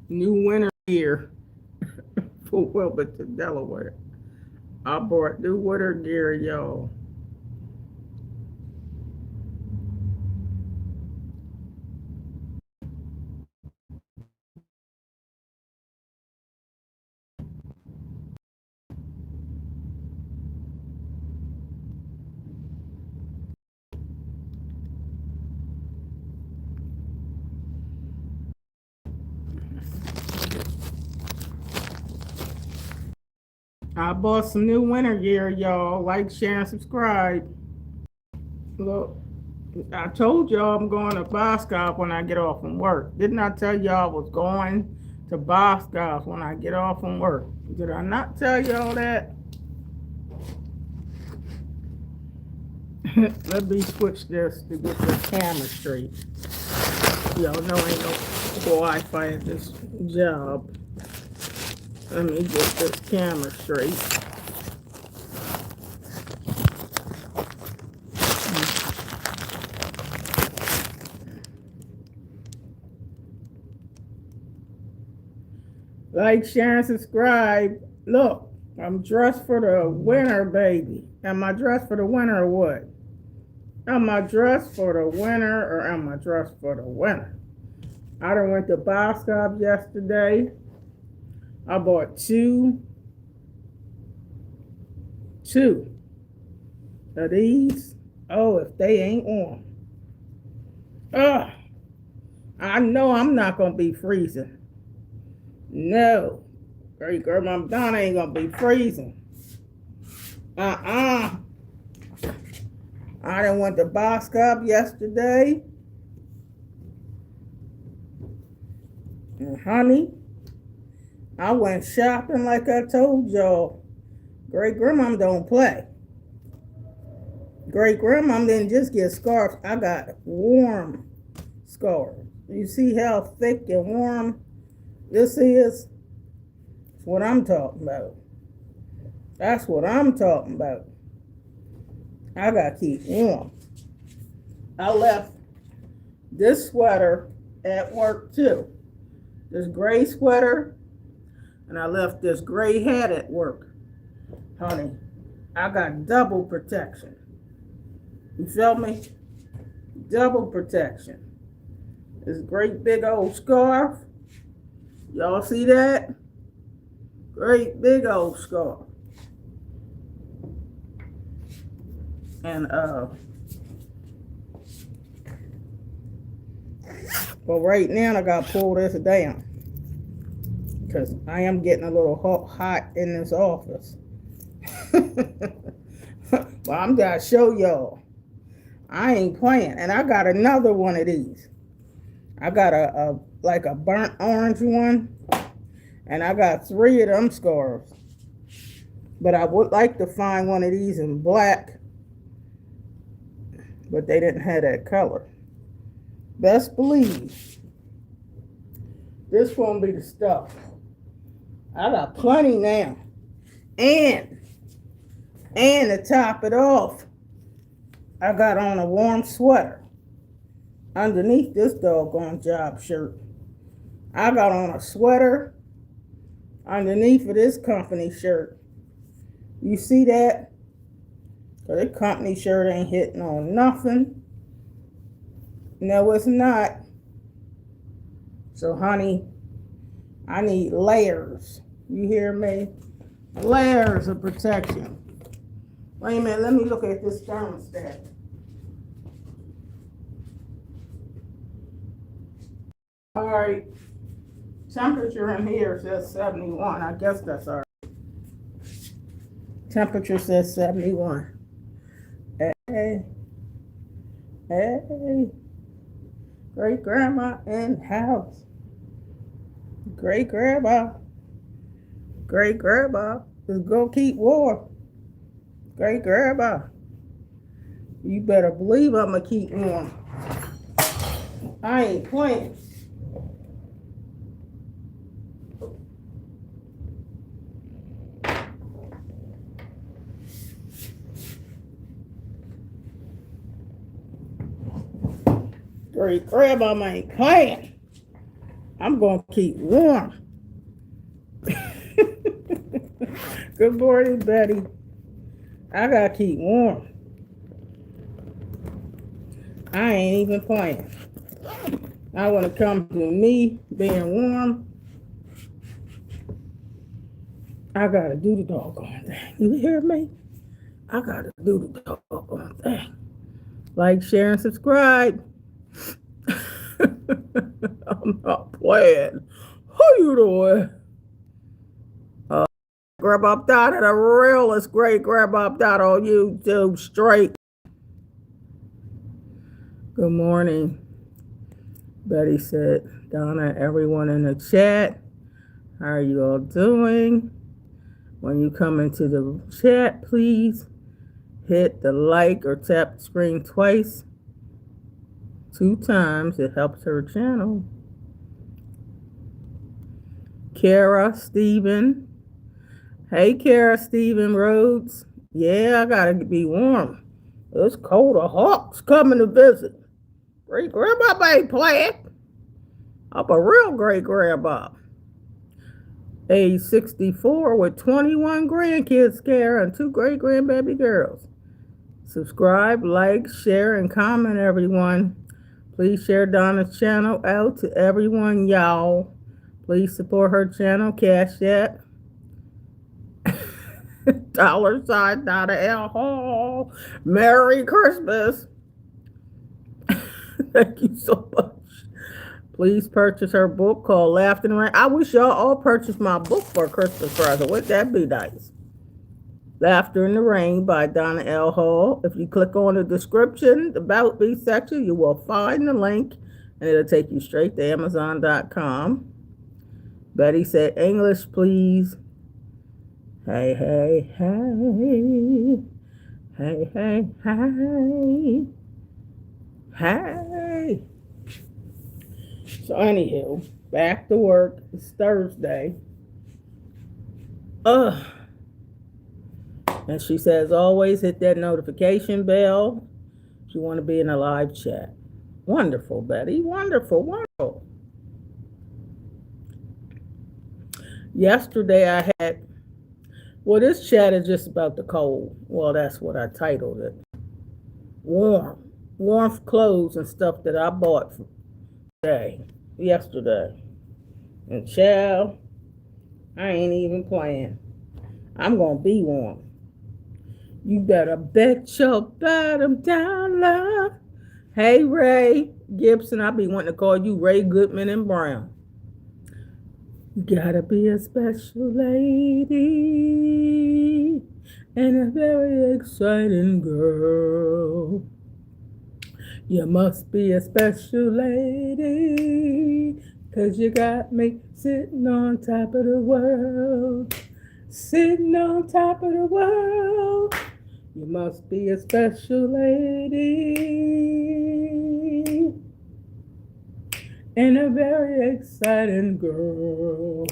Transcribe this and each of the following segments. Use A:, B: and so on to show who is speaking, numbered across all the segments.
A: New winter gear for Wilmington, Delaware. I bought new winter gear, y'all. I bought some new winter gear, y'all. Like, share, and subscribe. Look, I told y'all I'm going to Boscov when I get off from work. Didn't I tell y'all I was going to Boscov when I get off from work? Did I not tell y'all that? Let me switch this to get this camera straight. Y'all know ain't no Wi-Fi at this job. Let me get this camera straight. Like, share, and subscribe. Look, I'm dressed for the winter, baby. Am I dressed for the winter or what? Am I dressed for the winter or am I dressed for the winter? I done went to Boscov yesterday. I bought two of these. Oh, if they ain't warm. Ugh. I know I'm not going to be freezing. No. Great grandma Donna ain't going to be freezing. I done went to Boscov yesterday. And honey, I went shopping like I told y'all. Great grandma don't play. Great grandma didn't just get scarves. I got warm scarves. You see how thick and warm this is? That's what I'm talking about. That's what I'm talking about. I gotta keep warm. I left this sweater at work too. This gray sweater, and I left this gray hat at work. Honey, I got double protection. You feel me? Double protection. This great big old scarf. Y'all see that? Great big old scarf. And well, right now I gotta pull this down because I am getting a little hot in this office. Well, I'm gonna show y'all. I ain't playing, and I got another one of these. I got a like a burnt orange one, and I got 3 of them scarves. But I would like to find one of these in black, but they didn't have that color. Best believe this won't be the stuff. I got plenty now. And to top it off, I got on a warm sweater underneath this doggone job shirt. I got on a sweater underneath of this company shirt. You see that? Cause the company shirt ain't hitting on nothing. No, it's not. So, honey, I need layers. You hear me? Layers of protection. Wait a minute, let me look at this thermostat. All right, temperature in here says 71. I guess that's all right. Temperature says 71. Hey, hey, great grandma in house. Great grandma is gonna keep warm. Great grandma, you better believe I'm gonna keep warm. I ain't playing. Great grandma ain't playing. I'm going to keep warm. Good morning, Betty. I got to keep warm. I ain't even playing. I want to come to me being warm. I got to do the doggone thing. You hear me? I got to do the doggone thing. Like, share, and subscribe. I'm not playing. How you doing? Grab up dot at the realest great grab up dot on YouTube straight. Good morning. Betty said, Donna, everyone in the chat, how are you all doing? When you come into the chat, please hit the like or tap the screen twice, 2 times. It helps her channel. Kara Stephen. Hey, Kara Stephen Rhodes. Yeah, I gotta be warm. It's cold. A hawk's coming to visit. Great grandma ain't playing. I'm a real great grandma. Age 64 with 21 grandkids, Kara, and 2 great grandbaby girls. Subscribe, like, share, and comment, everyone. Please share Donna's channel out to everyone, y'all. Please support her channel, Cash App. $sign Donna L. Hall. Merry Christmas. Thank you so much. Please purchase her book called Laughter in the Rain. I wish y'all all purchased my book for a Christmas present. Wouldn't that be nice? Laughter in the Rain by Donna L. Hall. If you click on the description, the About Me section, you will find the link, and it'll take you straight to Amazon.com. Betty said, English, please. Hey, hey, hey. Hey, hey, hey. Hey. So anywho, back to work. It's Thursday. And she says, always hit that notification bell if you want to be in a live chat. Wonderful, Betty. Wonderful, wonderful. Yesterday I had, well, this chat is just about the cold. Well, that's what I titled it. Warm clothes and stuff that I bought yesterday. And child, I ain't even playing. I'm going to be warm. You better bet your bottom dollar. Hey, Ray Gibson. I be wanting to call you Ray Goodman and Brown. You gotta be a special lady and a very exciting girl. You must be a special lady, 'cause you got me sitting on top of the world. Sitting on top of the world. You must be a special lady and a very exciting girl.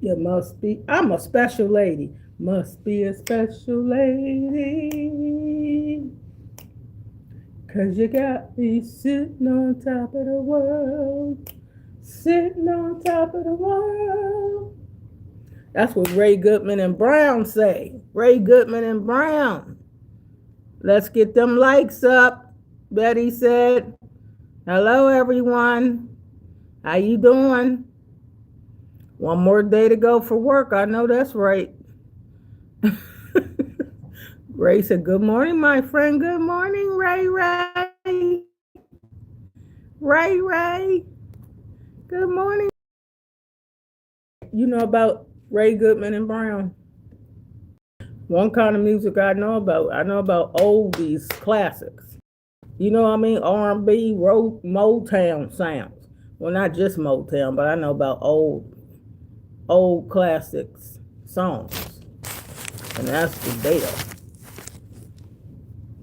A: You must be, I'm a special lady. Must be a special lady, 'cause you got me sitting on top of the world. Sitting on top of the world. That's what Ray Goodman and Brown say. Ray Goodman and Brown. Let's get them likes up. Betty said, hello, everyone. How you doing? One more day to go for work. I know that's right. Ray said, good morning, my friend. Good morning, Ray. Ray. Good morning. You know about Ray Goodman and Brown? One kind of music I know about oldies, classics. You know what I mean? R&B, Motown sounds. Well, not just Motown, but I know about old classics songs. And that's the deal.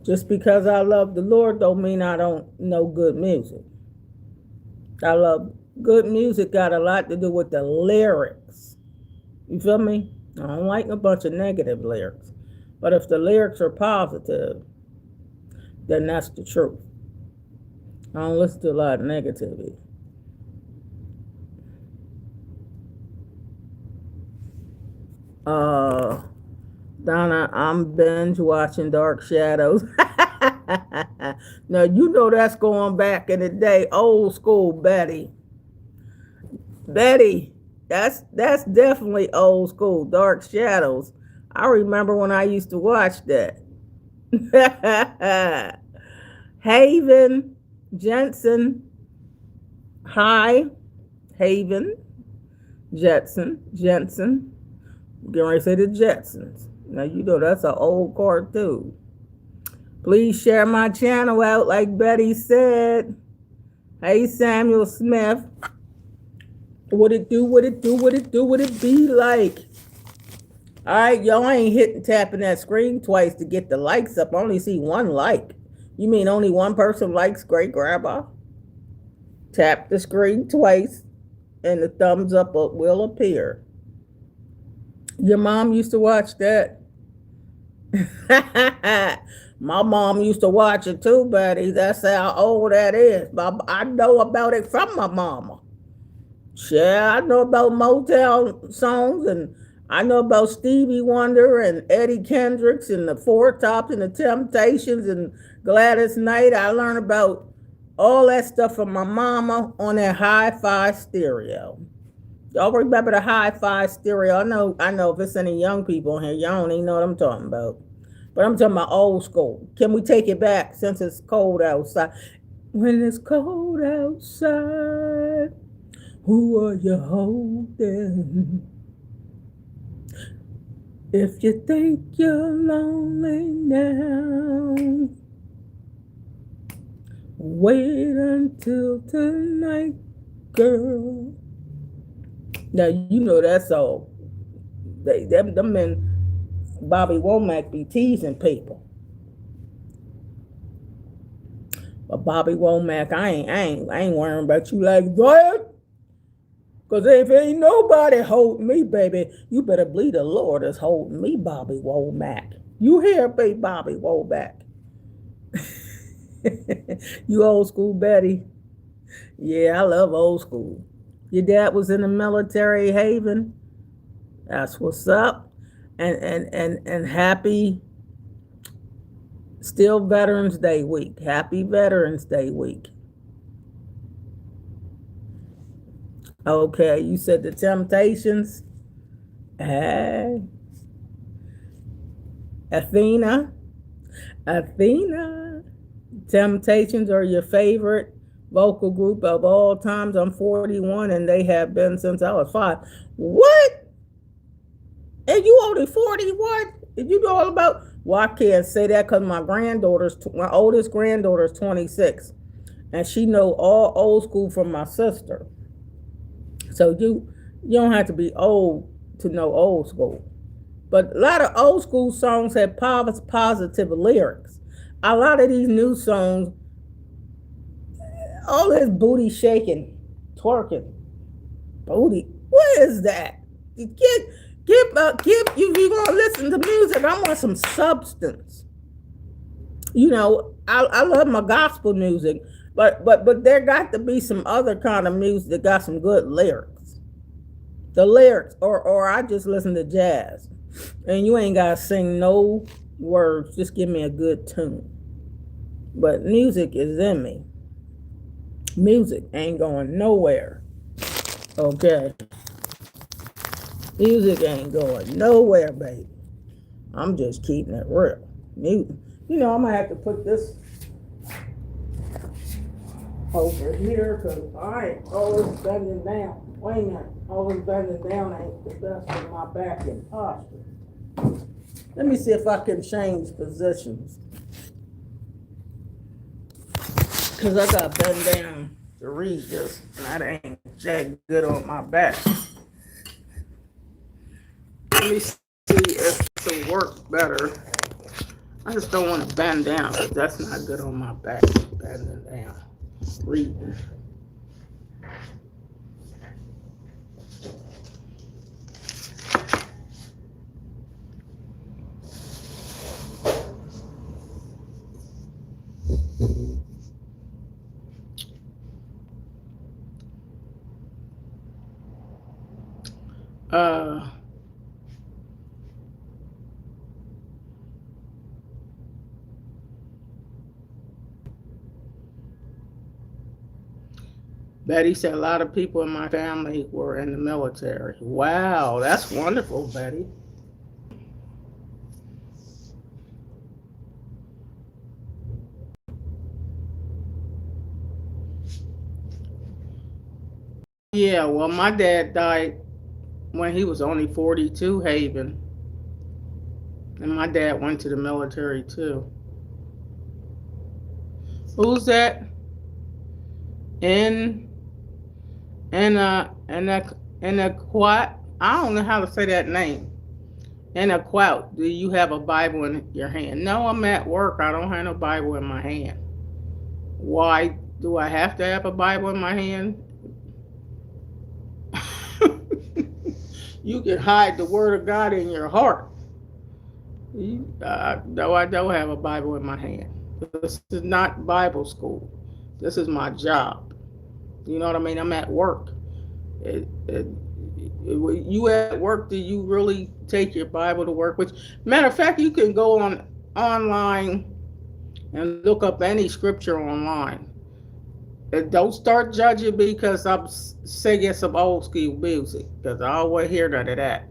A: Just because I love the Lord don't mean I don't know good music. I love good music, got a lot to do with the lyrics. You feel me? I don't like a bunch of negative lyrics. But if the lyrics are positive, then that's the truth. I don't listen to a lot of negativity. Uh, Donna, I'm binge watching Dark Shadows. Now you know that's going back in the day, old school Betty. Betty, that's definitely old school. Dark Shadows. I remember when I used to watch that. Haven, Jensen, High, Haven, Jensen. Getting ready to say the Jetsons. Now you know that's an old cartoon. Please share my channel out, like Betty said. Hey Samuel Smith. What it do, what it do, what it do, what it be like? Alright, y'all ain't hitting tapping that screen twice to get the likes up. I only see one like. You mean only one person likes Great Grandpa? Tap the screen twice and the thumbs up will appear. Your mom used to watch that? My mom used to watch it too, buddy. That's how old that is. I know about it from my mama. Yeah, I know about Motown songs, and I know about Stevie Wonder and Eddie Kendricks and the Four Tops and the Temptations and Gladys Knight. I learned about all that stuff from my mama on that hi-fi stereo. Y'all remember the hi-fi stereo? I know if it's any young people in here, y'all don't even know what I'm talking about. But I'm talking about old school. Can we take it back since it's cold outside? When it's cold outside, who are you holding? If you think you're lonely now, wait until tonight, girl. Now you know that's all. Them men, Bobby Womack be teasing people. But Bobby Womack, I ain't worrying about you like that. Cause if ain't nobody holding me, baby, you better believe the Lord is holding me, Bobby Womack. You hear me, Bobby Womack? You old school Betty. Yeah, I love old school. Your dad was in the military, Haven. That's what's up. And happy still Veterans Day week. Happy Veterans Day week. Okay, you said the Temptations. Hey. Athena. Temptations are your favorite vocal group of all times. I'm 41 and they have been since I was 5. What? And you only 41? Did you know all about? Well, I can't say that because my oldest granddaughter is 26. And she know all old school from my sister. So you don't have to be old to know old school. But a lot of old school songs have positive lyrics. A lot of these new songs, all this booty shaking, twerking, booty. What is that? If you're gonna listen to music, I want some substance. You know, I love my gospel music, but there got to be some other kind of music that got some good lyrics. The lyrics, or I just listen to jazz, and you ain't gotta sing no words. Just give me a good tune. But music is in me. Music ain't going nowhere. Okay. Music ain't going nowhere, baby. I'm just keeping it real. You know, I'm gonna have to put this over here because I ain't always bending down. Wait a minute. Always bending down ain't the best for my back and posture. Let me see if I can change positions. Because I got bent down to read this, and that ain't that good on my back. Let me see if it'll work better. I just don't want to bend down because that's not good on my back. Bending down. Reading. Uh, Betty said a lot of people in my family were in the military. Wow, that's wonderful, Betty. Yeah, well, my dad died when he was only 42, Haven. And my dad went to the military too. Who's that? In in a quat? I don't know how to say that name. In a quote. Do you have a Bible in your hand? No, I'm at work. I don't have no Bible in my hand. Why do I have to have a Bible in my hand? You can hide the Word of God in your heart. No, I don't have a Bible in my hand. This is not Bible school. This is my job. You know what I mean? I'm at work. You at work, do you really take your Bible to work? Which, matter of fact, you can go on online and look up any scripture online. And don't start judging me because I'm singing some old school music, because I don't want to hear none of that.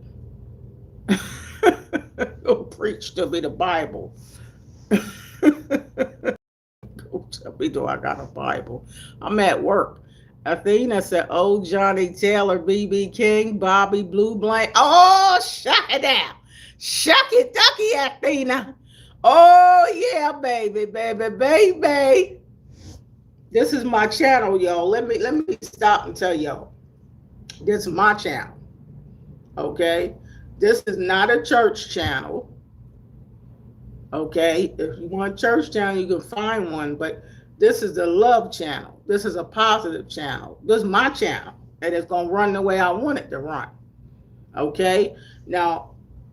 A: Don't preach to me the Bible. Go tell me, do I got a Bible? I'm at work. Athena said, "Oh, Johnny Taylor, B.B. King, Bobby Blue Blank." Oh, shuck it down. Shuck it, ducky, Athena. Oh, yeah, baby, baby, baby. This is my channel, y'all. Let me stop and tell y'all. This is my channel. Okay? This is not a church channel. Okay? If you want a church channel, you can find one, but this is the love channel. This is a positive channel. This is my channel, and it's going to run the way I want it to run. Okay? Now,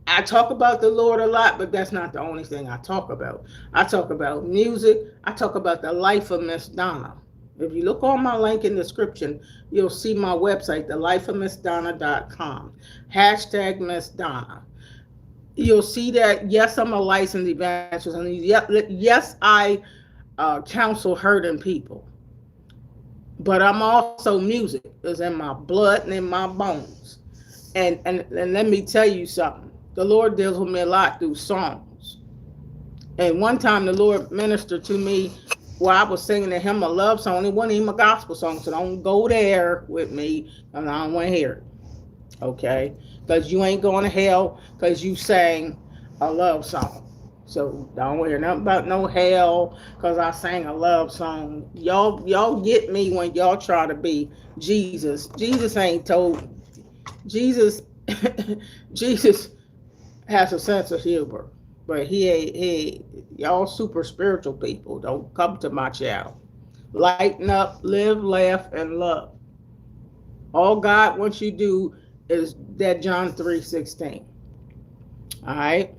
A: I talk about the Lord a lot, but that's not the only thing I talk about. I talk about music. I talk about the life of Miss Donna. If you look on my link in the description, you'll see my website, thelifeofmissdonna.com. Hashtag Miss Donna. You'll see that, yes, I'm a licensed evangelist. And yes, I counsel hurting people. But I'm also music. It's in my blood and in my bones. And let me tell you something. The Lord deals with me a lot through songs. And one time the Lord ministered to me while I was singing to him a love song. It wasn't even a gospel song, so don't go there with me, and I don't want to hear it. Okay? Because you ain't going to hell because you sang a love song. So don't hear nothing about no hell because I sang a love song. Y'all get me when y'all try to be Jesus. Jesus ain't told. Jesus Jesus has a sense of humor, but he y'all super spiritual people don't come to my channel. Lighten up, live, laugh, and love. All God wants you to do is that John 3:16. All right.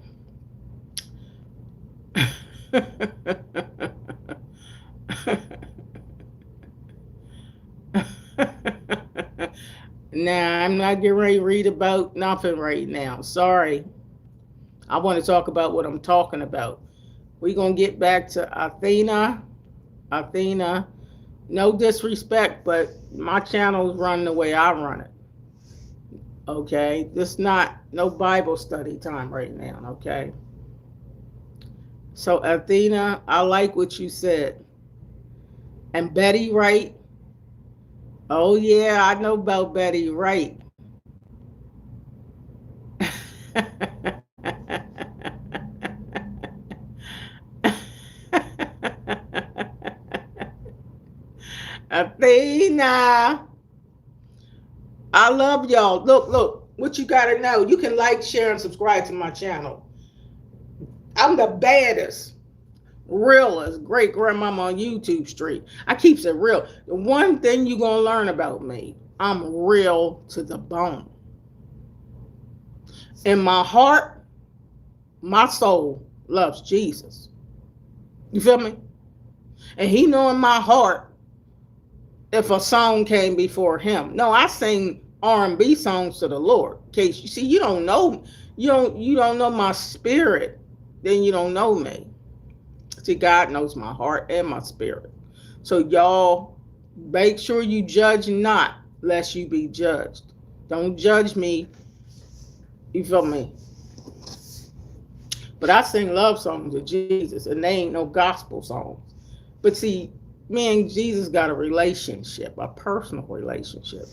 A: Now, I'm not getting ready to read about nothing right now. Sorry. I want to talk about what I'm talking about. We're going to get back to Athena. Athena, no disrespect, but my channel's run the way I run it. Okay? This is not no Bible study time right now, okay? So, Athena, I like what you said. And Betty Wright. Oh, yeah, I know about Betty Wright. Athena, I love y'all. Look, what you gotta know. You can like, share, and subscribe to my channel. I'm the baddest, realest great grandmama on YouTube Street. I keeps it real. The one thing you're gonna learn about me, I'm real to the bone. In my heart, my soul loves Jesus. You feel me? And he know in my heart if a song came before him. No, I sing R&B songs to the Lord. In case you see, you don't know my spirit, then you don't know me. See, God knows my heart and my spirit. So y'all, make sure you judge not, lest you be judged. Don't judge me. You feel me? But I sing love songs to Jesus, and they ain't no gospel songs. But see, me and Jesus got a relationship, a personal relationship.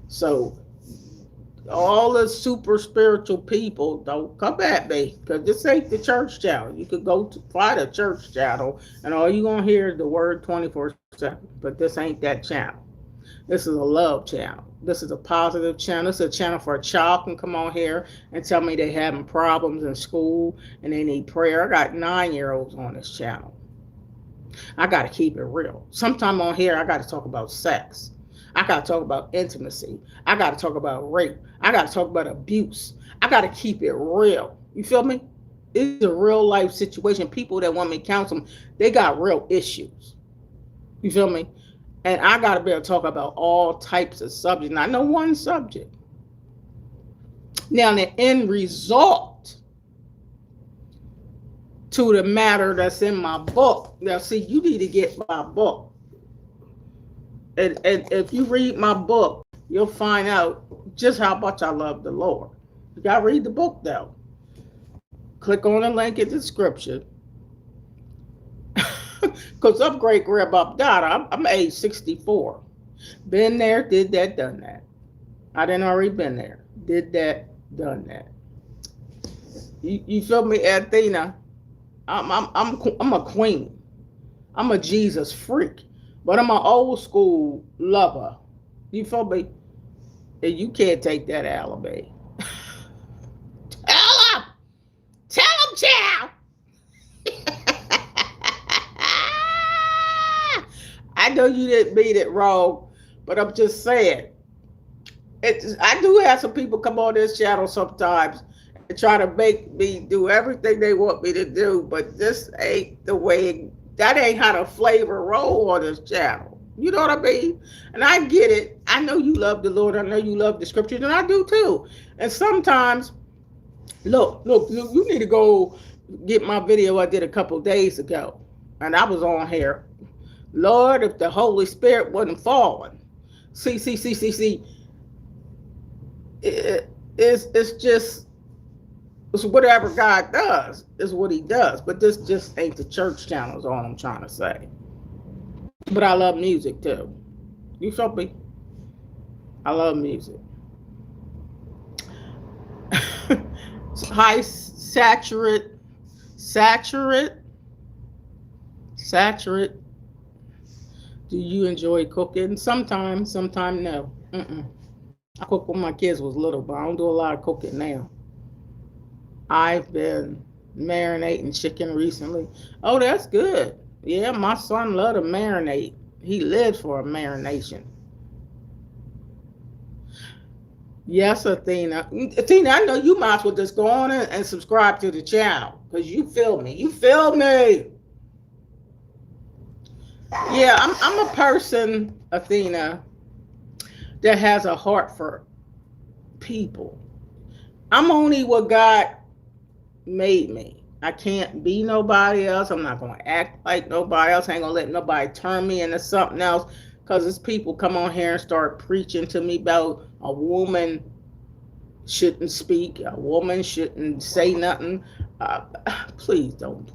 A: So all the super spiritual people don't come at me, because this ain't the church channel. You could go to find a church channel and all you're going to hear is the word 24/7. But this ain't that channel. This is a love channel. This is a positive channel. This is a channel for a child can come on here and tell me they having problems in school and they need prayer. I got 9-year-olds on this channel. I got to keep it real. Sometime on here, I got to talk about sex. I got to talk about intimacy. I got to talk about rape. I got to talk about abuse. I got to keep it real. You feel me? It's a real life situation. People that want me to counsel them, they got real issues. You feel me? And I got to be able to talk about all types of subjects. Not no one subject. Now, the end result to the matter that's in my book. Now, see, you need to get my book. And if you read my book, you'll find out just how much I love the Lord. You got to read the book, though. Click on the link in the description. Because I'm great grandma died. I'm age 64. Been there, did that, done that. I didn't already been there. Did that, done that. You feel me, Athena? I'm a queen. I'm a Jesus freak. But I'm an old school lover. You feel me? And you can't take that out of me. Tell him! Tell him, child! I know you didn't mean it wrong, but I'm just saying. I do have some people come on this channel sometimes and try to make me do everything they want me to do, but this ain't the way. That ain't how the flavor roll on this channel. You know what I mean? And I get it. I know you love the Lord. I know you love the scriptures, and I do too. And sometimes, look, you need to go get my video I did a couple days ago. And I was on here. Lord, if the Holy Spirit wasn't falling. See. It's just, it's whatever God does is what he does. But this just ain't the church channel is all I'm trying to say. But I love music too. You feel me? I love music. High saturate. Do you enjoy cooking? Sometimes no. I cooked when my kids was little, but I don't do a lot of cooking now. I've been marinating chicken recently. Oh, that's good. Yeah, my son loved to marinate. He lives for a marination. Yes, Athena. Athena, I know you might as well just go on and subscribe to the channel, because you feel me. You feel me. Yeah, I'm a person, Athena, that has a heart for people. I'm only what God made me. I can't be nobody else. I'm not going to act like nobody else. I ain't going to let nobody turn me into something else, because there's people come on here and start preaching to me about a woman shouldn't speak, a woman shouldn't say nothing. Please don't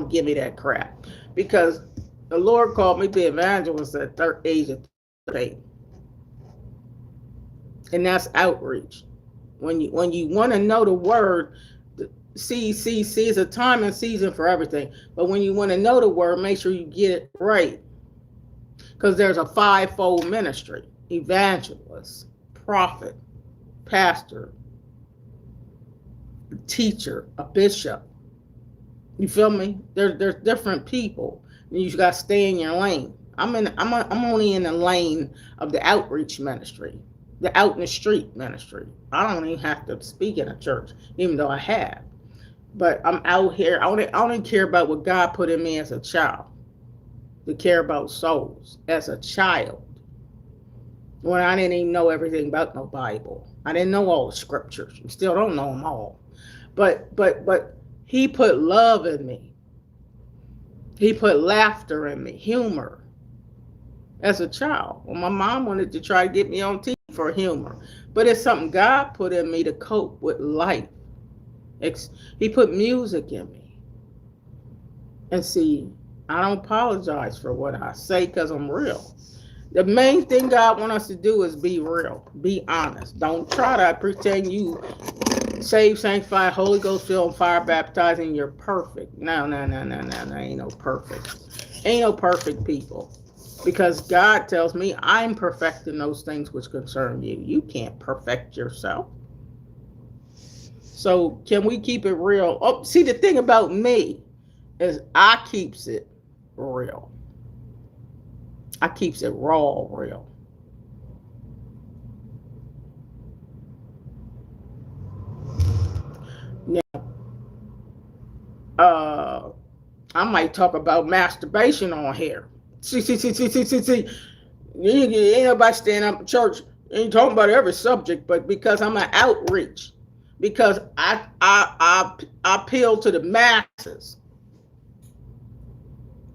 A: give me that crap, because the Lord called me to be evangelist at the age of 38. And that's outreach. When you want to know the word, see is a time and season for everything. But when you want to know the word, make sure you get it right. Because there's a fivefold ministry: evangelist, prophet, pastor, teacher, a bishop. You feel me? There's different people. You got to stay in your lane. I'm only in the lane of the outreach ministry, the out in the street ministry. I don't even have to speak in a church, even though I have. But I'm out here. I only care about what God put in me as a child. To care about souls as a child. when I didn't even know everything about no Bible. I didn't know all the scriptures. You still don't know them all. But he put love in me. He put laughter in me, humor as a child. Well, my mom wanted to try to get me on TV for humor, but it's something God put in me to cope with life. He put music in me. And see, I don't apologize for what I say because I'm real. The main thing God wants us to do is be real, be honest. Don't try to pretend you saved, sanctified, Holy Ghost filled, fire baptizing, you're perfect. No, ain't no perfect. Ain't no perfect people. Because God tells me I'm perfecting those things which concern you. You can't perfect yourself. So can we keep it real? Oh, see, the thing about me is I keeps it real. I keeps it raw real. Now, I might talk about masturbation on here. See. Ain't nobody standing up in church. Ain't talking about every subject, but because I'm an outreach, because I appeal to the masses,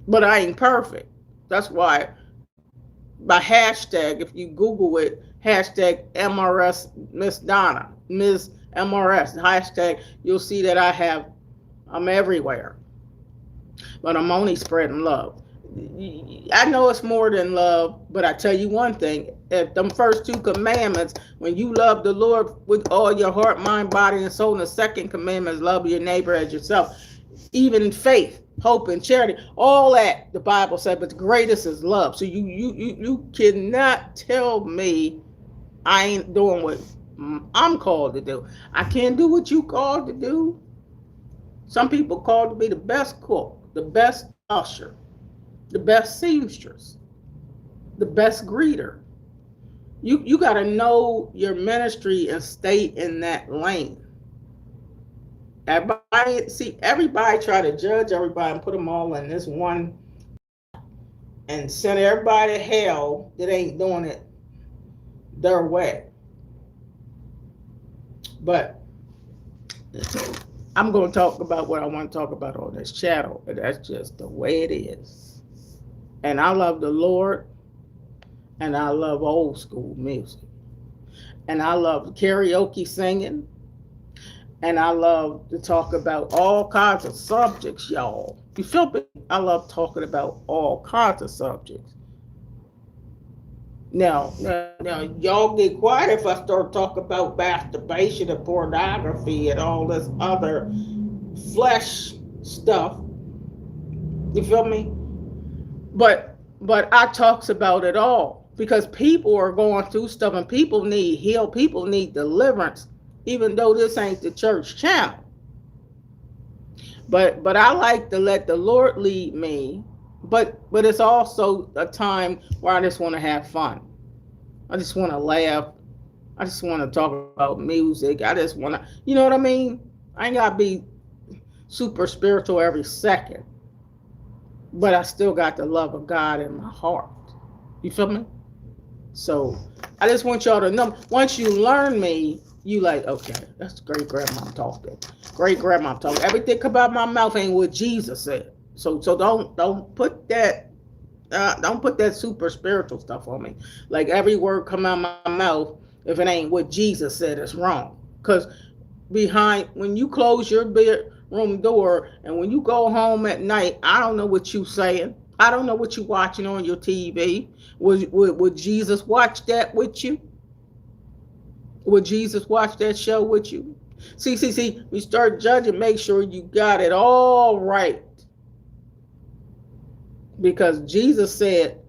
A: but I ain't perfect. That's why my hashtag, if you Google it, hashtag MRS Miss Donna, Ms. MRS, hashtag, you'll see that I'm everywhere. But I'm only spreading love. I know it's more than love, but I tell you one thing, if them first two commandments, when you love the Lord with all your heart, mind, body, and soul, and the second commandment is love your neighbor as yourself. Even faith, hope, and charity, all that the Bible said, but the greatest is love. So you cannot tell me I ain't doing what I'm called to do. I can't do what you called to do. Some people called to be the best cook, the best usher, the best seamstress, the best greeter. You got to know your ministry and stay in that lane. Everybody try to judge everybody and put them all in this one and send everybody to hell that ain't doing it their way. But I'm going to talk about what I want to talk about on this channel. And that's just the way it is. And I love the Lord. And I love old school music. And I love karaoke singing. And I love to talk about all kinds of subjects, y'all. You feel me? I love talking about all kinds of subjects. Now, y'all get quiet if I start talking about masturbation and pornography and all this other flesh stuff. You feel me? But I talks about it all because people are going through stuff and people need heal. People need deliverance, even though this ain't the church channel. But I like to let the Lord lead me. But it's also a time where I just want to have fun. I just want to laugh. I just want to talk about music. I just want to, you know what I mean? I ain't got to be super spiritual every second. But I still got the love of God in my heart. You feel me? So I just want y'all to know, once you learn me, you like, okay, that's great grandma talking. Great grandma talking. Everything come out my mouth ain't what Jesus said. So don't put that super spiritual stuff on me. Like every word come out my mouth, if it ain't what Jesus said, it's wrong. Because when you close your bedroom door and when you go home at night, I don't know what you saying. I don't know what you watching on your TV. Would Jesus watch that with you? Would Jesus watch that show with you? See, we start judging, make sure you got it all right. Because Jesus said,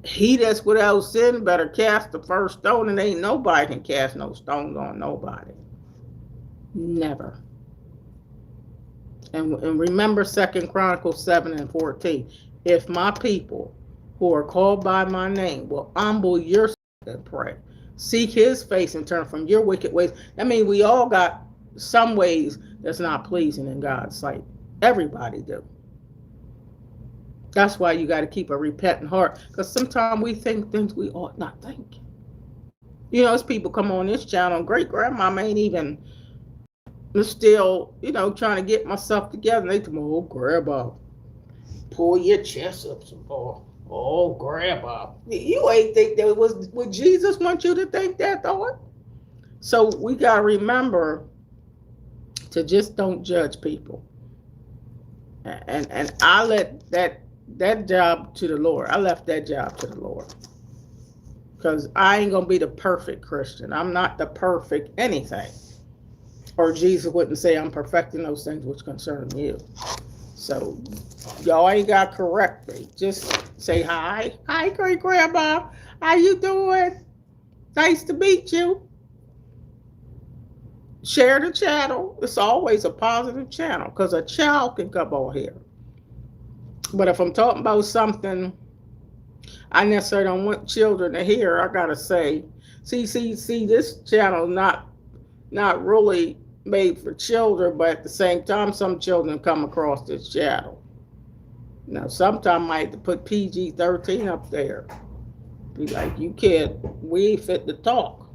A: he that's without sin better cast the first stone, and ain't nobody can cast no stones on nobody. Never. And remember 2 Chronicles 7:14. If my people who are called by my name will humble yourself and pray, seek his face and turn from your wicked ways. I mean, we all got some ways that's not pleasing in God's sight. Everybody do. That's why you got to keep a repentant heart, because sometimes we think things we ought not think. You know, as people come on this channel, great grandmama ain't even still, trying to get myself together. And they tell me, oh, grandma, pull your chest up some more. Oh, grandma. You ain't think that was, would Jesus want you to think that, though? So we got to remember to just don't judge people. And I let that job to the Lord. I left that job to the Lord. Because I ain't going to be the perfect Christian. I'm not the perfect anything. Or Jesus wouldn't say I'm perfecting those things which concern you. So y'all ain't got to correct me. Just say hi. Hi, great grandma. How you doing? Nice to meet you. Share the channel. It's always a positive channel, because a child can come on here. But if I'm talking about something I necessarily don't want children to hear, I gotta say, see, this channel not really made for children, but at the same time, some children come across this channel. Now, sometimes I have to put PG-13 up there. Be like, you kid, we ain't fit to talk.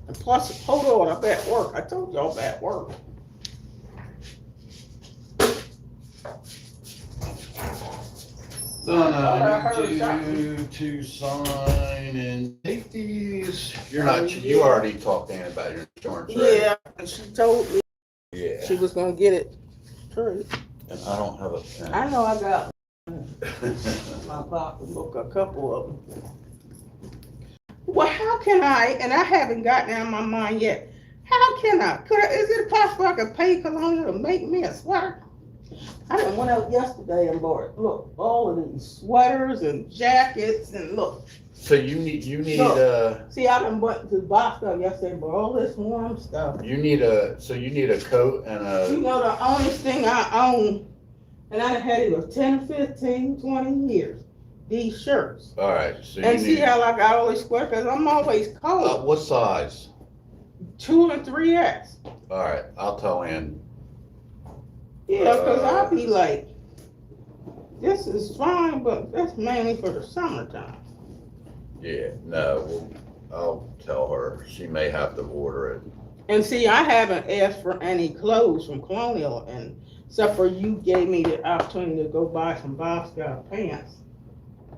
A: And plus, hold on, I'm at work. I told y'all I'm at work.
B: To sign and safeties. You already talked to Ann about your insurance, right?
A: Yeah, and she told me she was gonna get it free.
B: And I don't have a pen.
A: I know I got my pocketbook, a couple of them. Well, how can I, and I haven't gotten out of my mind yet, how can I, is it possible I could pay Colonia to make me a sweater? I done went out yesterday and bought, look, all of these sweaters and jackets, and look.
B: So you need
A: look, see, I done went to the box up yesterday and bought all this warm stuff.
B: you need a coat and a.
A: You know, the only thing I own, and I done had it for 10, 15, 20 years, these shirts.
B: All right. So
A: and see how I got all these sweaters, because I'm always cold.
B: What size?
A: 2 and 3X.
B: All right, I'll tell Ann.
A: Yeah, because I'll be like, this is fine, but that's mainly for the summertime.
B: Yeah, no, I'll tell her. She may have to order it.
A: And see, I haven't asked for any clothes from Colonial, and except for you gave me the opportunity to go buy some Bob Scout pants,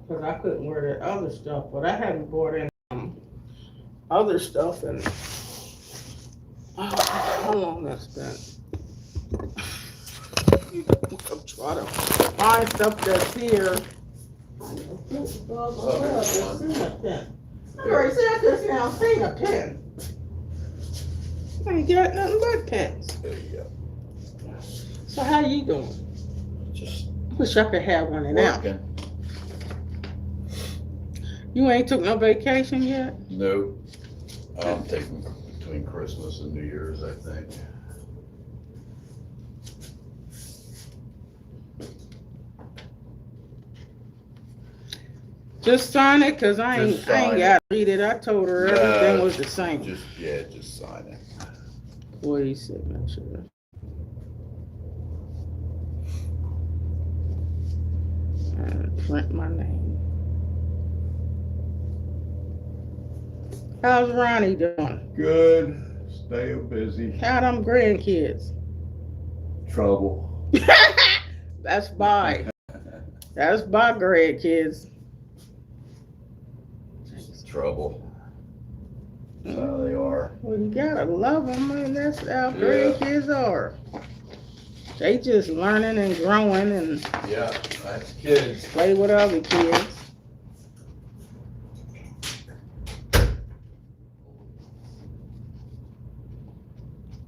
A: because I couldn't wear that other stuff, but I haven't bought any other stuff, and how long that's been. I'm trying to find stuff that's here. I already said I just now seen a pen. I ain't got nothing but pens.
B: There you go.
A: So how you doing?
B: Just
A: Wish I could have one of them.
B: working.
A: You ain't took no vacation yet?
B: No, I'm taking between Christmas and New Year's, I think.
A: Just sign it, cause I ain't got to read it. I told her everything was the same.
B: Just sign it.
A: Please signature. And print my name. How's Ronnie doing?
C: Good. Staying busy.
A: How them grandkids?
C: Trouble.
A: That's my grandkids.
B: Trouble. That's how they are.
A: Well, you gotta love them, and that's how grandkids are. They just learning and growing and
B: Yeah, that's kids.
A: play with other kids.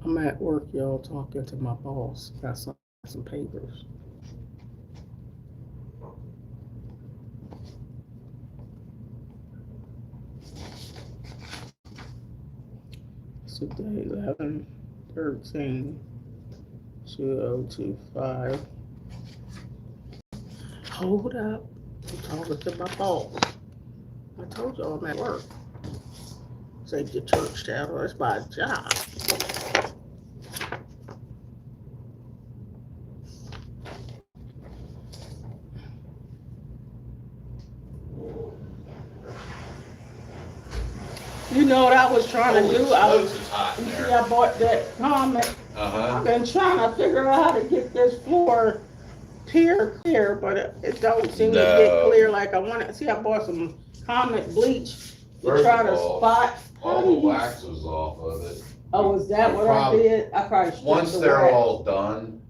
A: I'm at work, y'all, talking to my boss. Got some papers. Today, 11/13/2025. Hold up. I'm talking to my boss. I told y'all I'm at work. Save your church channel. That's my job. You know what I was trying to do?
B: Smokes, it's hot in
A: You see,
B: there.
A: I bought that comment.
B: Uh-huh.
A: I've been trying to figure out how to get this floor clear, but it don't seem to get
B: No.
A: clear like I want it. See, I bought some Comet bleach to
B: First
A: try
B: of
A: to
B: all,
A: spot. How
B: All
A: do
B: the
A: you?
B: wax was off of it.
A: Oh, is that
B: You
A: what I
B: probably-
A: did? I probably stripped
B: Once
A: the
B: they're
A: wax.
B: all done,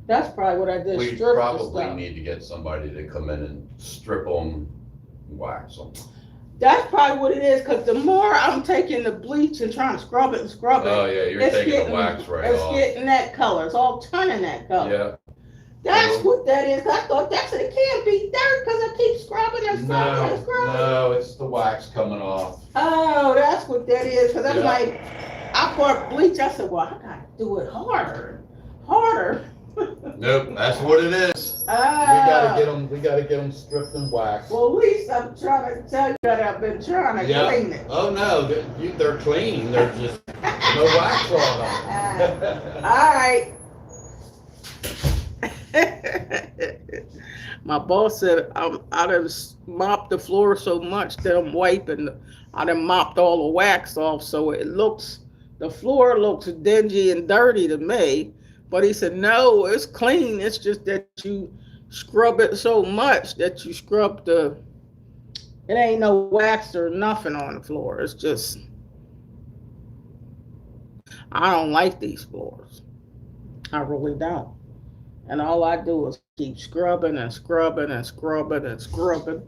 A: That's probably what I did.
B: we
A: Strip the
B: probably
A: stuff.
B: need to get somebody to come in and strip them, wax them.
A: That's probably what it is. Cause the more I'm taking the bleach and trying to scrub it,
B: Oh, yeah, you're
A: it's
B: taking
A: getting,
B: the wax right
A: it's
B: off.
A: getting that color. It's all turning that color.
B: Yeah.
A: That's what that is. I thought that's it. It can't be dirt because I keep scrubbing and scrubbing and scrubbing.
B: No, it's the wax coming off.
A: Oh, that's what that is. Because I'm
B: Yeah.
A: like, I bought bleach. I said, well, I got to do it harder.
B: Nope, that's what it is.
A: Oh.
B: We gotta get them stripped and waxed.
A: Well, at least I'm trying to tell you that I've been trying to
B: Yeah.
A: clean it.
B: Oh, no, they're clean. They're just no wax on them.
A: All right. My boss said I done mopped the floor so much that I'm wiping. I done mopped all the wax off, so the floor looks dingy and dirty to me. But he said, no, it's clean. It's just that you scrub it so much that you scrub it ain't no wax or nothing on the floor. It's just, I don't like these floors. I really don't. And all I do is keep scrubbing and scrubbing and scrubbing and scrubbing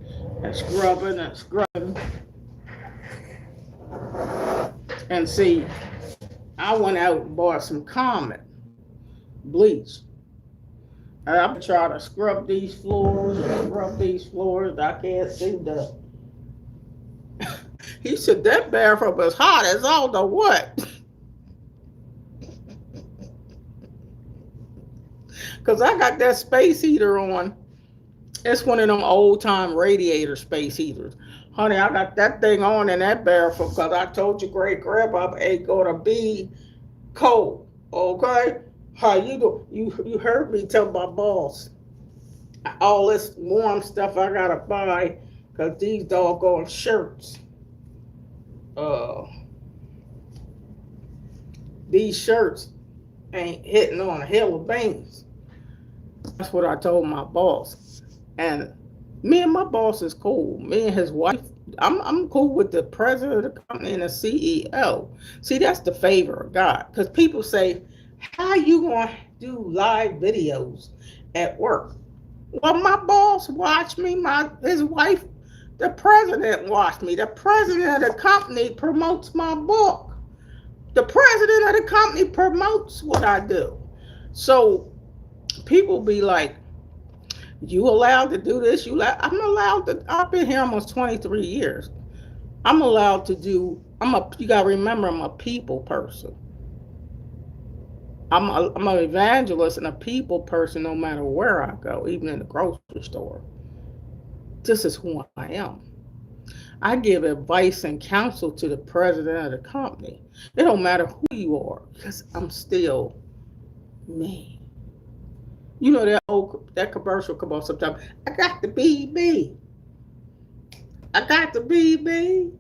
A: and scrubbing and scrubbing. And see, I went out and bought some Comet bleach. And I'm trying to scrub these floors and scrub these floors. I can't seem to. He said, that bathroom is hot as all the what? Because I got that space heater on. It's one of them old time radiator space heaters. Honey, I got that thing on in that bathroom because I told you great grandpa ain't going to be cold. Okay? How you do? You heard me tell my boss all this warm stuff I got to buy because these doggone shirts. These shirts ain't hitting on a hill of beans. That's what I told my boss. And me and my boss is cool. Me and his wife, I'm cool with the president of the company and the CEO. See, that's the favor of God. Because people say, how you going to do live videos at work? Well, my boss watched me. His wife, the president watched me. The president of the company promotes my book. The president of the company promotes what I do. So people be like, you allowed to do this? I'm allowed to. I've been here almost 23 years. I'm allowed to do. You gotta remember, I'm a people person. I'm an evangelist and a people person no matter where I go, even in the grocery store. This is who I am. I give advice and counsel to the president of the company. It don't matter who you are, because I'm still me. You know that commercial come on sometimes. I got to be me. I got to be me.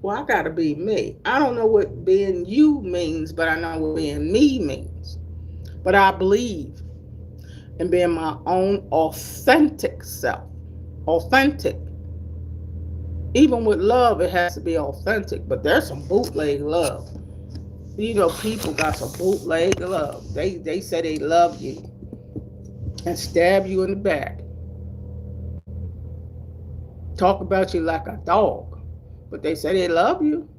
A: Well, I got to be me. I don't know what being you means, but I know what being me means. But I believe in being my own authentic self. Authentic. Even with love, it has to be authentic. But there's some bootleg love. You know, people got some bootleg love. They say they love you and stab you in the back. Talk about you like a dog, but they say they love you.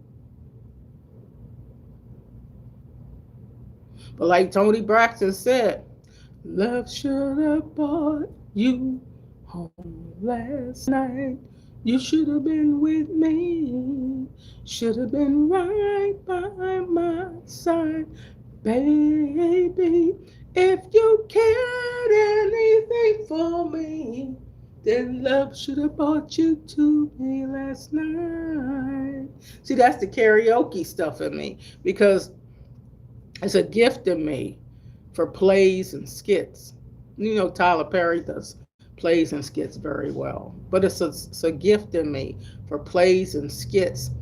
A: But like Tony Braxton said, love should have brought you home last night. You should have been with me, should have been right by my side. Baby, if you cared anything for me, then love should have brought you to me last night. See, that's the karaoke stuff in me, because it's a gift in me for plays and skits. You know, Tyler Perry does plays and skits very well. But it's a gift in me for plays and skits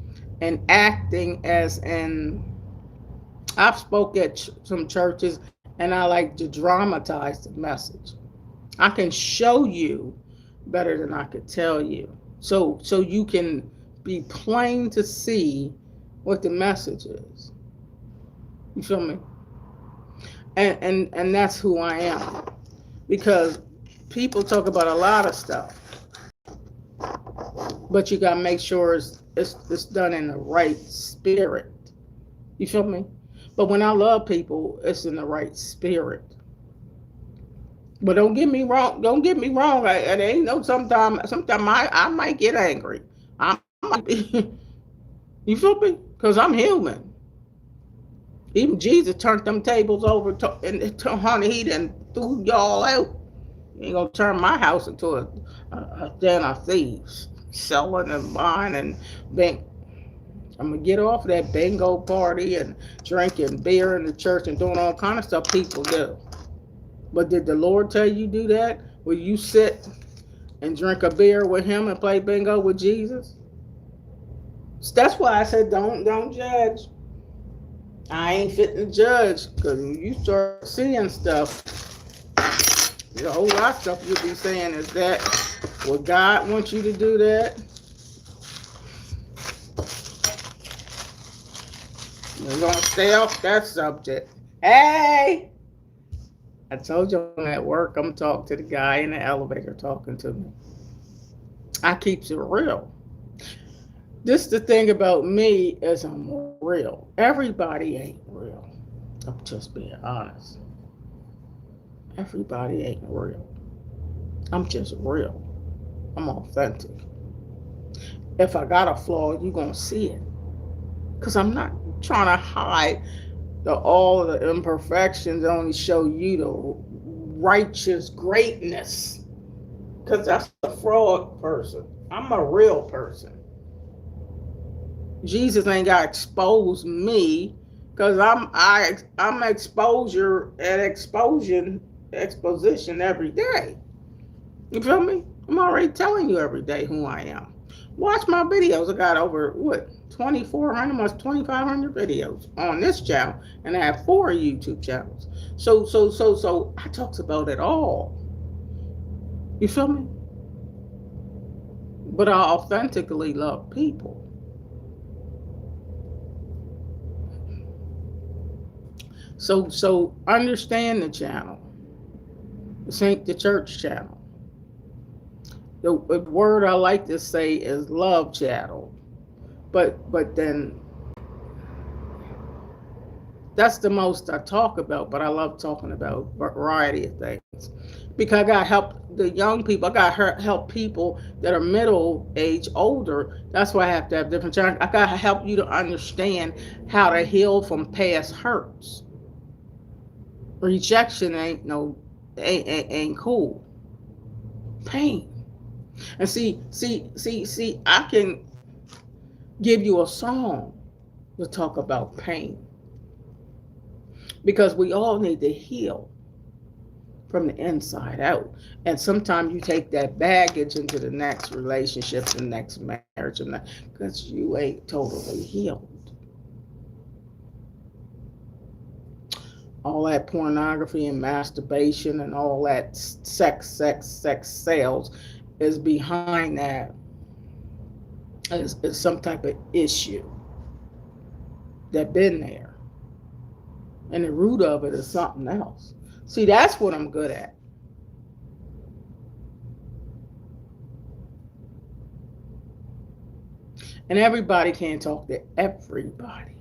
A: and acting as in, I've spoke at some churches and I like to dramatize the message. I can show you better than I could tell you. So you can be plain to see what the message is. You feel me? And that's who I am. Because people talk about a lot of stuff, but you gotta make sure it's done in the right spirit. You feel me? But when I love people, it's in the right spirit. But don't get me wrong. Don't get me wrong. It ain't no. Sometimes I might get angry. I might be. You feel me? Because I'm human. Even Jesus turned them tables over and honey, he done threw y'all out. You ain't gonna turn my house into a den of thieves, selling and buying and being. I'm gonna get off that bingo party and drinking beer in the church and doing all kind of stuff people do. But did the Lord tell you do that? Will you sit and drink a beer with him and play bingo with Jesus? So that's why I said don't judge. I ain't fit to judge, because when you start seeing stuff, there's a whole lot of stuff you'll be saying is that, well, God wants you to do that. We're going to stay off that subject. Hey! I told you I'm at work, I'm talking to the guy in the elevator talking to me. I keeps it real. This the thing about me is I'm real. Everybody ain't real. I'm just being honest. Everybody ain't real. I'm just real. I'm authentic. If I got a flaw, you're going to see it. Because I'm not trying to hide all the imperfections, only show you the righteous greatness. Because that's a fraud person. I'm a real person. Jesus ain't got to expose me, because I'm exposure and exposition every day. You feel me? I'm already telling you every day who I am. Watch my videos. I got over 2,400, almost 2,500 videos on this channel, and I have 4 YouTube channels. So I talks about it all. You feel me? But I authentically love people. So understand the channel. This ain't the church channel. The word I like to say is love channel. But then that's the most I talk about, but I love talking about a variety of things. Because I got to help the young people. I got to help people that are middle age, older. That's why I have to have different channels. I got to help you to understand how to heal from past hurts. Rejection ain't cool. Pain. And see, I can give you a song to talk about pain. Because we all need to heal from the inside out. And sometimes you take that baggage into the next relationship, the next marriage, and because you ain't totally healed. All that pornography and masturbation and all that sex sales is behind that. Is some type of issue that been there. And the root of it is something else. See, that's what I'm good at. And everybody can't talk to everybody.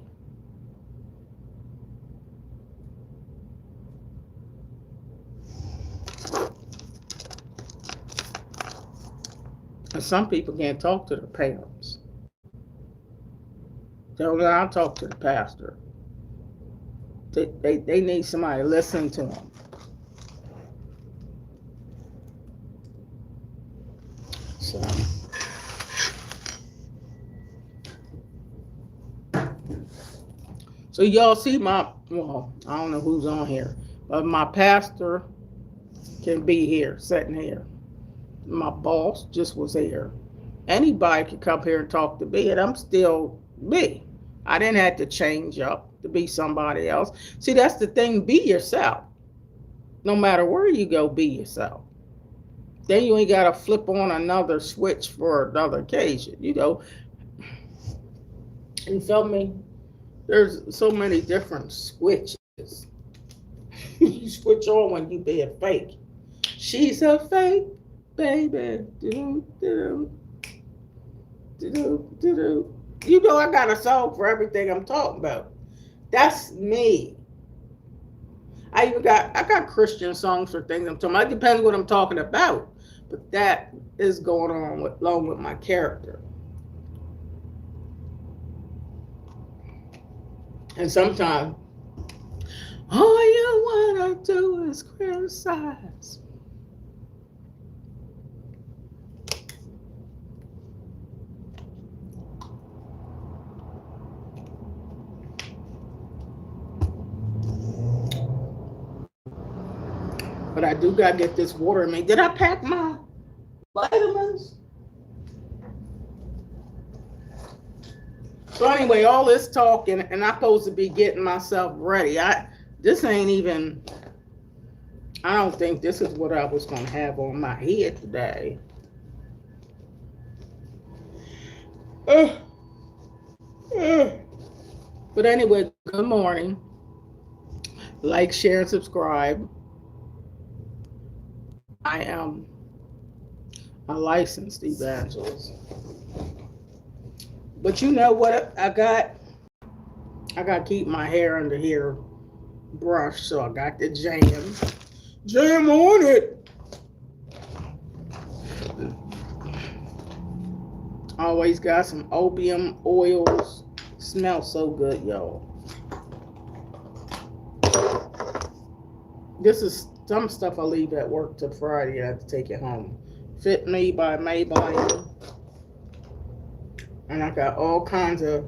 A: And some people can't talk to their parents. So I'll talk to the pastor. They need somebody to listen to them. So y'all see I don't know who's on here, but my pastor can be here, sitting here. my boss just was here. Anybody could come here and talk to me, and I'm still me. I didn't have to change up to be somebody else. See, that's the thing. Be yourself. No matter where you go, be yourself. Then you ain't got to flip on another switch for another occasion. You feel me? There's so many different switches. You switch on when you being fake. She's a fake baby. Do-do, do-do, do-do. I got a song for everything I'm talking about. That's me. I got Christian songs for things I'm talking about. It depends what I'm talking about. But that is going on along with my character. And sometimes all you wanna do is criticize. But I do gotta get this water in me. Did I pack my vitamins? So anyway, all this talking, and I'm supposed to be getting myself ready. This ain't even, I don't think this is what I was going to have on my head today. But anyway, good morning. Like, share, and subscribe. I am a licensed evangelist. But you know what I got? I got to keep my hair under here brushed, so I got the jam on it. Always got some opium oils. Smells so good, y'all. This is some stuff I leave at work till Friday. I have to take it home. Fit Me by Maybelline. And I got all kinds of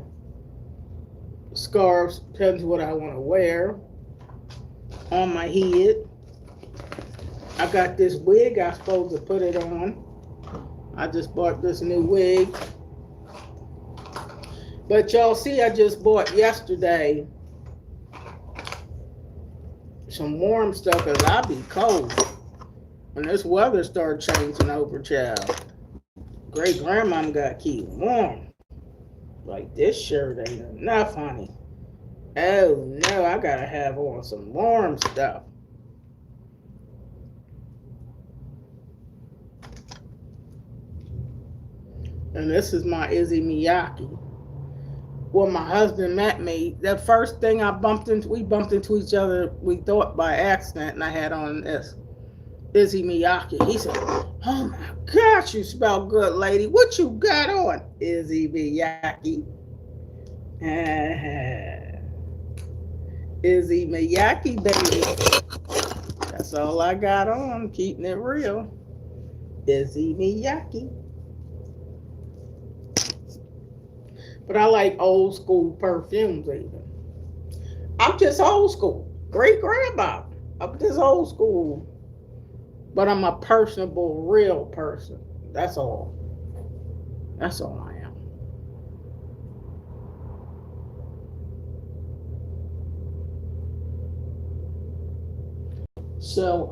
A: scarves, depends what I want to wear, on my head. I got this wig, I'm supposed to put it on. I just bought this new wig. But y'all see, I just bought yesterday some warm stuff, because I be cold. When this weather start changing over, child. Great grandmama got to keep warm. Like, this shirt ain't enough, honey. Oh no, I gotta have on some warm stuff. And this is my Izzy Miyake. When my husband met me, the first thing we bumped into each other, we thought by accident, and I had on this Izzy Miyake. He said, "Oh my gosh, you smell good, lady. What you got on?" Izzy Miyake. Izzy Miyake, baby. That's all I got on, keeping it real. Izzy Miyake. But I like old school perfumes even. I'm just old school. Great grandma. I'm just old school. But I'm a personable, real person. That's all. That's all I am. So,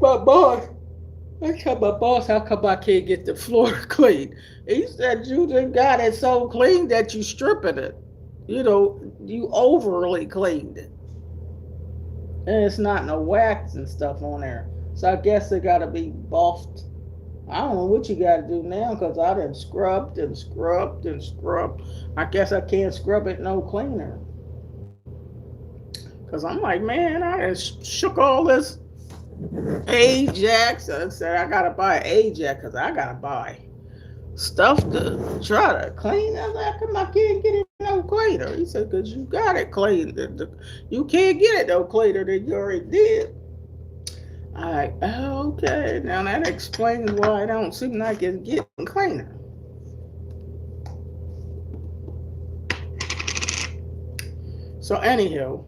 A: my boss, I tell my boss, how come I can't get the floor clean? He said, you done got it so clean that you stripping it. You overly cleaned it. And it's not no wax and stuff on there. So I guess it got to be buffed. I don't know what you got to do now, because I done scrubbed and scrubbed and scrubbed. I guess I can't scrub it no cleaner. Because I'm like, man, I done shook all this Ajax. I said, I got to buy Ajax, because I got to buy stuff to try to clean. I was like, how come I can't get it no cleaner? He said, because you got it cleaned. You can't get it no cleaner than you already did. I'm like, oh, okay. Now that explains why I don't seem like it's getting cleaner. So anyhow,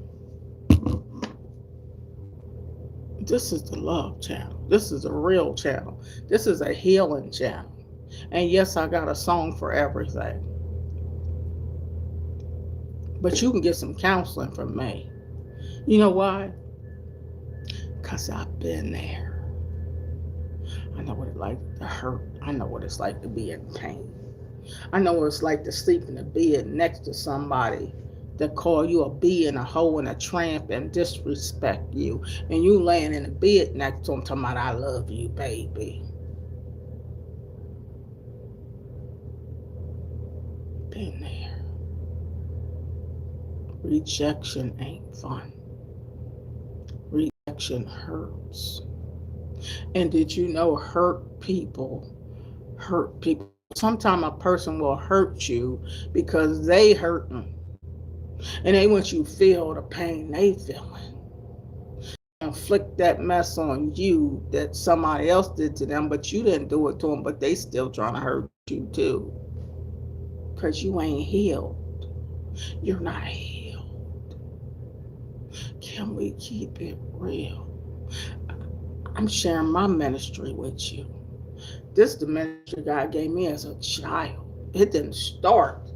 A: This is the love channel. This is a real channel. This is a healing channel. And yes, I got a song for everything. But you can get some counseling from me. You know why? Because I've been there. I know what it's like to hurt. I know what it's like to be in pain. I know what it's like to sleep in a bed next to somebody that call you a bee and a hoe and a tramp and disrespect you. And you laying in a bed next to them talking about, I love you, baby. Been there. Rejection ain't fun. Rejection hurts. And did you know hurt people hurt people? Sometimes a person will hurt you because they hurting. And they want you to feel the pain they feeling. Inflict that mess on you that somebody else did to them, but you didn't do it to them, but they still trying to hurt you too. Because you ain't healed. You're not healed. Can we keep it real? I'm sharing my ministry with you. This is the ministry God gave me as a child. It didn't start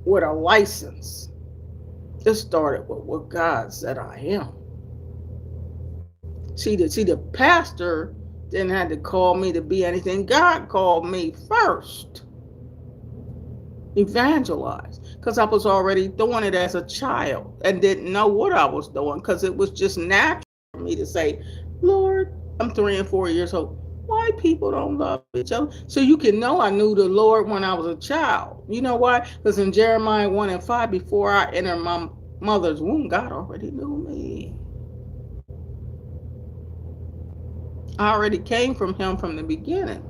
A: with a license. It started with what God said I am. See, the pastor didn't have to call me to be anything. God called me first. Evangelize. Because I was already doing it as a child and didn't know what I was doing because it was just natural for me to say, Lord, I'm 3 and 4 years old. Why people don't love each other? So you can know I knew the Lord when I was a child. You know why? Because in Jeremiah 1 and 5, before I entered my mother's womb, God already knew me. I already came from him from the beginning.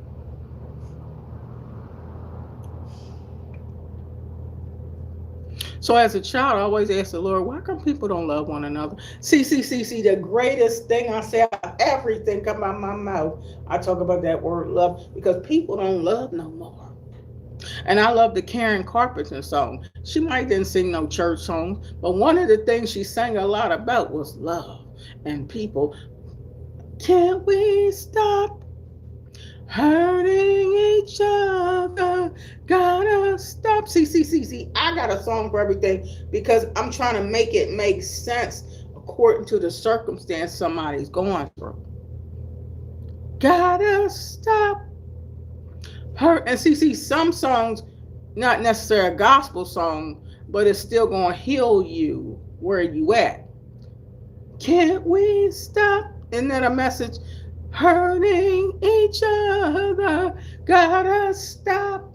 A: So as a child, I always asked the Lord, why come people don't love one another? See, the greatest thing I say, everything come out of my mouth, I talk about that word love, because people don't love no more. And I love the Karen Carpenter song. She might didn't sing no church songs, but one of the things she sang a lot about was love. And people, can't we stop hurting each other? Gotta stop. See. I got a song for everything because I'm trying to make it make sense according to the circumstance somebody's going through. Gotta stop hurt. And see, some songs, not necessarily a gospel song, but it's still gonna heal you where you at. Can't we stop? Isn't that a message? Hurting each other, gotta stop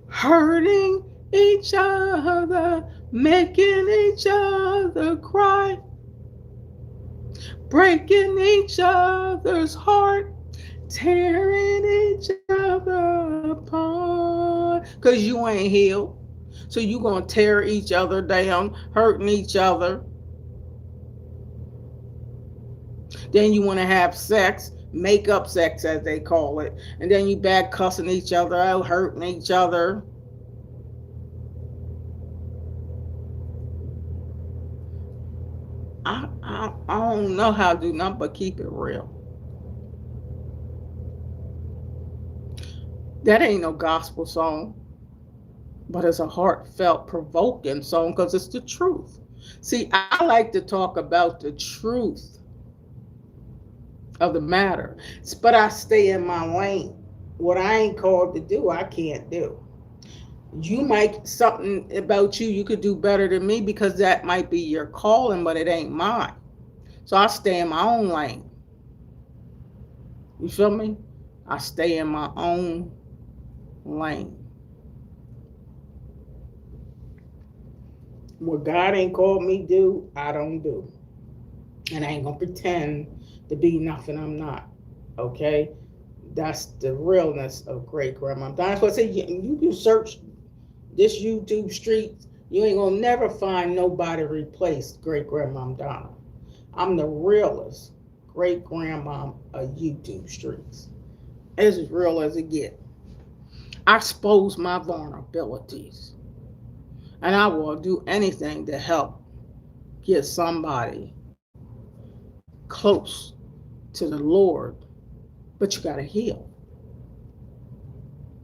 A: hurting each other, making each other cry, breaking each other's heart, tearing each other apart. Because you ain't healed. So you gonna tear each other down, hurting each other. Then you want to have sex, make up sex as they call it. And then you back cussing each other out, hurting each other. I don't know how to do nothing but keep it real. That ain't no gospel song, but it's a heartfelt, provoking song because it's the truth. See, I like to talk about the truth of the matter, but I stay in my lane. What I ain't called to do, I can't do. You might, something about you could do better than me because that might be your calling, but it ain't mine. So I stay in my own lane. You feel me? I stay in my own lane. What God ain't called me do, I don't do. And I ain't gonna pretend to be nothing I'm not. Okay? That's the realness of great grandma. That's what I say. You can search this YouTube street, you ain't gonna never find nobody replace great grandma Donna. I'm the realest great grandma of YouTube streets. As real as it get. I expose my vulnerabilities. And I will do anything to help get somebody close to the Lord, but you got to heal.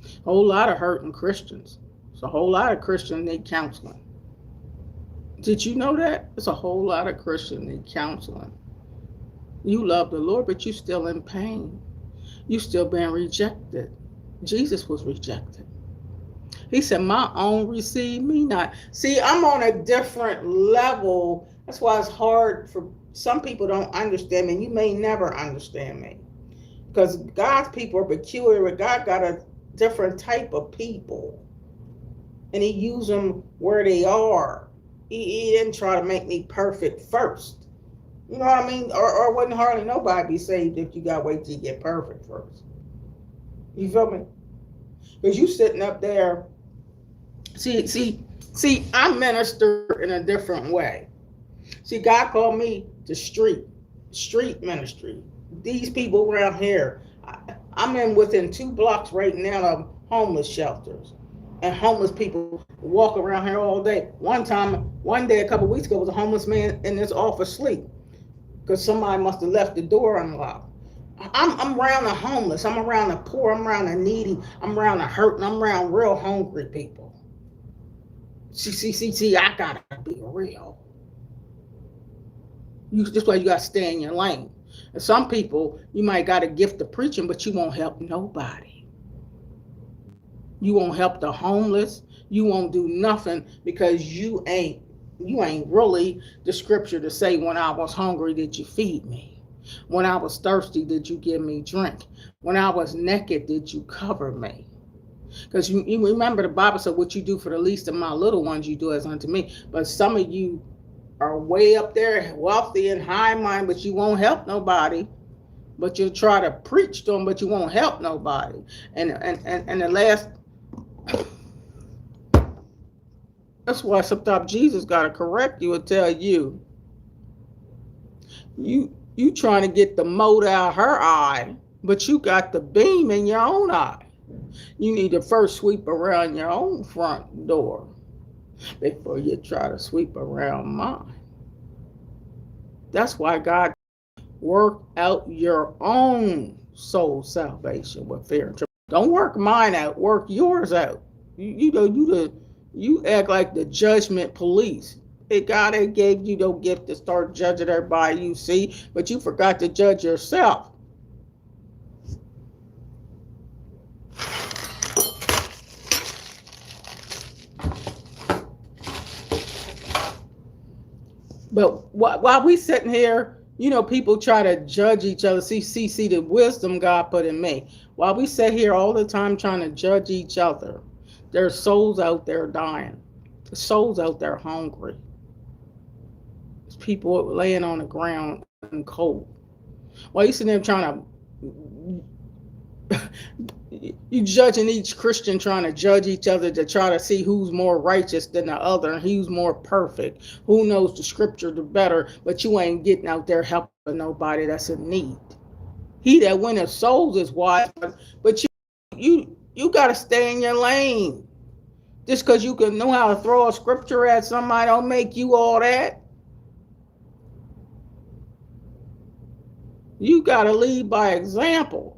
A: A whole lot of hurting Christians. It's a whole lot of Christians need counseling. Did you know that? It's a whole lot of Christians need counseling. You love the Lord, but you still in pain. You still being rejected. Jesus was rejected. He said, my own receive me not. See, I'm on a different level. That's why it's hard for some people don't understand me. You may never understand me. Because God's people are peculiar. God got a different type of people. And he used them where they are. He didn't try to make me perfect first. You know what I mean? Or wouldn't hardly nobody be saved if you got to wait till you get perfect first. You feel me? Because you sitting up there. See, I minister in a different way. See, God called me to street ministry. These people around here, I'm in within 2 blocks right now of homeless shelters. And homeless people walk around here all day. One day, a couple weeks ago, was a homeless man in his office asleep because somebody must have left the door unlocked. I'm around the homeless. I'm around the poor. I'm around the needy. I'm around the hurting. I'm around real hungry people. See, I gotta be real. That's why you gotta stay in your lane. And some people, you might got a gift of preaching, but you won't help nobody. You won't help the homeless. You won't do nothing because you ain't really the scripture to say, when I was hungry, did you feed me? When I was thirsty, did you give me drink? When I was naked, did you cover me? Because you remember the Bible said, what you do for the least of my little ones, you do as unto me. But some of you are way up there, wealthy and high mind, but you won't help nobody. But you'll try to preach to them, but you won't help nobody. And the last, that's why sometimes Jesus got to correct you and tell you trying to get the mote out of her eye, but you got the beam in your own eye. You need to first sweep around your own front door before you try to sweep around mine. That's why God work out your own soul salvation with fear and trembling. Don't work mine out, work yours out. You act like the judgment police. God gave you no gift to start judging everybody you see, but you forgot to judge yourself. But while we sitting here, people try to judge each other. See the wisdom God put in me. While we sit here all the time trying to judge each other, there's souls out there dying. There's souls out there hungry. There's people laying on the ground and cold. While you sitting there trying to you judging each Christian, trying to judge each other to try to see who's more righteous than the other and who's more perfect, who knows the scripture the better, but you ain't getting out there helping nobody that's in need. He that winneth souls is wise, but you got to stay in your lane. Just because you can know how to throw a scripture at somebody don't make you all that. You got to lead by example.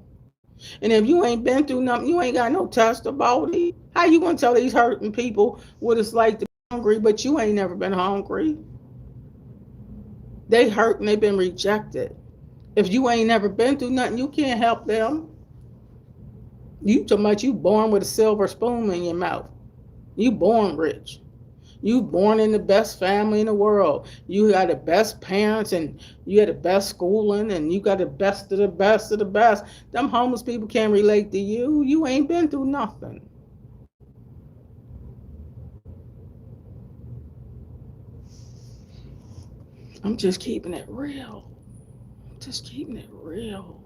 A: And if you ain't been through nothing, you ain't got no testimony. How you gonna tell these hurting people what it's like to be hungry, but you ain't never been hungry? They hurt and they've been rejected. If you ain't never been through nothing, you can't help them. You too much, you born with a silver spoon in your mouth. You born rich. You born in the best family in the world. You got the best parents and you had the best schooling and you got the best of the best of the best. Them homeless people can't relate to you. You ain't been through nothing. I'm just keeping it real. Just keeping it real.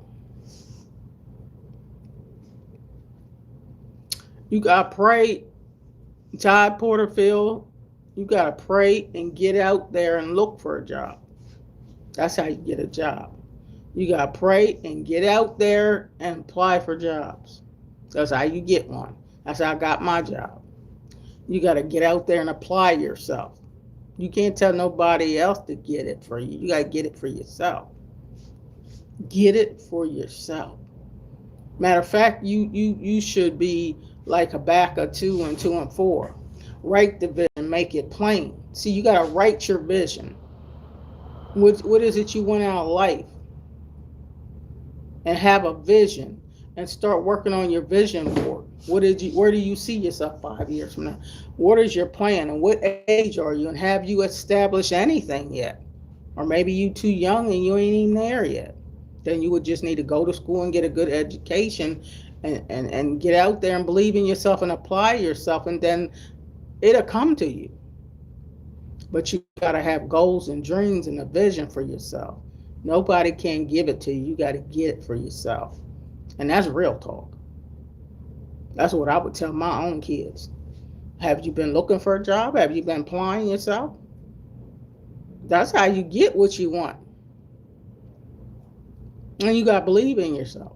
A: You got to pray. Todd Porterfield. You got to pray and get out there and look for a job. That's how you get a job. You got to pray and get out there and apply for jobs. That's how you get one. That's how I got my job. You got to get out there and apply yourself. You can't tell nobody else to get it for you. You got to get it for yourself. Get it for yourself. Matter of fact, you should be like Habakkuk 2 and 2 and 4. Write the vision, make it plain. See, you got to write your vision. What is it you want out of life? And have a vision and start working on your vision board. Where do you see yourself 5 years from now? What is your plan and what age are you? And have you established anything yet? Or maybe you too young and you ain't even there yet. Then you would just need to go to school and get a good education and get out there and believe in yourself and apply yourself, and then it'll come to you. But you got to have goals and dreams and a vision for yourself. Nobody can give it to you. You got to get it for yourself. And that's real talk. That's what I would tell my own kids. Have you been looking for a job? Have you been applying yourself? That's how you get what you want. And you got to believe in yourself.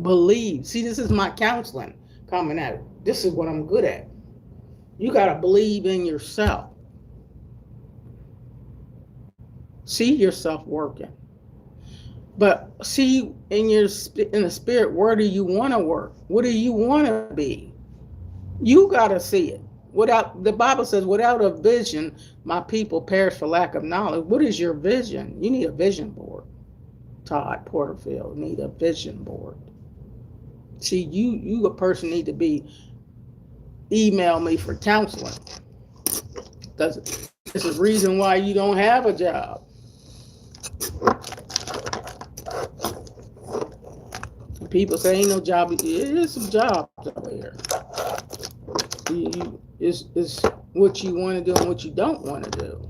A: Believe. See, this is my counseling coming out. This is what I'm good at. You got to believe in yourself. See yourself working. But see in the spirit, where do you want to work? What do you want to be? You got to see it. The Bible says, without a vision, my people perish for lack of knowledge. What is your vision? You need a vision board. Todd Porterfield need a vision board. See, you a person need to be, email me for counseling. There's a reason why you don't have a job. People say ain't no job. There's some jobs out there. It's what you want to do and what you don't want to do.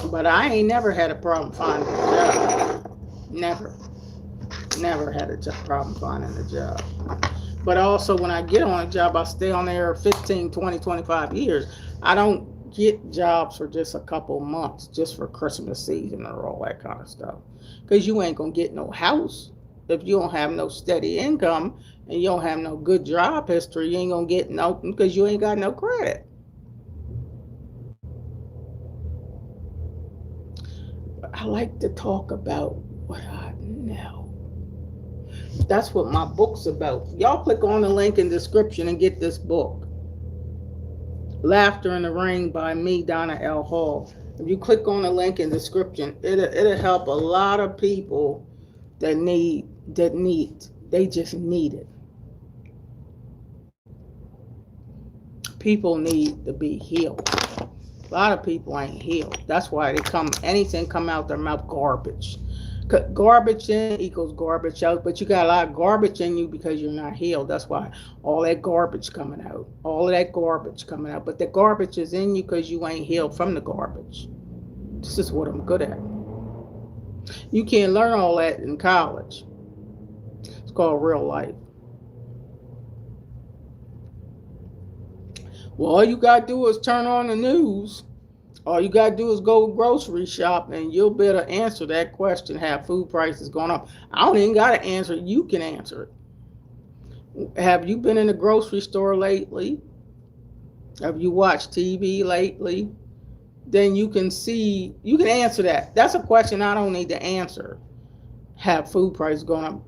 A: But I ain't never had a problem finding a job. Never had a problem finding a job. But also when I get on a job, I stay on there 15, 20, 25 years. I don't get jobs for just a couple months, just for Christmas season or all that kind of stuff. Because you ain't going to get no house. If you don't have no steady income and you don't have no good job history, you ain't going to get no, because you ain't got no credit. I like to talk about what I know. That's what my book's about. Y'all click on the link in the description and get this book. Laughter in the Rain by me, Donna L. Hall. If you click on the link in the description, it'll help a lot of people that they just need it. People need to be healed. A lot of people ain't healed. That's why anything come out their mouth garbage. Garbage in equals garbage out, but you got a lot of garbage in you because you're not healed. That's why all that garbage coming out. All of that garbage coming out. But the garbage is in you because you ain't healed from the garbage. This is what I'm good at. You can't learn all that in college. It's called real life. Well, all you got to do is turn on the news. All you got to do is go grocery shop and you'll be able to answer that question. Have food prices going up? I don't even got to answer it. You can answer it. Have you been in the grocery store lately? Have you watched TV lately? Then you can answer that. That's a question I don't need to answer. Have food prices going up?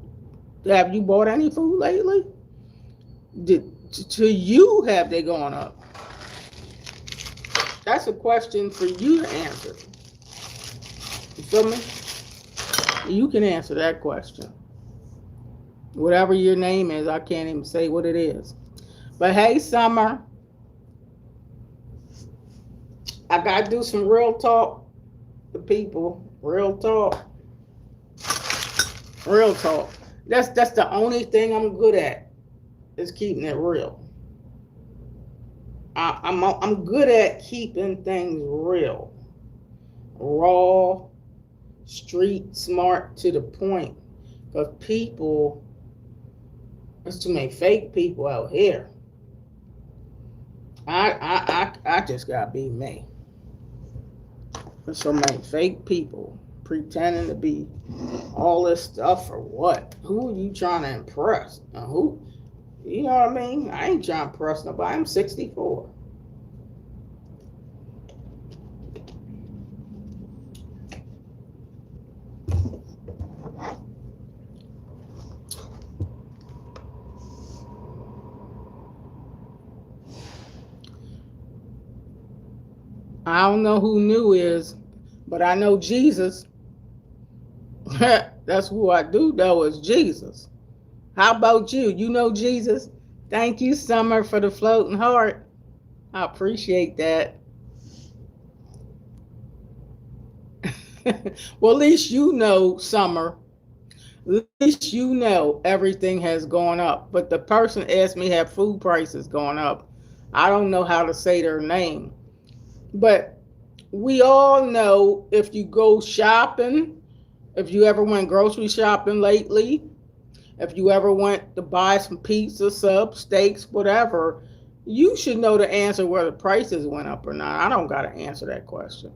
A: Have you bought any food lately? To you, have they gone up? That's a question for you to answer. You feel me? You can answer that question. Whatever your name is, I can't even say what it is. But hey, Summer, I got to do some real talk to people. Real talk. Real talk. That's the only thing I'm good at, is keeping it real. I'm good at keeping things real, raw, street smart, to the point. Because there's too many fake people out here. I just gotta be me. There's so many fake people pretending to be all this stuff for what? Who are you trying to impress? Who? You know what I mean? I ain't trying to impress nobody. I'm 64. I don't know who new is, but I know Jesus. That's who I do know is Jesus. How about you? You know Jesus? Thank you, Summer, for the floating heart. I appreciate that. Well, at least you know, Summer. At least you know everything has gone up. But the person asked me, have food prices gone up? I don't know how to say their name. But we all know if you go shopping, if you ever went grocery shopping lately, if you ever went to buy some pizza, subs, steaks, whatever, you should know the answer whether prices went up or not. I don't got to answer that question.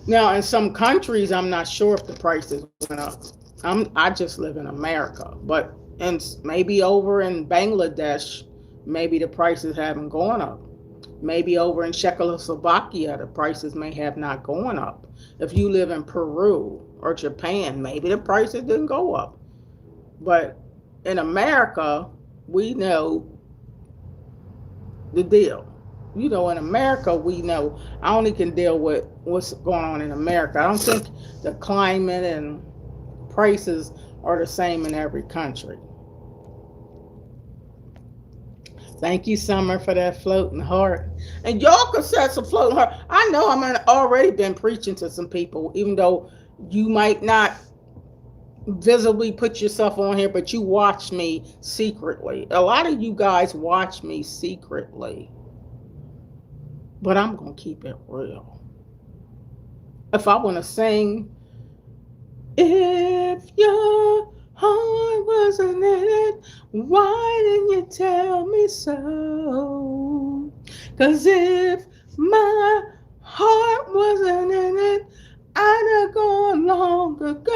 A: Now, in some countries, I'm not sure if the prices went up. I just live in America, but maybe over in Bangladesh, maybe the prices haven't gone up. Maybe over in Czechoslovakia, the prices may have not gone up. If you live in Peru or Japan, maybe the prices didn't go up. But in America, we know the deal. You know, in America, we know I only can deal with what's going on in America. I don't think the climate and prices are the same in every country. Thank you, Summer, for that floating heart. And y'all could set some floating heart. I know I'm already been preaching to some people, even though you might not visibly put yourself on here, but you watch me secretly. A lot of you guys watch me secretly. But I'm going to keep it real. If I want to sing, if your heart wasn't in it, why didn't you tell me so? 'Cause if my heart wasn't in it, I'd have gone long ago.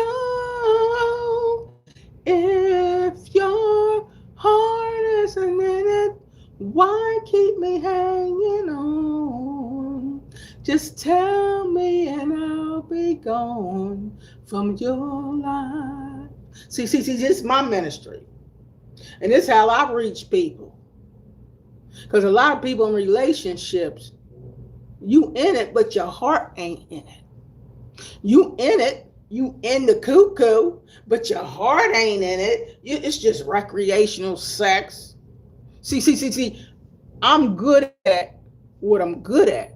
A: If your heart isn't in it, why keep me hanging on? Just tell me and I'll be gone from your life. See, this is my ministry. And this is how I reach people. Because a lot of people in relationships, you in it, but your heart ain't in it. You in it, you in the cuckoo, but your heart ain't in it. It's just recreational sex. See, I'm good at what I'm good at.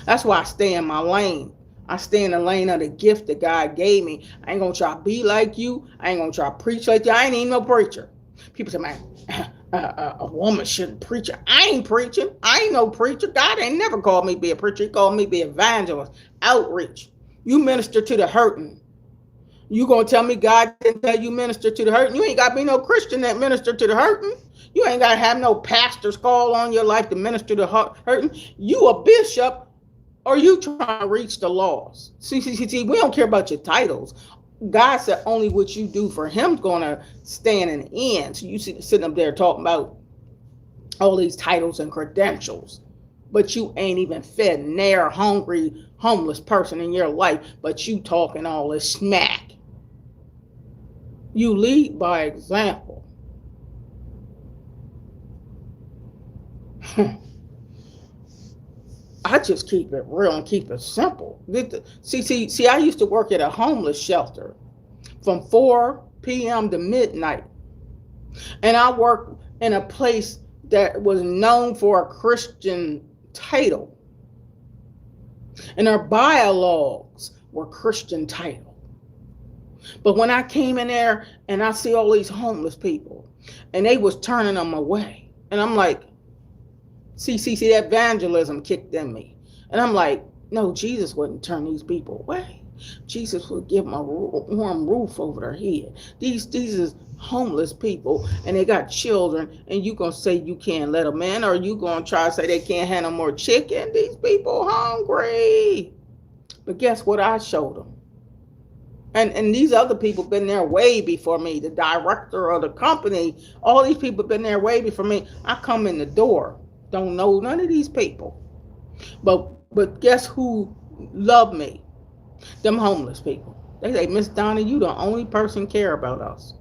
A: That's why I stay in my lane. I stay in the lane of the gift that God gave me. I ain't gonna try to be like you. I ain't gonna try to preach like you. I ain't even no preacher. People say, man, a woman shouldn't preach. I ain't preaching. I ain't no preacher. God ain't never called me to be a preacher. He called me to be an evangelist. Outreach. You minister to the hurting. You gonna tell me God didn't tell you minister to the hurting? You ain't got to be no Christian that minister to the hurting. You ain't got to have no pastor's call on your life to minister to the hurting. You a bishop, or you trying to reach the lost. See, we don't care about your titles. God said only what you do for him's gonna stand in the end. So you sitting up there talking about all these titles and credentials, but you ain't even fed an air hungry homeless person in your life, but you talking all this smack. You lead by example. I just keep it real and keep it simple. See, I used to work at a homeless shelter from 4 p.m. to midnight. And I worked in a place that was known for a Christian title. And our bylaws were Christian title. But when I came in there and I see all these homeless people and they was turning them away. And I'm like, see, that evangelism kicked in me. And I'm like, no, Jesus wouldn't turn these people away. Jesus would give them a warm roof over their head. These is homeless people and they got children, and you gonna say you can't let them in, or you gonna try to say they can't have no more chicken? These people hungry. But guess what I showed them? And these other people been there way before me. The director of the company, all these people been there way before me. I come in the door, don't know none of these people. But guess who loved me? Them homeless people. They say, Miss Donna, you the only person care about us.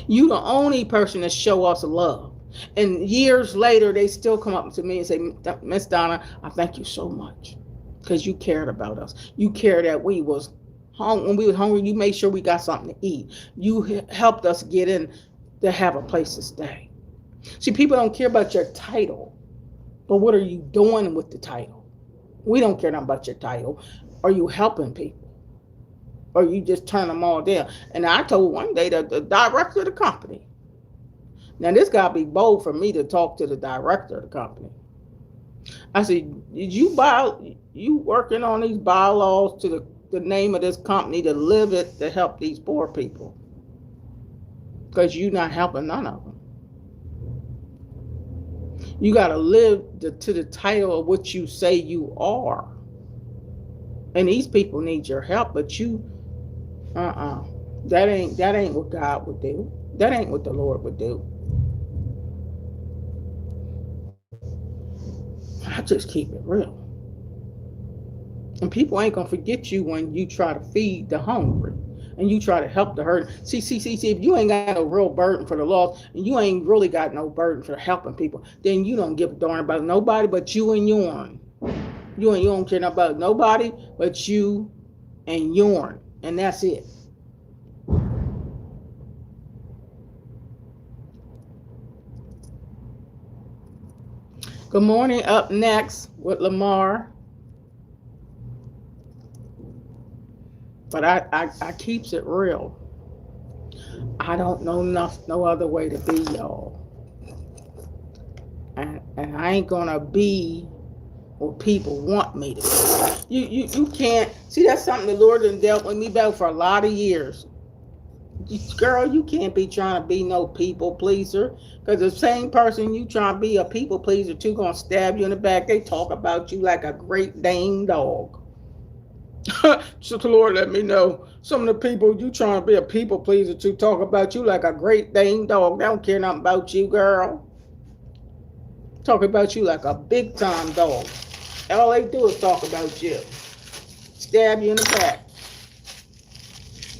A: You the only person that show us love. And years later, they still come up to me and say, Miss Donna, I thank you so much because you cared about us. You cared that we was when we were hungry. You made sure we got something to eat. You helped us get in to have a place to stay. See, people don't care about your title, but what are you doing with the title? We don't care about your title. Are you helping people? Or you just turn them all down? And I told one day that the director of the company, now this got to be bold for me to talk to the director of the company. I said, did you working on these bylaws to the name of this company to live it to help these poor people? Because you're not helping none of them. You got to live to the title of what you say you are. And these people need your help, but you, that ain't what God would do. That ain't what the Lord would do. I just keep it real. And people ain't gonna forget you when you try to feed the hungry and you try to help the hurt. See, if you ain't got no real burden for the lost and you ain't really got no burden for helping people, then you don't give a darn about nobody but you and yourn. You don't care about nobody but you and yourn. And that's it. Good morning. Up next with Lamar. But I keeps it real. I don't know no other way to be, y'all. And I ain't gonna be what people want me to be. You can't see, that's something the Lord done dealt with me about for a lot of years. Girl, you can't be trying to be no people pleaser, because the same person you trying to be a people pleaser to gonna stab you in the back. They talk about you like a great Dane dog. So the Lord let me know some of the people you trying to be a people pleaser to talk about you like a great Dane dog. They don't care nothing about you, girl. Talk about you like a big time dog. All they do is talk about you. Stab you in the back.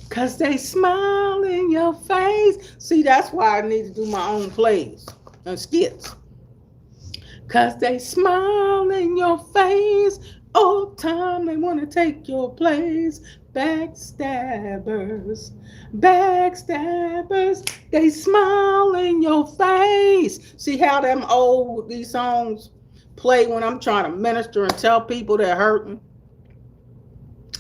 A: Cause they smile in your face. See, that's why I need to do my own plays and skits. Cause they smile in your face. All the time they want to take your place. Backstabbers, backstabbers, they smile in your face. See how these songs play when I'm trying to minister and tell people they're hurting?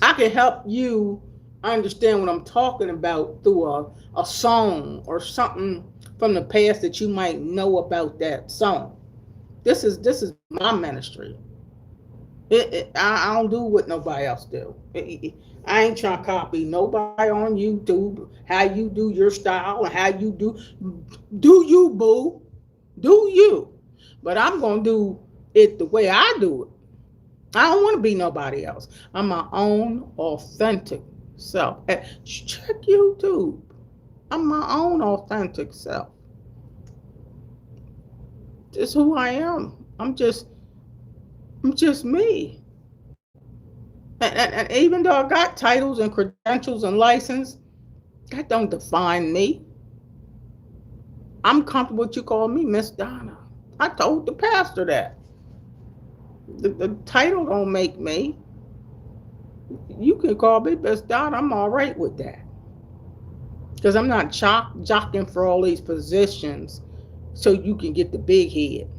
A: I can help you understand what I'm talking about through a song or something from the past that you might know about that song. This is my ministry. I don't do what nobody else do. I ain't trying to copy nobody on YouTube, how you do your style and how you do you, boo. Do you. But I'm going to do it the way I do it. I don't want to be nobody else. I'm my own authentic self. Check YouTube. I'm my own authentic self. This is who I am. I'm just me. And even though I got titles and credentials and license, that don't define me. I'm comfortable with you calling me Miss Donna. I told the pastor that. The title don't make me. You can call me Miss Donna. I'm all right with that. Because I'm not jockeying for all these positions so you can get the big head.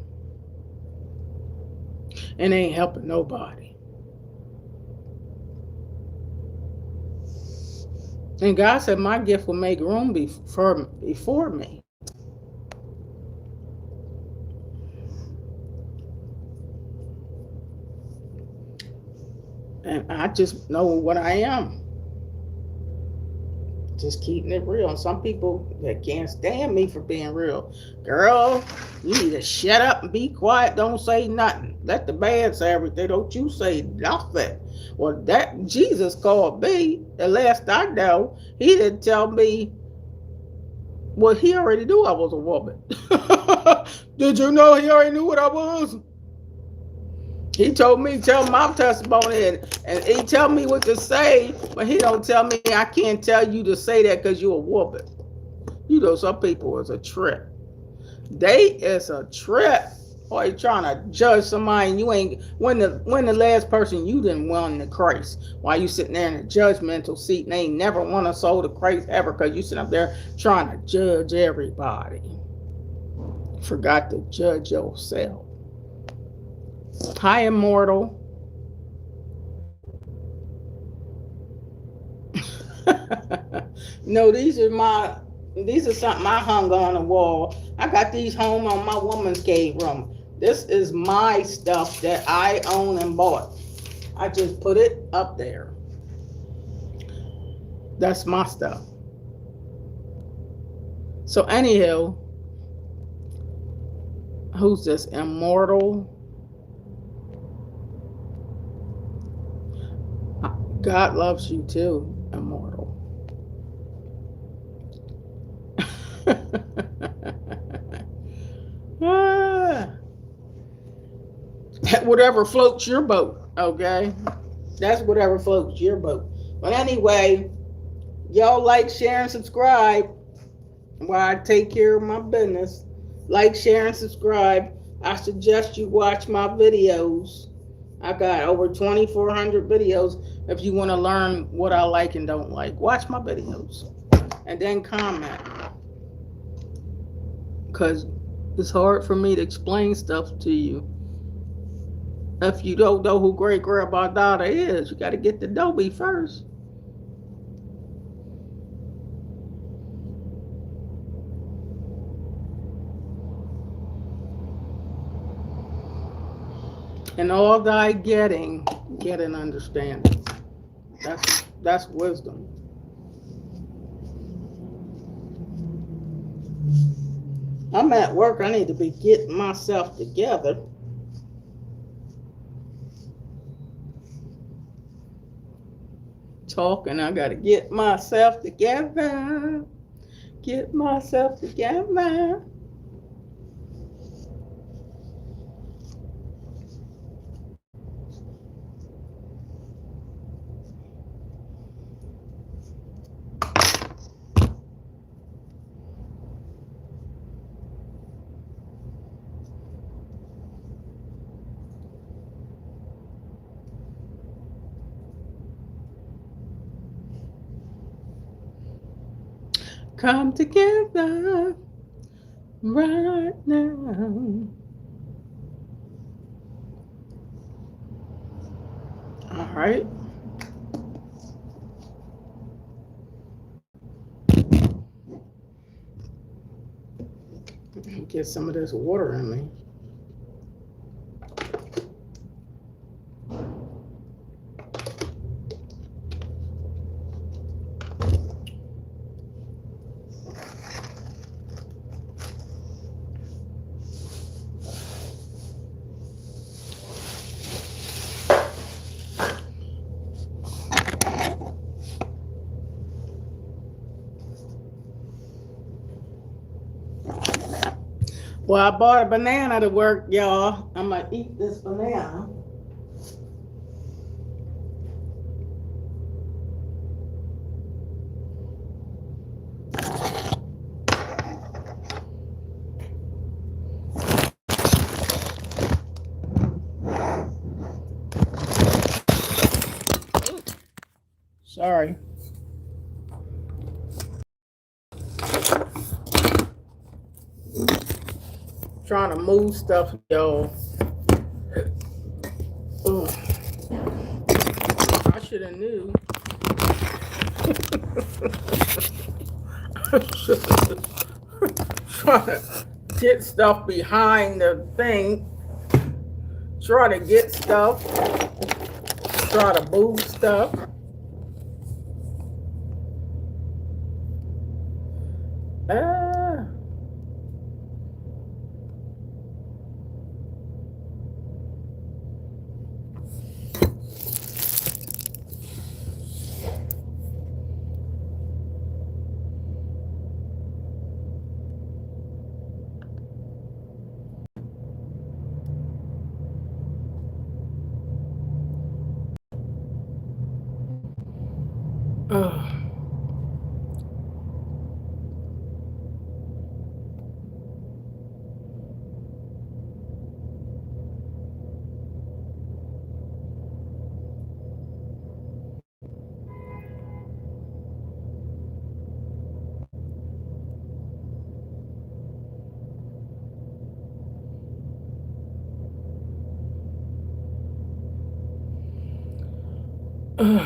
A: And ain't helping nobody. And God said my gift will make room before me. And I just know what I am. Just keeping it real. And some people that can't stand me for being real. Girl, you need to shut up and be quiet. Don't say nothing. Let the man say everything. Don't you say nothing. Well, that Jesus called me. The last I know, he didn't tell me. Well, he already knew I was a woman. Did you know he already knew what I was? He told me, tell my testimony, and he tell me what to say, but he don't tell me I can't tell you to say that because you're a woman. You know, some people is a trip. They is a trip. Or you trying to judge somebody and you ain't when the last person you didn't won the Christ. While you sitting there in a judgmental seat and they ain't never won a soul to Christ ever because you sitting up there trying to judge everybody. Forgot to judge yourself. Hi, immortal. No, these are something I hung on the wall. I got these home on my woman's cave room. This is my stuff that I own and bought. I just put it up there. That's my stuff. So anyhow, who's this? Immortal. God loves you too, immortal. Whatever floats your boat, okay? That's whatever floats your boat. But anyway, y'all like, share, and subscribe while I take care of my business. Like, share, and subscribe. I suggest you watch my videos. I got over 2,400 videos. If you want to learn what I like and don't like, watch my videos. And then comment. Because it's hard for me to explain stuff to you. If you don't know who Great Grandma Donna is, you got to get to know me first. And all thy getting, get an understanding. That's wisdom. I'm at work. I need to be getting myself together. Talking, I gotta get myself together. Get myself together. Come together right now. All right. Get some of this water in me. Well, I bought a banana to work, y'all. I'm going to eat this banana. Sorry. Trying to move stuff, y'all. I should have knew. Trying to get stuff behind the thing. Try to get stuff. Try to move stuff. Betty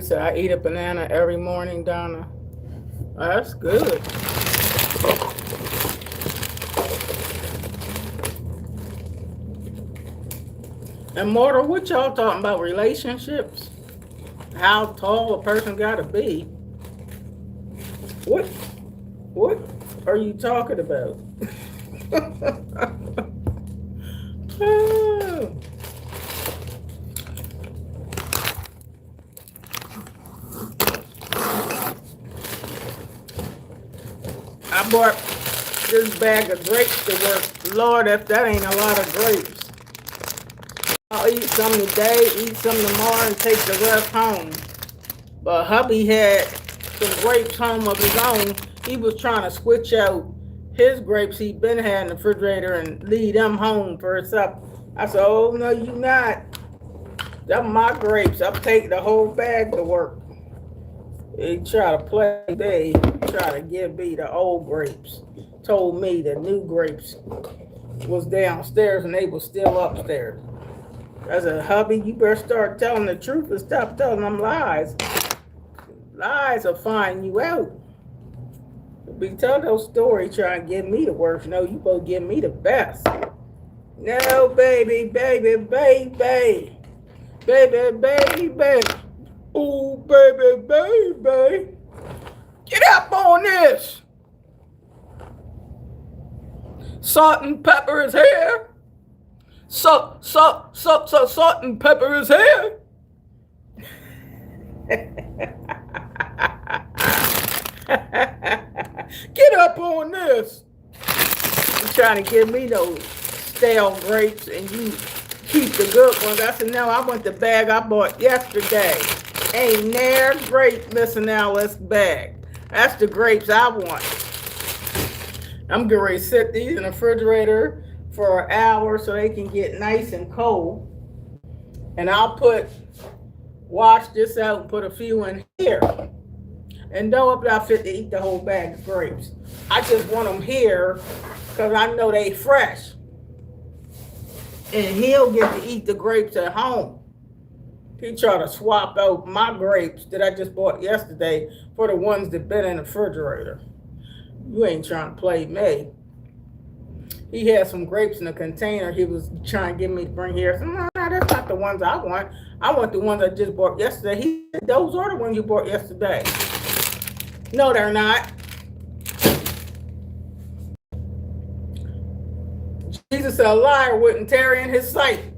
A: said, I eat a banana every morning, Donna. That's good. And Mortal, what y'all talking about? Relationships? How tall a person gotta be? What are you talking about? I bought this bag of grapes to work. Lord, if that ain't a lot of grapes. I'll eat some today, eat some tomorrow, and take the rest home. But hubby had some grapes home of his own. He was trying to switch out his grapes he'd been had in the refrigerator and leave them home for himself. I said, oh, no, you not. Them my grapes. I'm taking the whole bag to work. He tried to play me, try to give me the old grapes. Told me the new grapes was downstairs and they was still upstairs. I said, hubby, you better start telling the truth and stop telling them lies. Lies will find you out. Be telling those stories trying to give me the worst. No, you supposed to give me the best. No, baby, baby, baby. Baby, baby. Oh, baby, baby. Get up on this. Salt and pepper is here. Salt and pepper is here. Get up on this. You're trying to give me those stale grapes and you keep the good ones. I said, no, I want the bag I bought yesterday. Ain't near grape missing out this bag. That's the grapes I want. I'm getting ready to sit these in the refrigerator for an hour so they can get nice and cold. And I'll wash this out and put a few in here. And don't I'm not fit to eat the whole bag of grapes. I just want them here because I know they fresh. And he'll get to eat the grapes at home. He tried to swap out my grapes that I just bought yesterday for the ones that been in the refrigerator. You ain't trying to play me. He had some grapes in a container he was trying to get me to bring here. I said, no, that's not the ones I want. I want the ones I just bought yesterday. He said, those are the ones you bought yesterday. No, they're not. Jesus said a liar wouldn't tarry in his sight.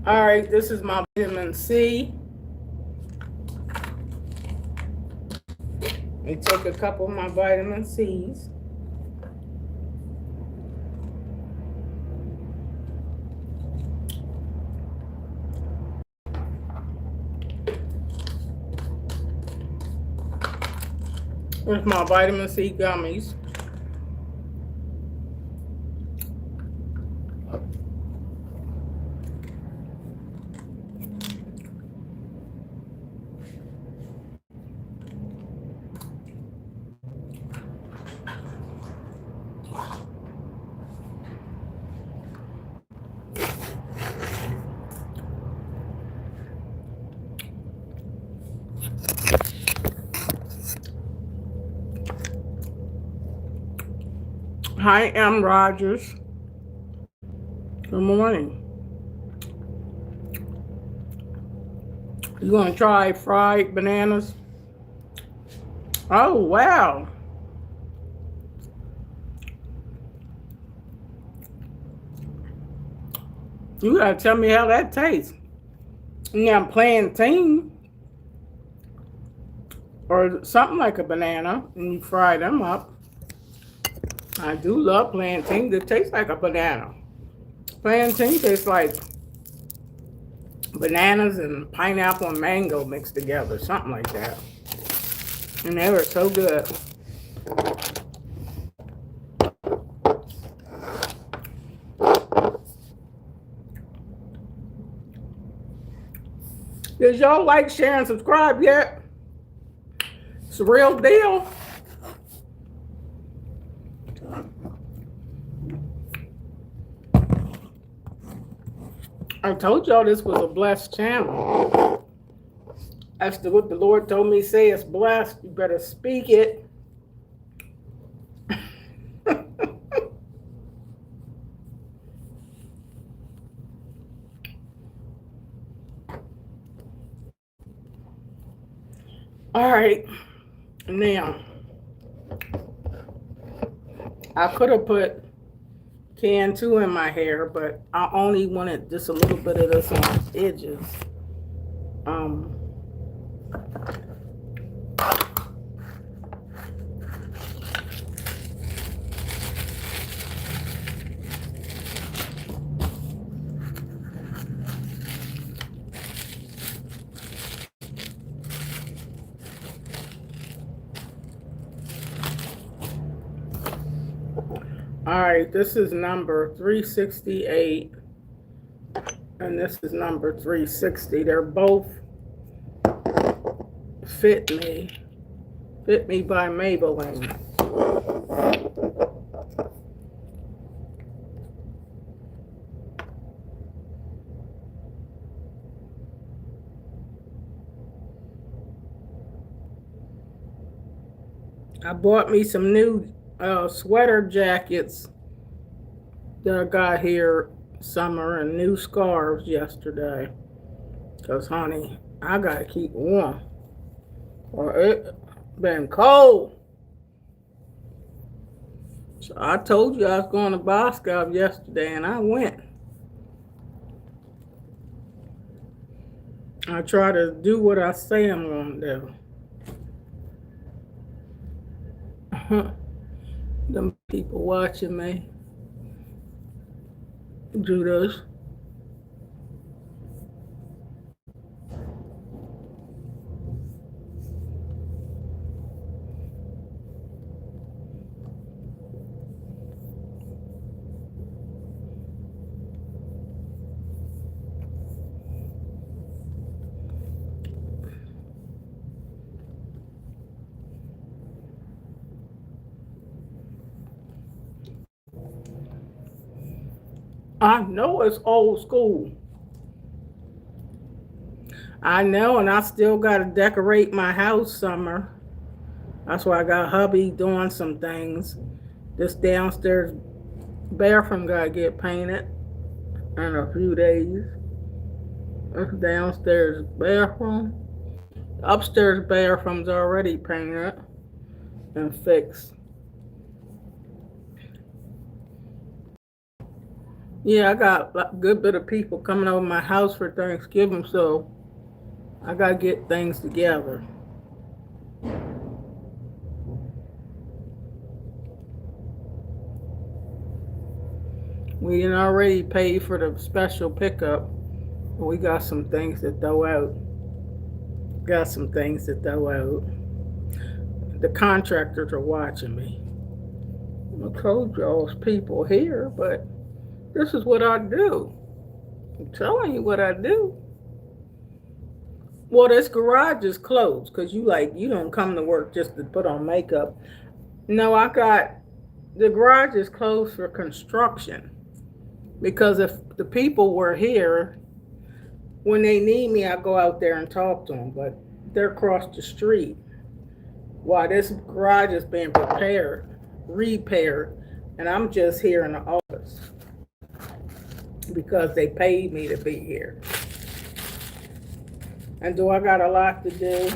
A: All right, this is my vitamin C. I took a couple of my vitamin C's. Here's my vitamin C gummies. Hi, M. Rogers. Good morning. You gonna try fried bananas? Oh, wow. You gotta tell me how that tastes. Now, plantain or something like a banana, and you fry them up. I do love plantain that tastes like a banana. Plantain tastes like bananas and pineapple and mango mixed together, something like that. And they were so good. Did y'all like, share, and subscribe yet? It's a real deal. I told y'all this was a blessed channel. That's what the Lord told me, say it's blessed. You better speak it. All right, now I could have put can 2 in my hair, but I only wanted just a little bit of this on the edges. All right, this is number 368, and this is number 360. They're both Fit Me by Maybelline. I bought me some new sweater jackets that I got here summer and new scarves yesterday. Because, honey, I got to keep warm. Or it been cold. So I told you I was going to Boy Scout yesterday, and I went. I try to do what I say I'm going to do. Them people watching me do this. I know it's old school. I know, and I still got to decorate my house summer. That's why I got hubby doing some things. This downstairs bathroom got to get painted in a few days. This downstairs bathroom. Upstairs bathroom's already painted and fixed. Yeah, I got a good bit of people coming over my house for Thanksgiving, so I got to get things together. We didn't already pay for the special pickup. We got some things to throw out. The contractors are watching me. I told y'all's people here, but this is what I do. I'm telling you what I do. Well, this garage is closed because you don't come to work just to put on makeup. No, the garage is closed for construction. Because if the people were here, when they need me, I go out there and talk to them. But they're across the street. While this garage is being repaired, and I'm just here in the office. Because they paid me to be here. And do I got a lot to do?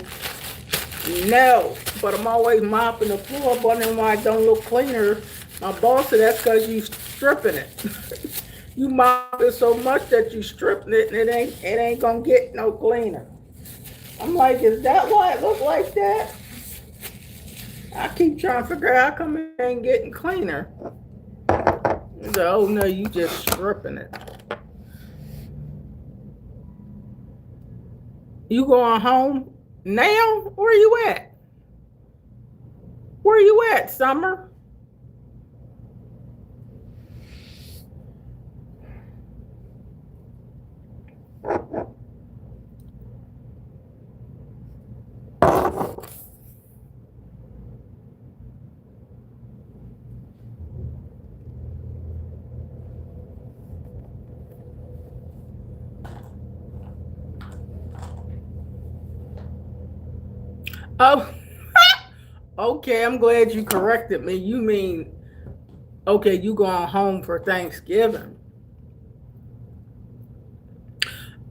A: No, but I'm always mopping the floor, wondering why it don't look cleaner. My boss said that's because you stripping it. You mop it so much that you stripping it and it ain't gonna get no cleaner. I'm like, is that why it look like that? I keep trying to figure out how come it ain't getting cleaner. Oh no, you just stripping it. You going home now? Where you at? Where you at, Summer? Oh, okay. I'm glad you corrected me. You mean, okay, you going home for Thanksgiving?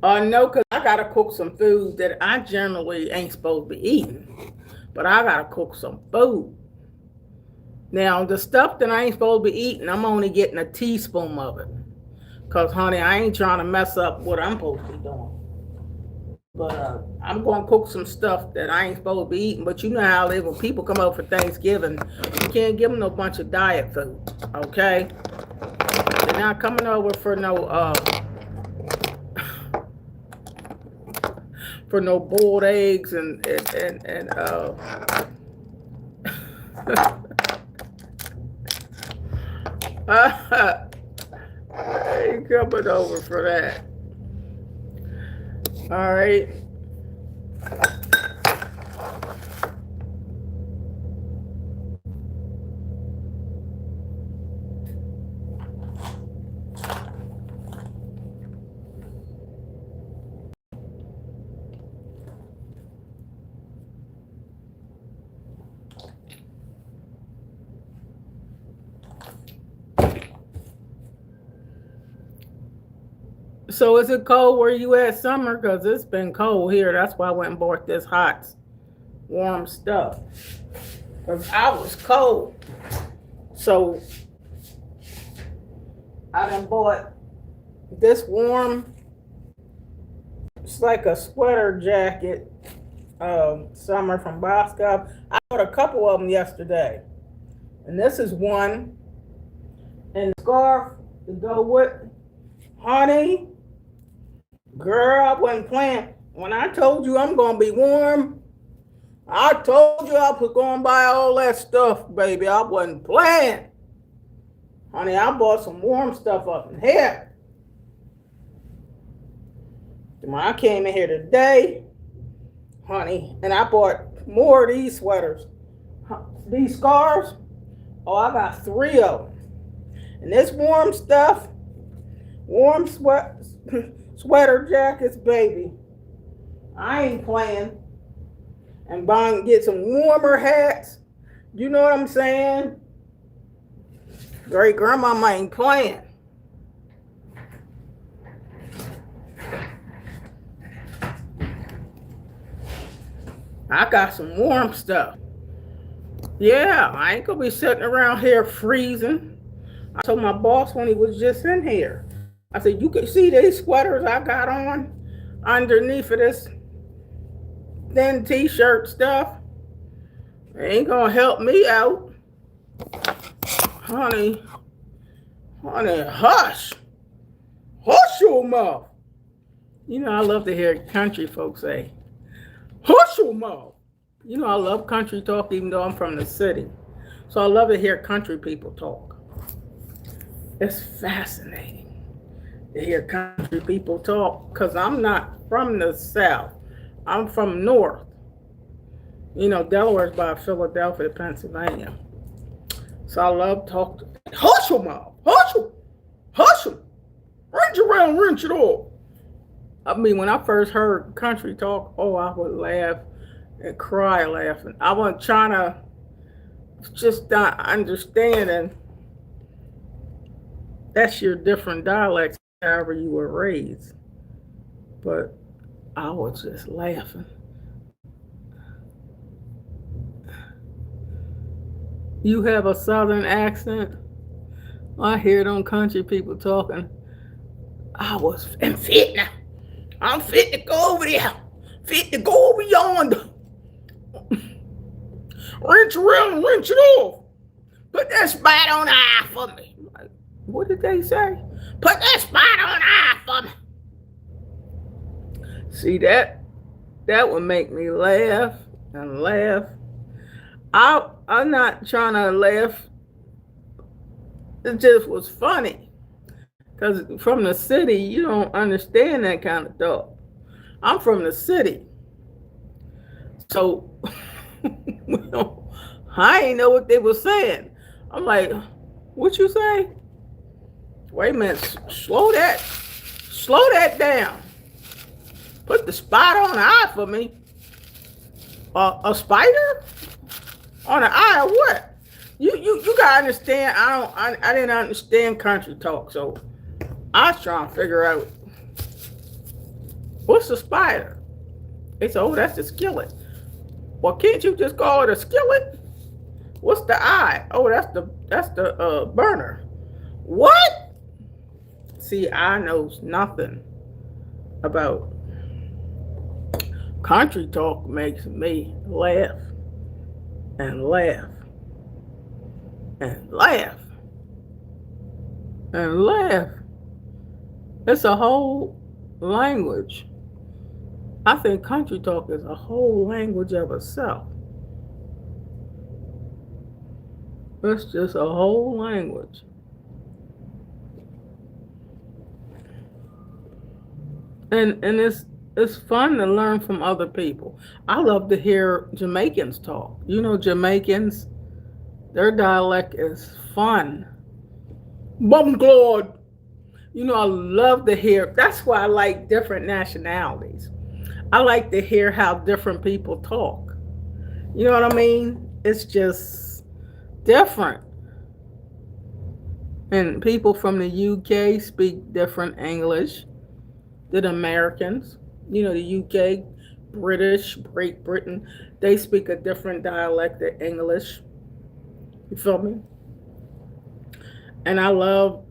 A: No, because I got to cook some food that I generally ain't supposed to be eating. But I got to cook some food. Now, the stuff that I ain't supposed to be eating, I'm only getting a teaspoon of it. Because, honey, I ain't trying to mess up what I'm supposed to be doing. But I'm going to cook some stuff that I ain't supposed to be eating. But you know how it is when people come over for Thanksgiving. You can't give them no bunch of diet food, okay? They're not coming over for no boiled eggs and I ain't coming over for that. All right. So is it cold where you at, Summer? Because it's been cold here. That's why I went and bought this hot, warm stuff. Because I was cold. So I done bought this warm, it's like a sweater jacket, Summer from Bosco. I bought a couple of them yesterday. And this is one. And the scarf to go with, honey. Girl, I wasn't playing. When I told you I'm going to be warm, I told you I was going to buy all that stuff, baby. I wasn't playing. Honey, I bought some warm stuff up in here. When I came in here today, honey, and I bought more of these sweaters. These scarves, oh, I got 3 of them. And this warm stuff, warm sweater jackets, baby. I ain't playing. And buying, get some warmer hats. You know what I'm saying? Great grandmama ain't playing. I got some warm stuff. Yeah, I ain't gonna be sitting around here freezing. I told my boss when he was just in here, I said, you can see these sweaters I got on underneath of this thin t-shirt stuff. It ain't gonna help me out. Honey, hush. Hush your mouth. You know, I love to hear country folks say, hush your mouth. You know, I love country talk even though I'm from the city. So I love to hear country people talk. It's fascinating to hear country people talk because I'm not from the South. I'm from North. You know, Delaware's by Philadelphia, Pennsylvania. So I love talking. Hush your mouth. Hush them. Rinse around, rinse it off. I mean, when I first heard country talk, oh, I would laugh and cry laughing. I wasn't trying to just not understanding. That's your different dialects, however you were raised. But I was just laughing. You have a southern accent? I hear them country people talking. I was fit now. I'm fit to go over there. Fit to go over yonder. Wrench around, wrench it off. Put that spot on the eye for me. Like, what did they say? Put that spot on the eye for me. See that would make me laugh and laugh. I'm not trying to laugh. It just was funny. Because from the city, you don't understand that kind of talk. I'm from the city. So I ain't know what they were saying. I'm like, what you say? Wait a minute, slow that down. Put the spot on the eye for me. A spider? On the eye of what? You gotta understand, I didn't understand country talk, so I was trying to figure out what's a spider? They said, oh, that's the skillet. Well, can't you just call it a skillet? What's the eye? Oh, that's the burner. What? See, I knows nothing about country talk. Makes me laugh and laugh and laugh and laugh. It's a whole language. I think country talk is a whole language of itself. It's just a whole language. And it's fun to learn from other people. I love to hear Jamaicans talk. You know, Jamaicans, their dialect is fun. Bum Claude. You know, I love to hear. That's why I like different nationalities. I like to hear how different people talk. You know what I mean? It's just different. And people from the UK speak different English than Americans. You know, the UK, British, Great Britain, they speak a different dialect of English. You feel me? And I love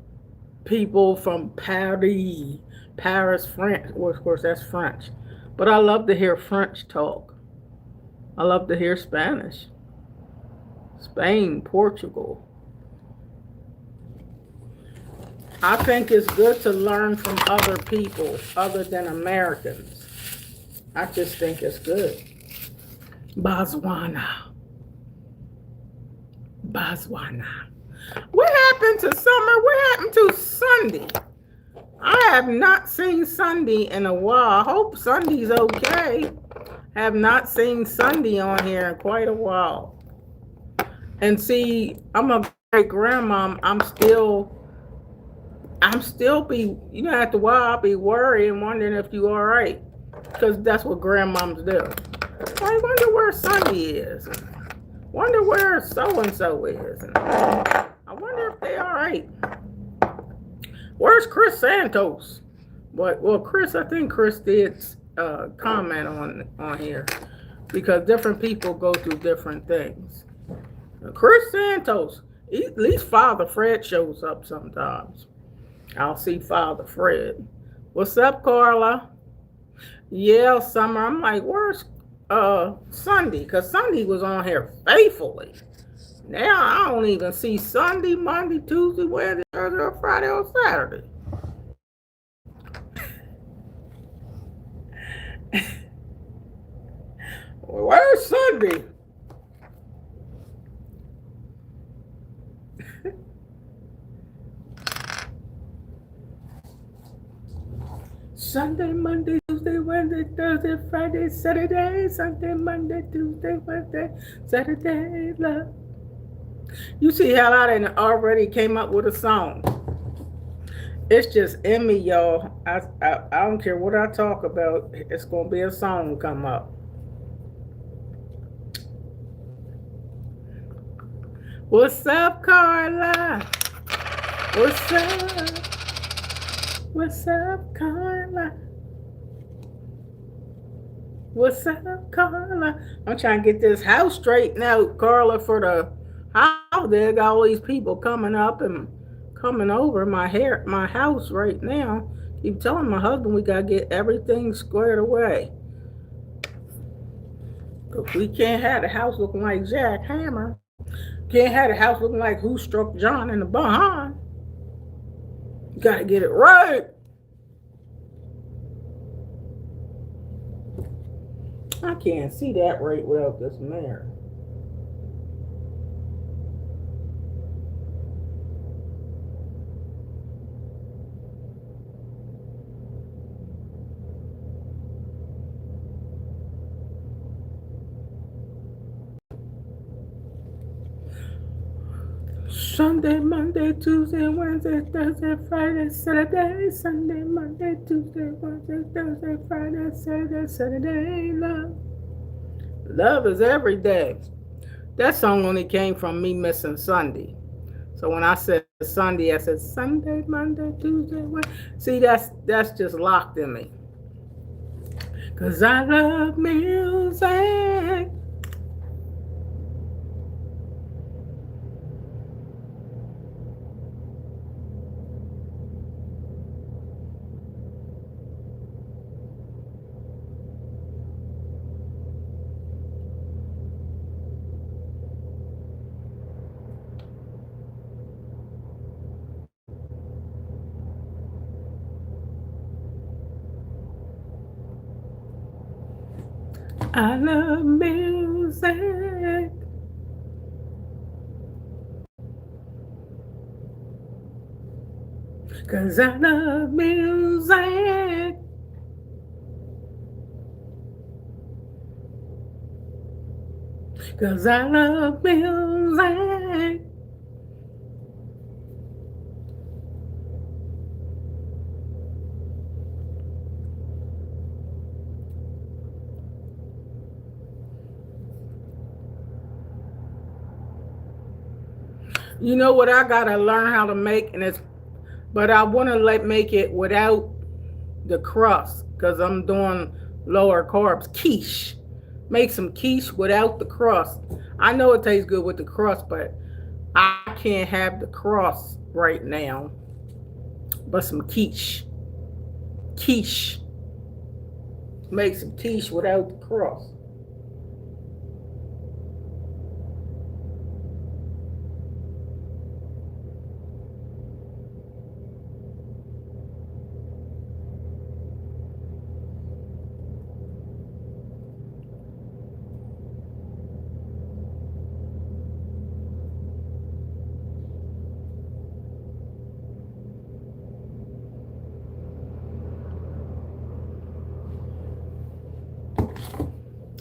A: people from Paris, France. Well, of course, that's French. But I love to hear French talk. I love to hear Spanish. Spain, Portugal. I think it's good to learn from other people other than Americans. I just think it's good. Botswana. What happened to summer? What happened to Sunday? I have not seen Sunday in a while. I hope Sunday's okay. Have not seen Sunday on here in quite a while. And see, I'm a great grandma. I'm still be, you know, after a while I'll be worrying, wondering if you all right. Because that's what grandmoms do. I wonder where Sunday is. Wonder where so-and-so is. I wonder if they all right. Where's Chris Santos? Well, Chris, I think Chris did comment on here. Because different people go through different things. Chris Santos, at least Father Fred shows up sometimes. I'll see Father Fred. What's up, Carla? Yeah, Summer. I'm like, where's Sunday? Because Sunday was on here faithfully. Now I don't even see Sunday, Monday, Tuesday, Wednesday, Thursday, or Friday, or Saturday. Where's Sunday? Sunday, Monday, Tuesday, Wednesday, Thursday, Friday, Saturday, Sunday, Monday, Tuesday, Wednesday, Saturday, love. You see how I done already came up with a song. It's just in me, y'all. I don't care what I talk about. It's going to be a song come up. What's up, Carla? What's up? What's up, Carla? What's up, Carla? I'm trying to get this house straightened out, Carla, for the house. They got all these people coming up and coming over my house right now. Keep telling my husband we gotta get everything squared away. But we can't have the house looking like Jack Hammer. Can't have the house looking like who struck John in the behind. You gotta get it right. I can't see that right without this mirror. Sunday, Monday, Tuesday, Wednesday, Thursday, Friday, Saturday, Sunday, Monday, Tuesday, Wednesday, Thursday, Friday, Saturday, Saturday, love. Love is every day. That song only came from me missing Sunday. So when I said Sunday, I said Sunday, Monday, Tuesday, Wednesday. See, that's just locked in me. 'Cause I love music. I love music. 'Cause I love music. 'Cause I love music. You know what I gotta learn how to make, but I want to make it without the crust because I'm doing lower carbs. Quiche, make some quiche without the crust. I know it tastes good with the crust, but I can't have the crust right now. But some quiche, make some quiche without the crust.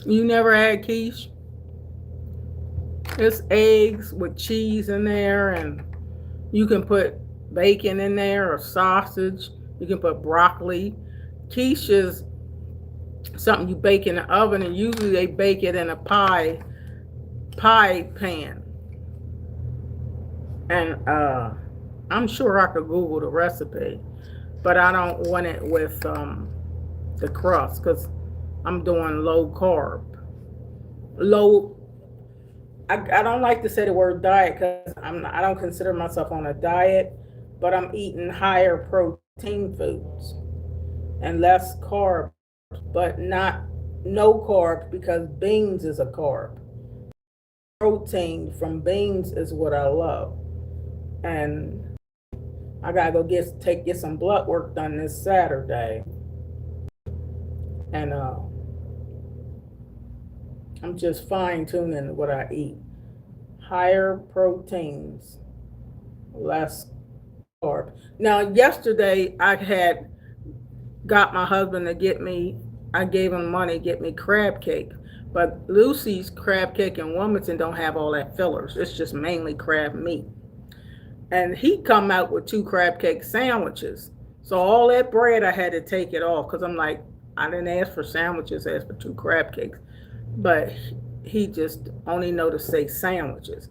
A: You never had quiche? It's eggs with cheese in there, and you can put bacon in there or sausage. You can put broccoli. Quiche is something you bake in the oven, and usually they bake it in a pie pan. And I'm sure I could Google the recipe, but I don't want it with the crust because I'm doing low carb. Low. I don't like to say the word diet because I don't consider myself on a diet, but I'm eating higher protein foods and less carb, but not no carb because beans is a carb. Protein from beans is what I love, and I gotta go get some blood work done this Saturday, and I'm just fine tuning what I eat. Higher proteins, less carb. Now, yesterday I had got my husband to get me, I gave him money to get me crab cake. But Lucy's crab cake in Wilmington don't have all that fillers. It's just mainly crab meat. And he come out with 2 crab cake sandwiches. So all that bread I had to take it off because I'm like, I didn't ask for sandwiches, I asked for 2 crab cakes. But he just only know to say sandwiches.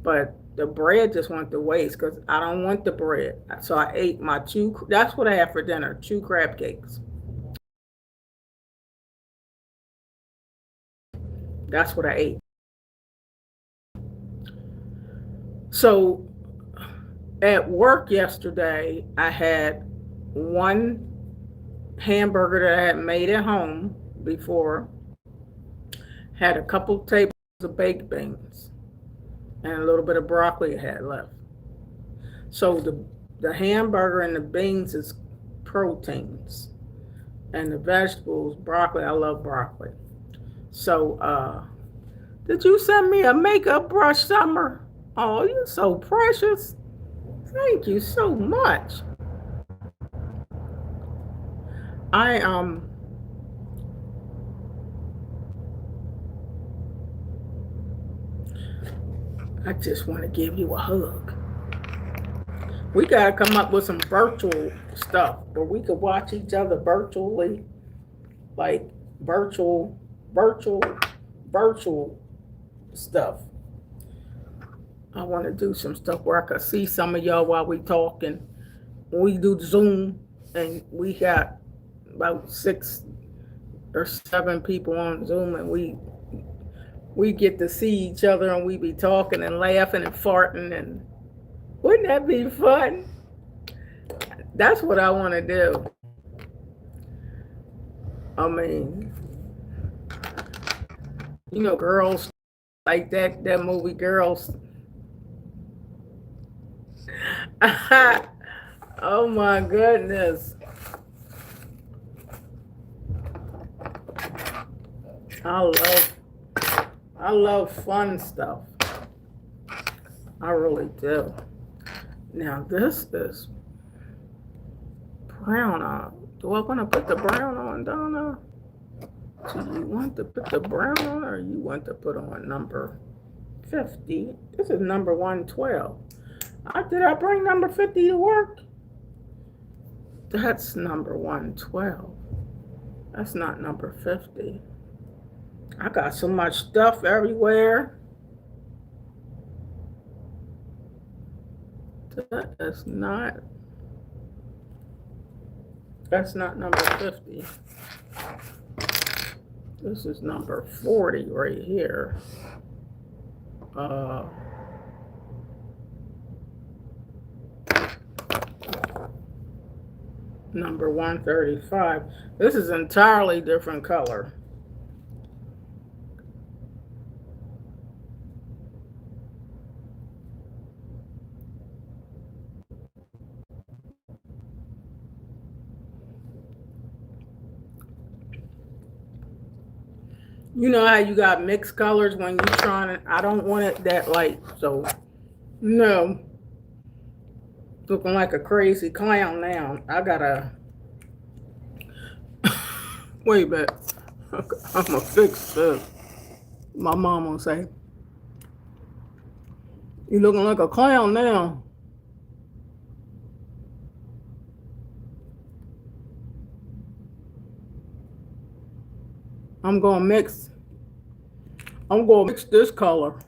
A: But the bread just went to waste because I don't want the bread. So I ate my 2, that's what I had for dinner, 2 crab cakes. That's what I ate. So at work yesterday, I had one hamburger that I had made at home before, had a couple tablespoons of baked beans, and a little bit of broccoli I had left. So the hamburger and the beans is proteins, and the vegetables, broccoli. I love broccoli. So, did you send me a makeup brush, Summer? Oh, you're so precious. Thank you so much. I I just want to give you a hug. We gotta come up with some virtual stuff where we could watch each other virtually, like virtual, virtual, virtual stuff. I want to do some stuff where I could see some of y'all while we talk, and we do Zoom, and we got about 6 or 7 people on Zoom, and we get to see each other, and we be talking and laughing and farting, and wouldn't that be fun? That's what I want to do. I mean, girls like that movie Girls. Oh my goodness. I love fun stuff. I really do. Now this is brown on. Do I want to put the brown on, Donna? Do you want to put the brown on, or you want to put on number 50? This is number 112. Did I bring number 50 to work? That's number 112. That's not number 50. I got so much stuff everywhere. That's not number 50. This is number 40 right here. Number 135. This is entirely different color. You know how you got mixed colors when you're trying to, I don't want it that light, so no. Looking like a crazy clown now. I gotta, wait a minute. I'm gonna fix this. My mom will say, you looking like a clown now. I'm gonna mix this color.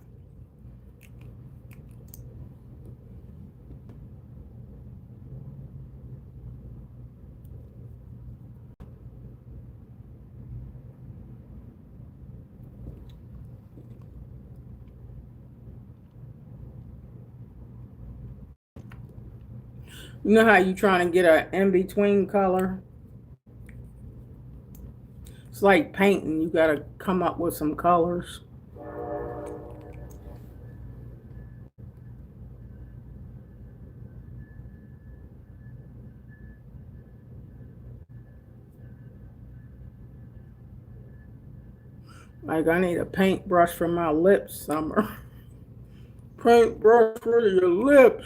A: You know how you trying to get an in-between color? It's like painting. You gotta come up with some colors. Like I need a paintbrush for my lips, Summer. Paintbrush for your lips.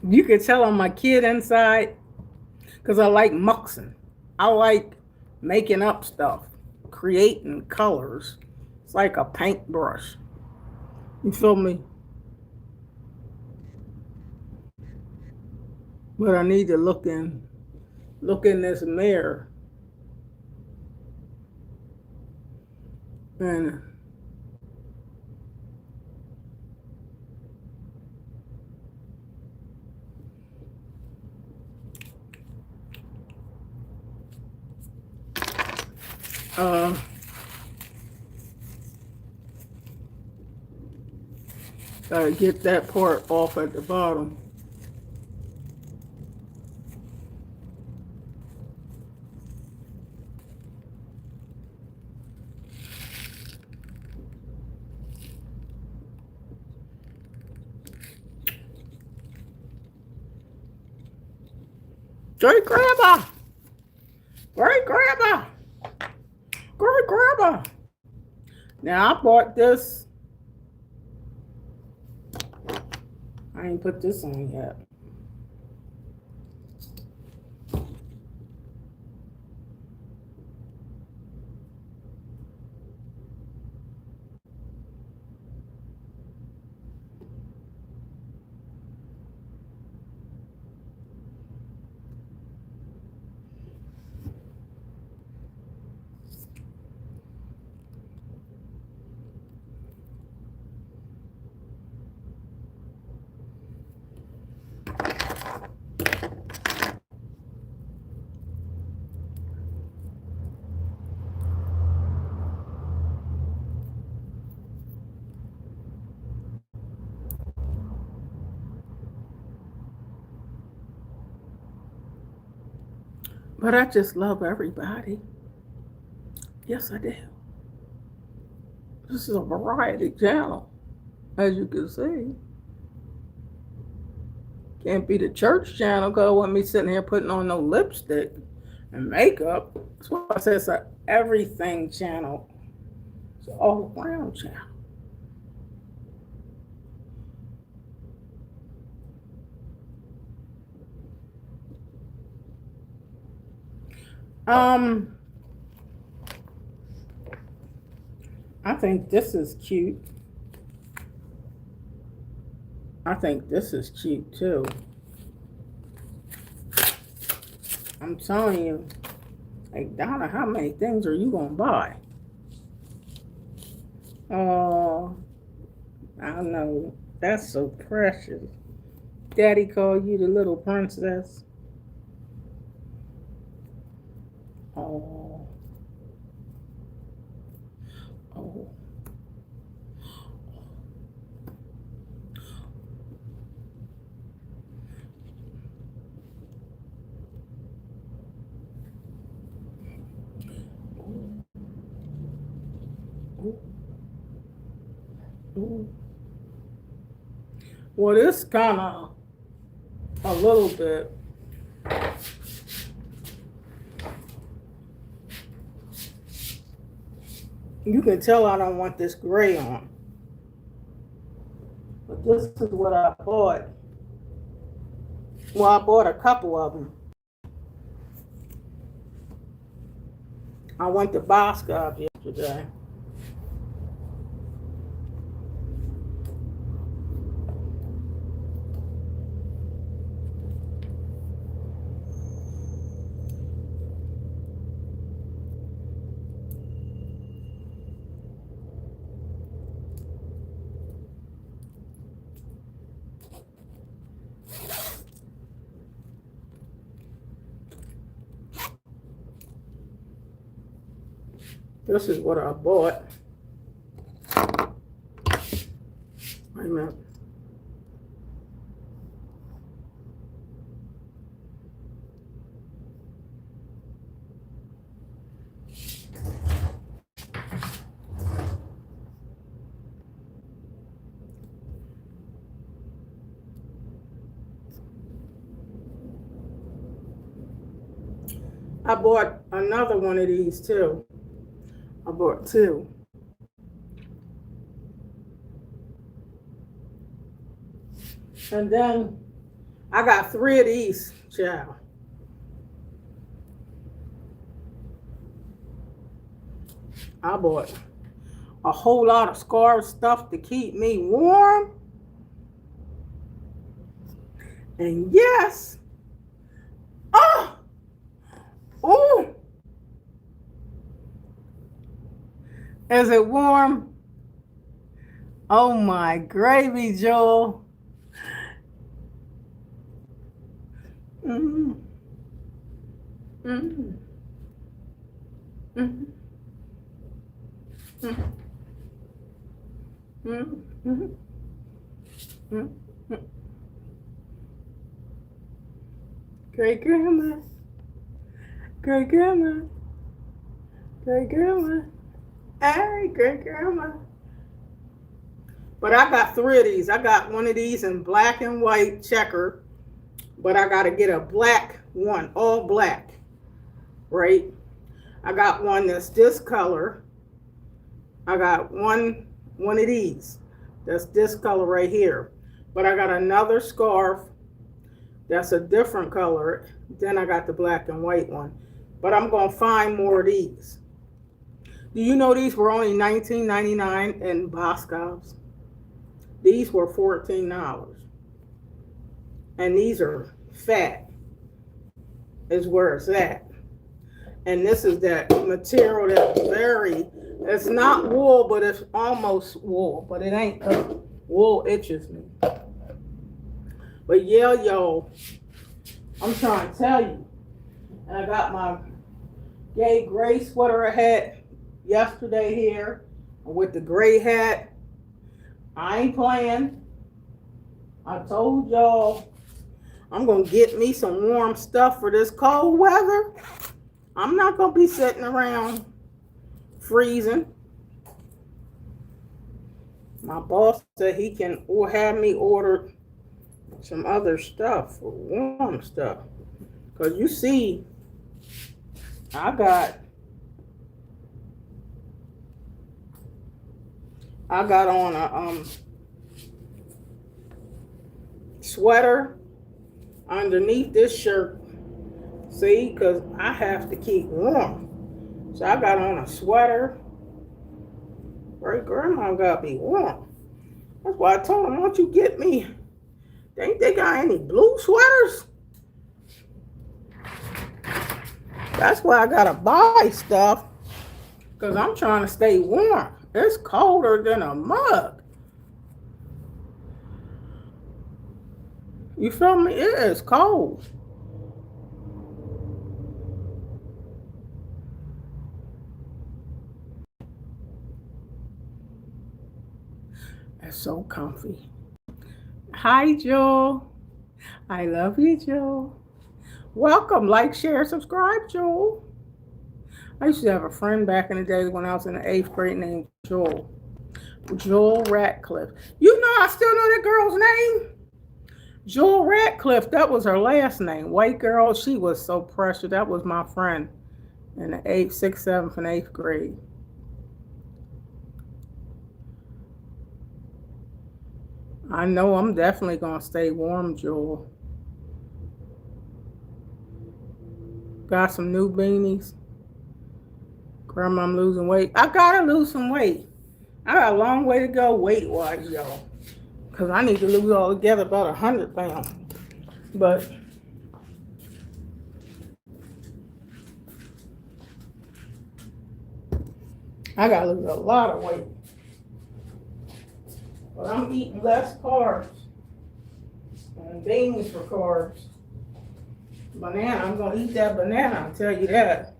A: You can tell I'm a kid inside because I like muxing. I like making up stuff, creating colors. It's like a paintbrush. You feel me? But I need to look in this mirror and Uh, Gotta get that part off at the bottom. Great grandma! Great grandma! Great grandma! Now I bought this. I ain't put this on yet. But I just love everybody. Yes, I do. This is a variety channel, as you can see. Can't be the church channel because I want me sitting here putting on no lipstick and makeup. That's why I say it's an everything channel. It's an all around channel. I think this is cute. I think this is cute too. I'm telling you, like, Donna, how many things are you gonna buy? Oh, I don't know. That's so precious. Daddy called you the little princess. Oh. Oh. Ooh. Well, this kind of a little bit. You can tell I don't want this gray on. But this is what I bought. Well, I bought a couple of them. I went to Boscov yesterday. This is what I bought. Wait a minute. I bought another one of these too. I bought two. And then I got 3 of these, child. I bought a whole lot of scarf stuff to keep me warm. And yes, oh, is it warm? Oh my gravy, Joel. Mm-hmm. Mm-hmm. Mm-hmm. Great grandma, great grandma, great grandma, hey, great grandma. But I got 3 of these. I got one of these in black and white checker, but I got to get a black one, all black, right? I got one that's this color. I got one of these that's this color right here. But I got another scarf that's a different color. Then I got the black and white one. But I'm going to find more of these. Do you know these were only $19.99 in Boscov's? These were $14. And these are fat, is where it's at. And this is that material that's it's not wool, but it's almost wool. But it ain't, wool itches me. But yeah, yo, I'm trying to tell you. And I got my gay gray sweater I had yesterday here with the gray hat. I ain't playing. I told y'all I'm going to get me some warm stuff for this cold weather. I'm not going to be sitting around freezing. My boss said he can have me order some other stuff, warm stuff. Because you see, I got on a sweater underneath this shirt. See, because I have to keep warm. So I got on a sweater. Great grandma got me warm. That's why I told him, why don't you get me? They ain't they got any blue sweaters? That's why I gotta buy stuff. Because I'm trying to stay warm. It's colder than a mug. You feel me? It is cold. It's so comfy. Hi, Joel. I love you, Joel. Welcome. Like, share, subscribe, Joel. I used to have a friend back in the day when I was in the 8th grade named Joel. Joel Ratcliffe. You know, I still know that girl's name. Joel Ratcliffe. That was her last name. White girl. She was so precious. That was my friend in the 8th, 6th, 7th, and 8th grade. I know I'm definitely going to stay warm, Joel. Got some new beanies. Grandma, I'm losing weight. I got to lose some weight. I got a long way to go weight-wise, y'all. Because I need to lose all together about 100 pounds. But I got to lose a lot of weight. But I'm eating less carbs and beans for carbs. Banana, I'm going to eat that banana, I'll tell you that.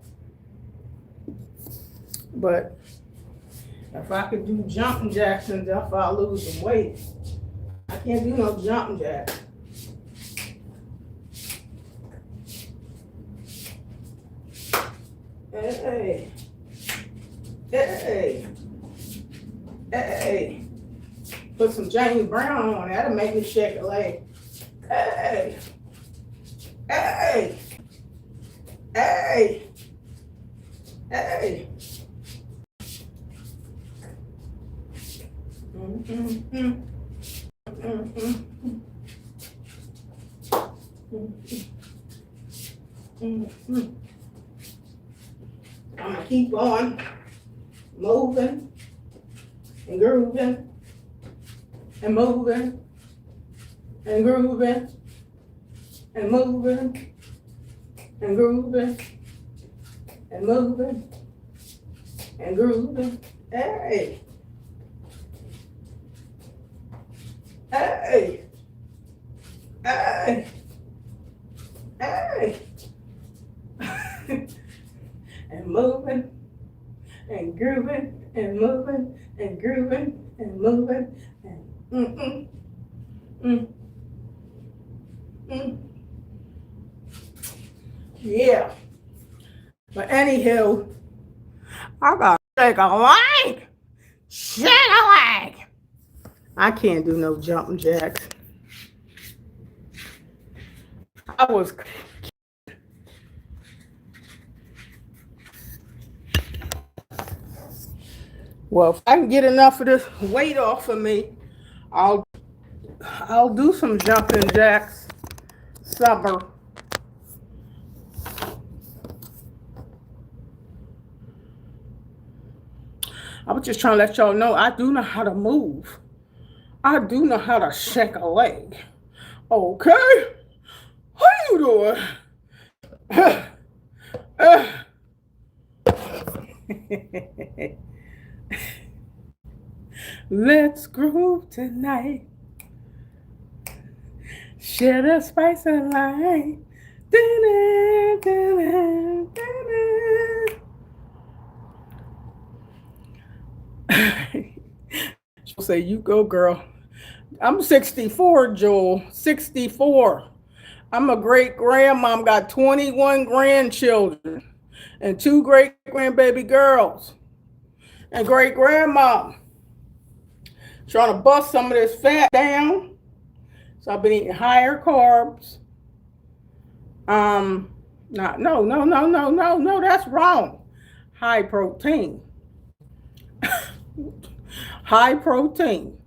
A: But if I could do jumping jacks and stuff, I'll lose some weight. I can't do no jumping jacks. Hey, hey, hey. Put some James Brown on, that'll make me shake a leg. Hey, hey, hey, hey. I'm gonna keep on moving and grooving and moving and grooving and moving and grooving and moving and grooving. Hey. Hey. Hey. Hey. And moving and grooving and moving and grooving and moving and Yeah. But anywho, I got to take a leg. Shake a leg. I can't do no jumping jacks. I was. Well, if I can get enough of this weight off of me, I'll do some jumping jacks summer. I was just trying to let y'all know I do know how to move. I do know how to shake a leg. Okay? How you doing? Let's groove tonight. Share the spice of life. She'll say, you go, girl. I'm 64, Joel. 64. I'm a great grandmom, got 21 grandchildren and 2 great grandbaby girls. And great grandma trying to bust some of this fat down. So I've been eating higher carbs. No, that's wrong. High protein. High protein.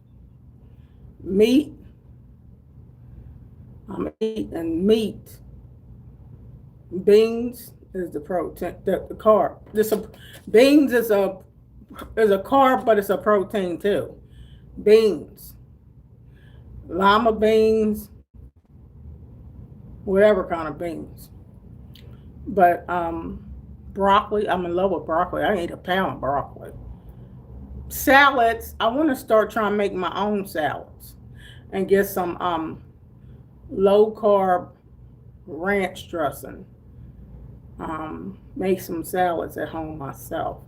A: Meat. I'm eating meat. Beans is the protein, the carb. Beans is a carb, but it's a protein too. Beans. Lima beans. Whatever kind of beans. But broccoli, I'm in love with broccoli. I eat a pound of broccoli. Salads, I want to start trying to make my own salads and get some low carb ranch dressing. Make some salads at home myself.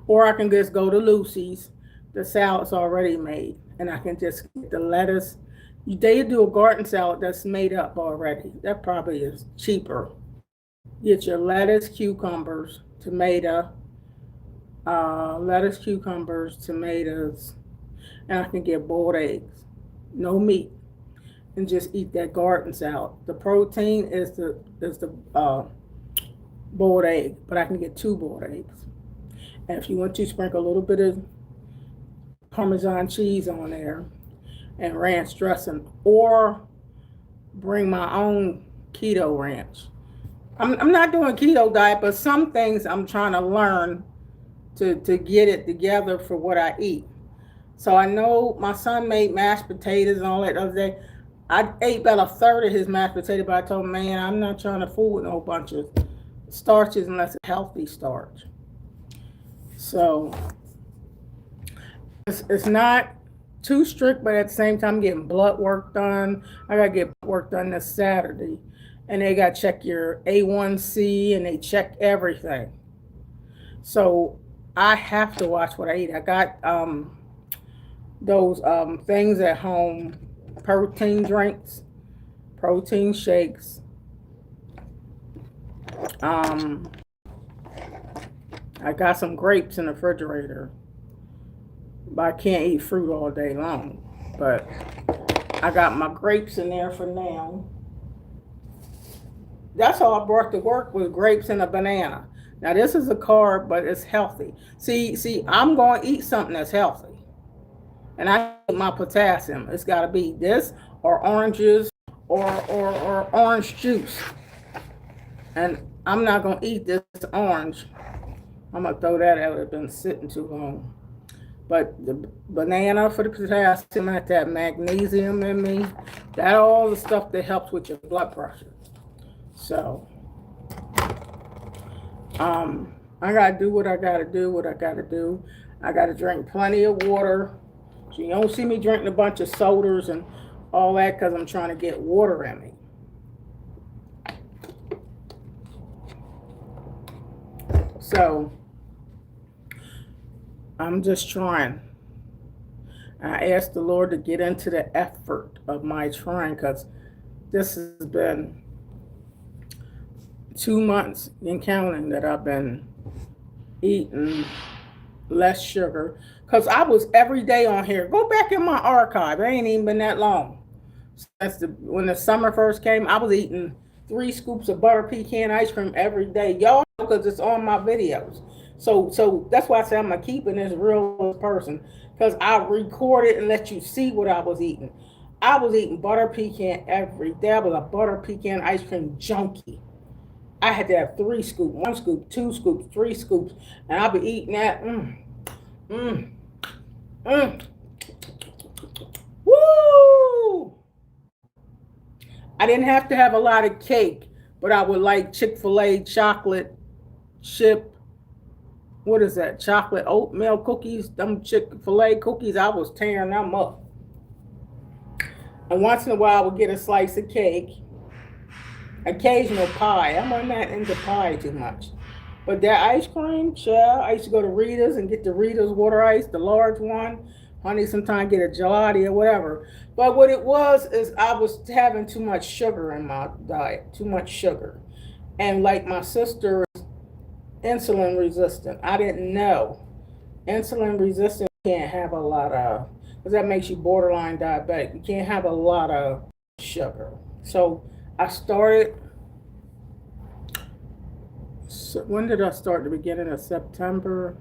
A: Or I can just go to Lucy's. The salad's already made. And I can just get the lettuce. They do a garden salad that's made up already. That probably is cheaper. Get your lettuce, cucumbers, tomato, cucumbers, tomatoes, and I can get boiled eggs. No meat. And just eat that garden salad. The protein is the boiled egg, but I can get 2 boiled eggs. And if you want to, sprinkle a little bit of Parmesan cheese on there and ranch dressing, or bring my own keto ranch. I'm not doing keto diet, but some things I'm trying to learn to get it together for what I eat. So I know my son made mashed potatoes and all that the other day. I ate about a third of his mashed potato, but I told him, man, I'm not trying to fool with no bunch of starches unless it's healthy starch. So it's not too strict, but at the same time, I'm getting blood work done. I got to get work done this Saturday. And they got to check your A1C, and they check everything. So I have to watch what I eat. I got those things at home, protein drinks, protein shakes. I got some grapes in the refrigerator, but I can't eat fruit all day long. But I got my grapes in there for now. That's all I brought to work with grapes and a banana. Now this is a carb, but it's healthy. See, I'm going to eat something that's healthy. And I get my potassium. It's got to be this or oranges or orange juice. And I'm not going to eat this orange. I'm going to throw that out. It's been sitting too long. But the banana for the potassium, I have that magnesium in me. That all the stuff that helps with your blood pressure. So, I got to do what I got to do. I got to drink plenty of water. So you don't see me drinking a bunch of sodas and all that because I'm trying to get water in me. So I'm just trying. I asked the Lord to get into the effort of my trying because this has been 2 months and counting that I've been eating less sugar. Because I was every day on here. Go back in my archive. It ain't even been that long. When the summer first came, I was eating 3 scoops of butter pecan ice cream every day. Y'all know because it's on my videos. So that's why I say I'm going to keep this real person. Because I recorded and let you see what I was eating. I was eating butter pecan every day. I was a butter pecan ice cream junkie. I had to have 3 scoops, 1 scoop, 2 scoops, 3 scoops, and I'll be eating that. Mm, mm. Woo! I didn't have to have a lot of cake, but I would like Chick-fil-A chocolate chip. What is that? Chocolate oatmeal cookies. Them Chick-fil-A cookies, I was tearing them up. And once in a while, I would get a slice of cake. Occasional pie. I'm not into pie too much. But that ice cream, child, I used to go to Rita's and get the Rita's water ice, the large one. Honey, sometimes get a gelati or whatever. But what it was is I was having too much sugar in my diet, too much sugar. And like my sister is insulin resistant. I didn't know. Insulin resistant can't have a lot of, because that makes you borderline diabetic. You can't have a lot of sugar. So I started, when did I start? The beginning of September?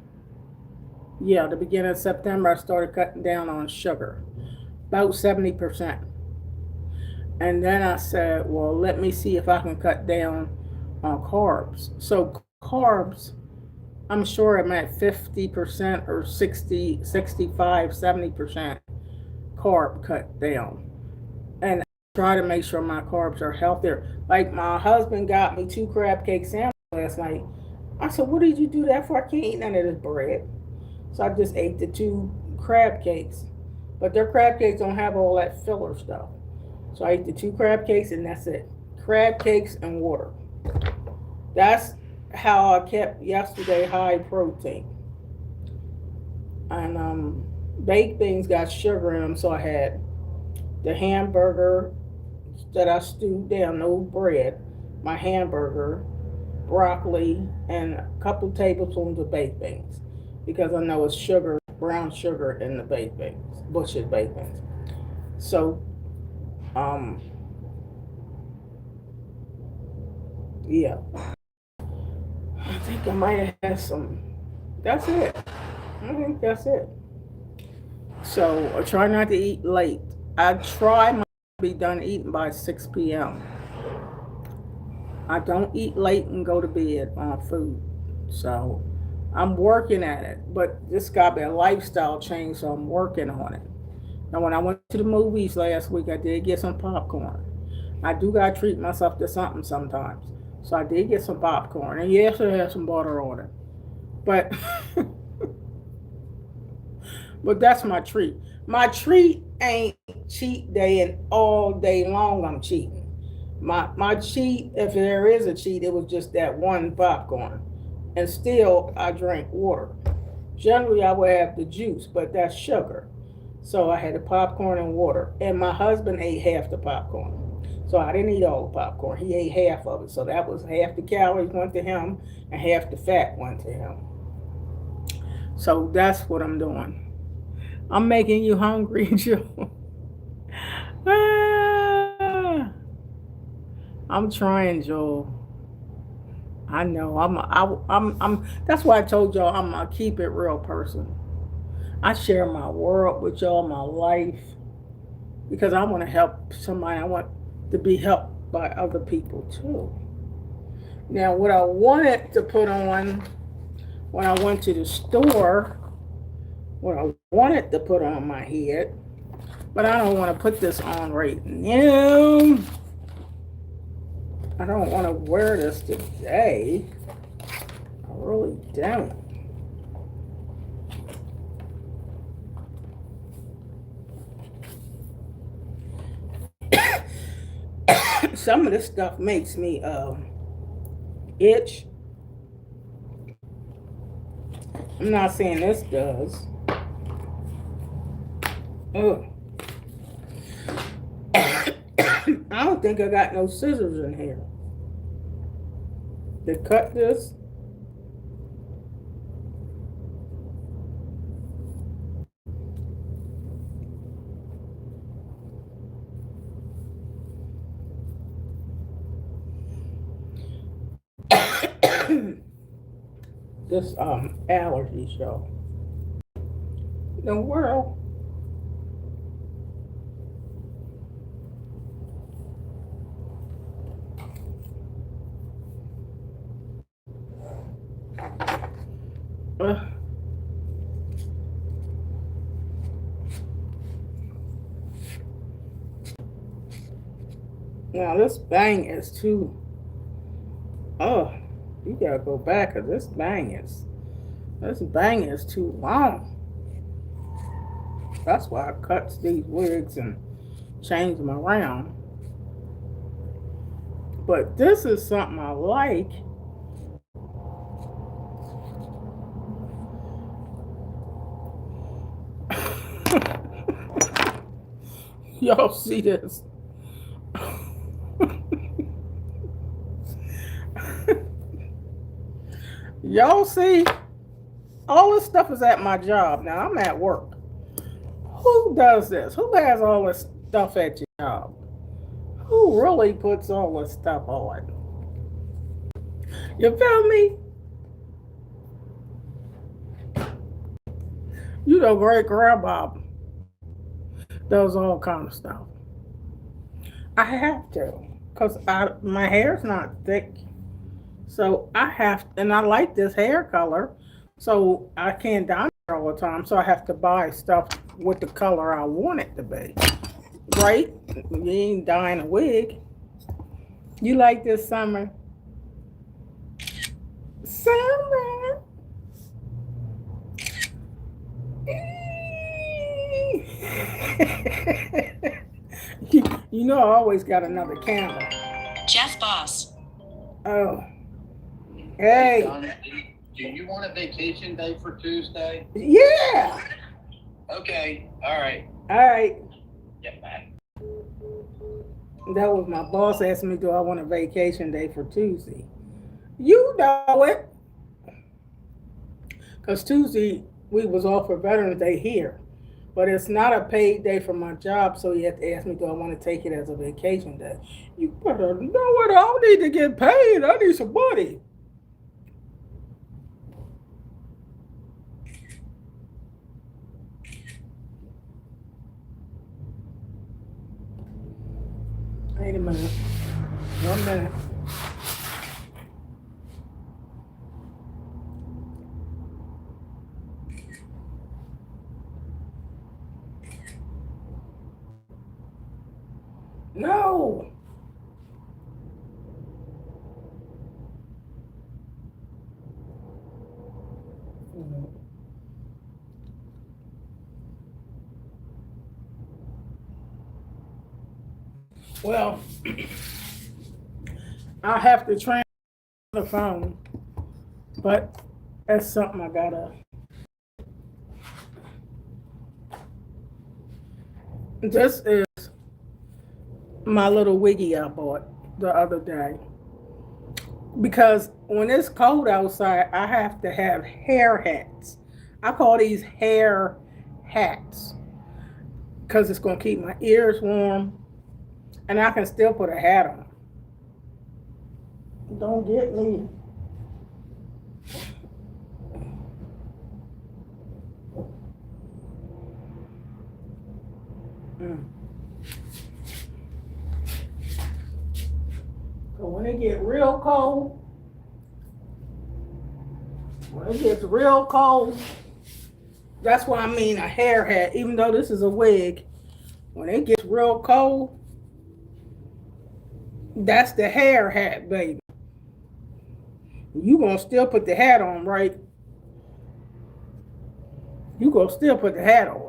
A: Yeah, the beginning of September, I started cutting down on sugar, about 70%. And then I said, well, let me see if I can cut down on carbs. So carbs, I'm sure I'm at 50% or 60, 65, 70% carb cut down. And I try to make sure my carbs are healthier. Like my husband got me 2 crab cake sandwiches last night. I said, what did you do that for? I can't eat none of this bread. So I just ate the 2 crab cakes. But their crab cakes don't have all that filler stuff. So I ate the 2 crab cakes and that's it. Crab cakes and water. That's how I kept yesterday high protein. And baked beans got sugar in them, so I had the hamburger that I stewed down, no bread, my hamburger, broccoli, and a couple tablespoons of baked beans. Because I know it's sugar, brown sugar in the baked beans, Bush's baked beans. So, yeah. I think I might have had some. That's it. I think that's it. So I try not to eat late. I try to be done eating by 6 p.m. I don't eat late and go to bed on food. So I'm working at it. But this got to be a lifestyle change, so I'm working on it. Now, when I went to the movies last week, I did get some popcorn. I do got to treat myself to something sometimes. So I did get some popcorn. And yes, it has some butter on it. But but that's my treat. My treat ain't cheat day and all day long I'm cheating. My cheat, if there is a cheat, it was just that one popcorn. And still I drink water. Generally I would have the juice, but that's sugar. So I had the popcorn and water. And my husband ate half the popcorn. So I didn't eat all the popcorn. He ate half of it. So that was half the calories went to him and half the fat went to him. So that's what I'm doing. I'm making you hungry, Joe. I'm trying, Joel. I know. I'm. That's why I told y'all I'm a keep it real person. I share my world with y'all, my life, because I want to help somebody. I want to be helped by other people too. Now, what I wanted to put on when I went to the store, what I wanted to put on my head, but I don't want to put this on right now. I don't want to wear this today. I really don't. Some of this stuff makes me itch. I'm not saying this does. Ugh. I don't think I got no scissors in here to cut this. This allergy show. The world. Uh, now this bang is too. Oh, you gotta go back, 'cause this bang is too long. That's why I cut these wigs and change them around. But this is something I like. Y'all see this? Y'all see? All this stuff is at my job. Now I'm at work. Who does this? Who has all this stuff at your job? Who really puts all this stuff on? You feel me? You know, great grandma does all kind of stuff. I have to, cause my hair's not thick, so I have, and I like this hair color, so I can't dye it all the time. So I have to buy stuff with the color I want it to be. Right? You ain't dyeing a wig. You like this summer? Summer. You know I always got another camera.
D: Jeff Boss.
A: Oh. Hey.
B: Donna, do you want a vacation day for Tuesday?
A: Yeah.
B: Okay, all right.
A: All right.
B: Get back.
A: That was my boss asking me, do I want a vacation day for Tuesday? You know it. Because Tuesday, we was off for Veterans Day here. But it's not a paid day for my job, so you have to ask me, do I want to take it as a vacation day? You better know what, I don't need to get paid. I need some money. Wait a minute. 1 minute. No. Well, I have to transfer the phone, but that's something I gotta. This is my little wiggy I bought the other day. Because when it's cold outside, I have to have hair hats. I call these hair hats because it's going to keep my ears warm and I can still put a hat on. Don't get me. So when it gets real cold, that's what I mean a hair hat, even though this is a wig. When it gets real cold, that's the hair hat, baby. You gonna still put the hat on, right? You gonna still put the hat on.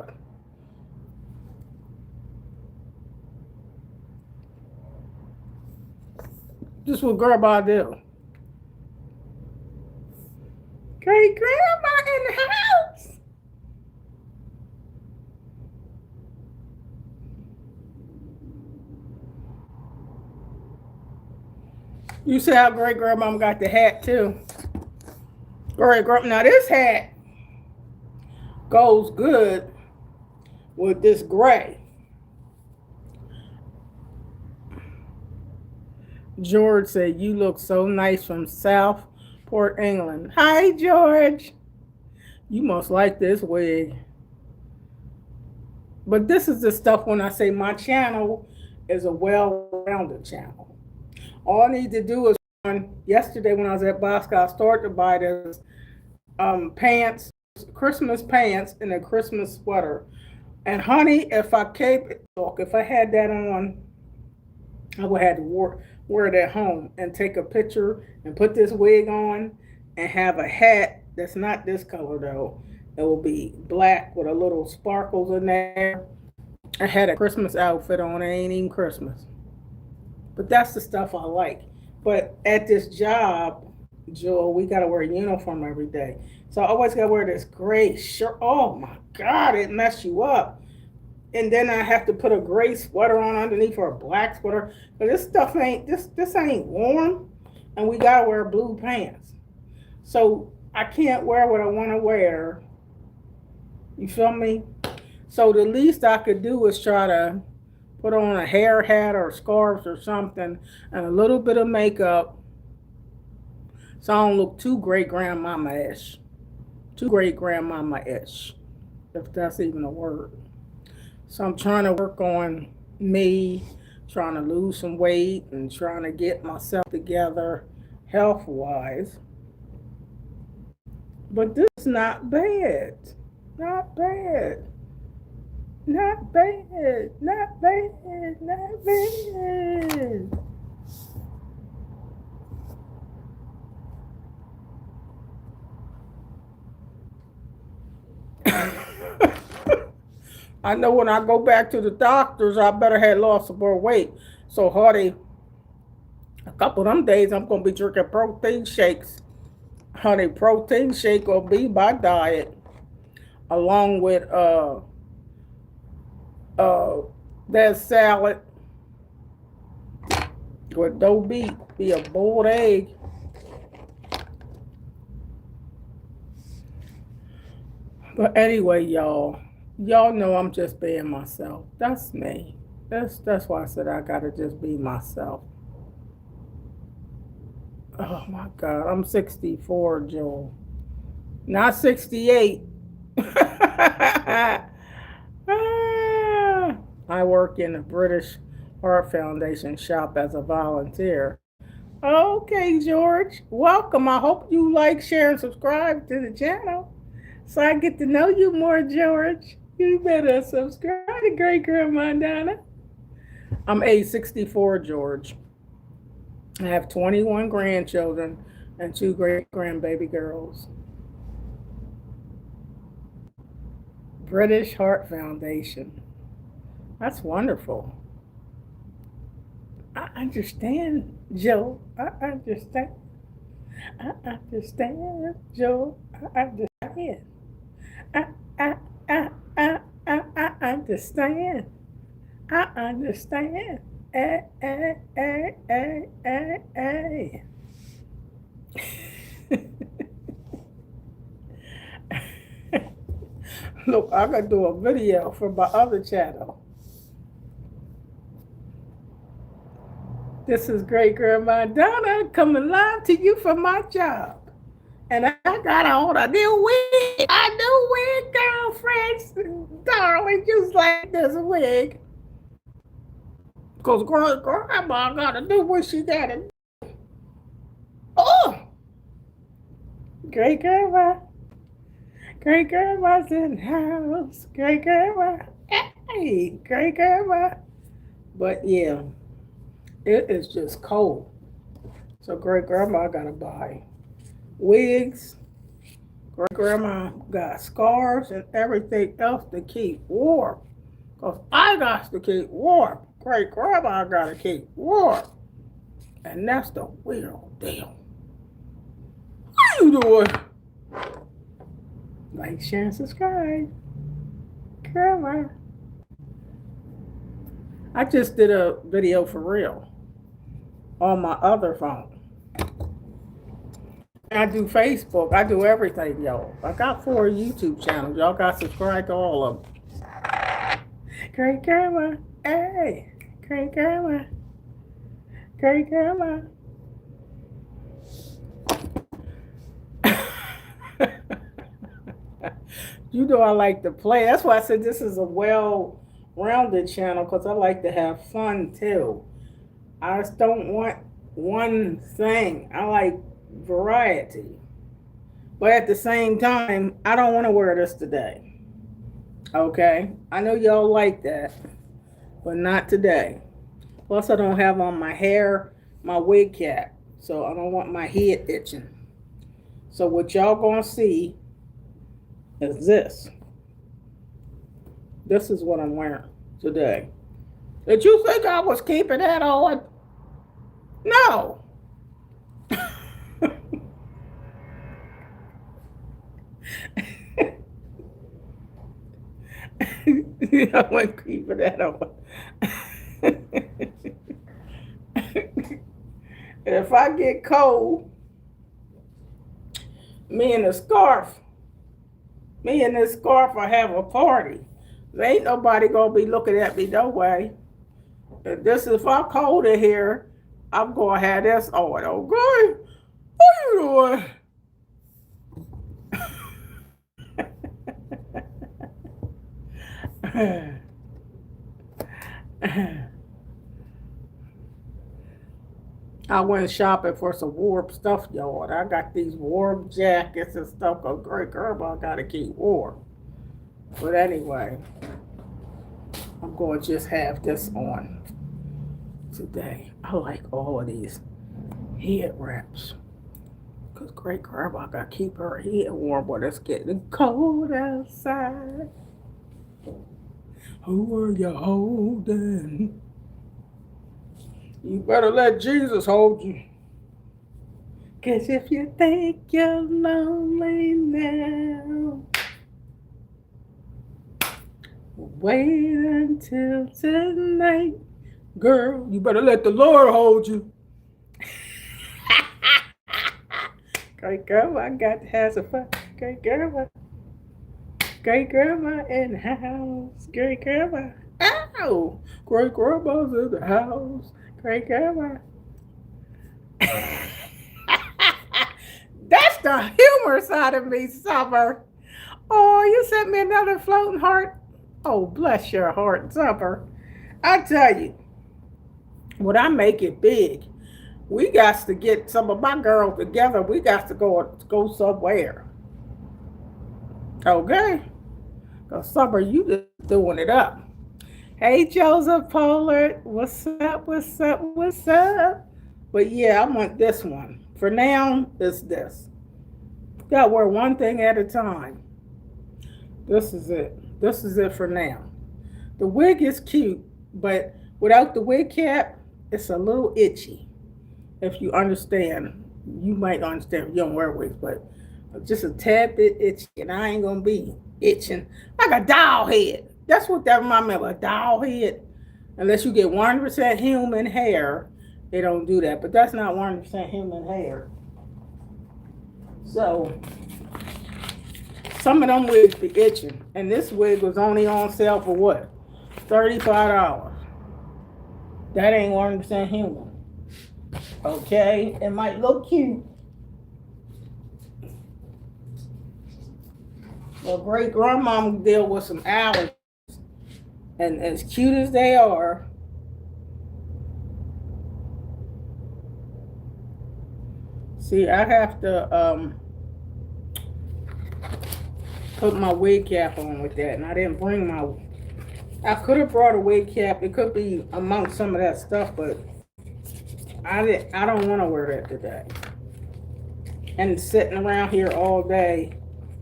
A: This what grandma do. Great grandma in the You see how great grandmama got the hat too. Great grandma. Now this hat goes good with this gray. George said, "You look so nice from Southport, England." Hi, George. You must like this wig. But this is the stuff when I say my channel is a well-rounded channel. All I need to do is yesterday when I was at Bosco, I started to buy this pants, Christmas pants and a Christmas sweater. And honey, if I had that on, I would have to wear it at home and take a picture and put this wig on and have a hat that's not this color though. It will be black with a little sparkles in there. I had a Christmas outfit on. It ain't even Christmas. But that's the stuff I like. But at this job, Joel, we got to wear a uniform every day. So I always got to wear this gray shirt. Oh my God, it messed you up. And then I have to put a gray sweater on underneath or a black sweater. But this stuff this ain't warm. And we got to wear blue pants. So I can't wear what I want to wear. You feel me? So the least I could do is try to put on a hair hat or scarves or something and a little bit of makeup so I don't look too great grandmama-ish. Too great grandmama-ish, if that's even a word. So I'm trying to work on me, trying to lose some weight and trying to get myself together health-wise. But this is not bad. Not bad. Not bad. Not bad. Not bad. I know when I go back to the doctors, I better have lost some more weight. So, Hardy, a couple of them days, I'm going to be drinking protein shakes. Honey, protein shake will be my diet, along with that salad with no meat, be a boiled egg. But anyway, y'all know I'm just being myself. That's me. That's why I said I gotta just be myself. Oh my God, I'm 64, Joel. Not 68. I work in the British Heart Foundation shop as a volunteer. Okay, George, welcome. I hope you like, share, and subscribe to the channel so I get to know you more, George. You better subscribe to Great Grandma Donna. I'm age 64, George. I have 21 grandchildren and 2 great grandbaby girls. British Heart Foundation. That's wonderful. I understand, Joe. I understand. I understand, Joe. I understand. I understand. I understand. Hey. Look, I gotta do a video for my other channel. This is Great Grandma Donna coming live to you from my job. And I got on a new wig. A new wig, girlfriends. Darling, just like this wig. Because grandma gotta do what she gotta do. Oh! Great grandma. Great grandma's in the house. Great grandma. Hey, great grandma. But yeah, it is just cold. So great grandma gotta buy wigs. Great grandma got scarves and everything else to keep warm. Because I got to keep warm. Great grandma gotta keep warm. And that's the real deal. What are you doing? Like, share, and subscribe. Grandma. I just did a video for real on my other phone. I do Facebook. I do everything, y'all. I got 4 YouTube channels. Y'all got to subscribe to all of them. Great grandma. Hey. Great grandma. Great grandma. You know I like to play. That's why I said this is a well-rounded channel, because I like to have fun too. I just don't want one thing. I like variety. But at the same time, I don't want to wear this today. Okay? I know y'all like that, but not today. Plus, I don't have on my hair, my wig cap. So I don't want my head itching. So what y'all gonna see is this. This is what I'm wearing today. Did you think I was keeping that on? No. I wasn't keeping that on. If I get cold, me and this scarf, I have a party. There ain't nobody gonna be looking at me no way. If I'm cold in here, I'm gonna have this on. Okay, what you doing? I went shopping for some warm stuff, y'all. I got these warm jackets and stuff. Cause great grandma gotta keep warm. But anyway, I'm gonna just have this on today. I like all of these head wraps. Cause great grandma gotta keep her head warm when it's getting cold outside. Who are you holding? You better let Jesus hold you. Cause if you think you're lonely now, wait until tonight. Girl, you better let the Lord hold you. Great grandma got to have some fun. Great grandma. Great grandma in the house. Great grandma. Ow! Great grandma's in the house. Great grandma. That's the humor side of me, Summer. Oh, you sent me another floating heart. Oh, bless your heart, Summer. I tell you, when I make it big, we got to get some of my girls together. We got to go somewhere. Okay? Because Summer, you just doing it up. Hey, Joseph Pollard. What's up? What's up? What's up? But yeah, I want this one. For now, it's this. Gotta wear one thing at a time. This is it. This is it for now. The wig is cute, but without the wig cap, it's a little itchy. If you understand, you might understand if you don't wear wigs, but just a tad bit itchy, and I ain't gonna be itching like a doll head. That's what that reminds me of, a doll head. Unless you get 100% human hair, they don't do that. But that's not 100% human hair. So, some of them wigs be itching. And this wig was only on sale for what? $35. That ain't 100% human. Okay? It might look cute. Well, great grandmama deal with some allergies. And as cute as they are, see, I have to put my wig cap on with that, and I didn't bring my. I could have brought a wig cap. It could be amongst some of that stuff, but I don't want to wear that today. And sitting around here all day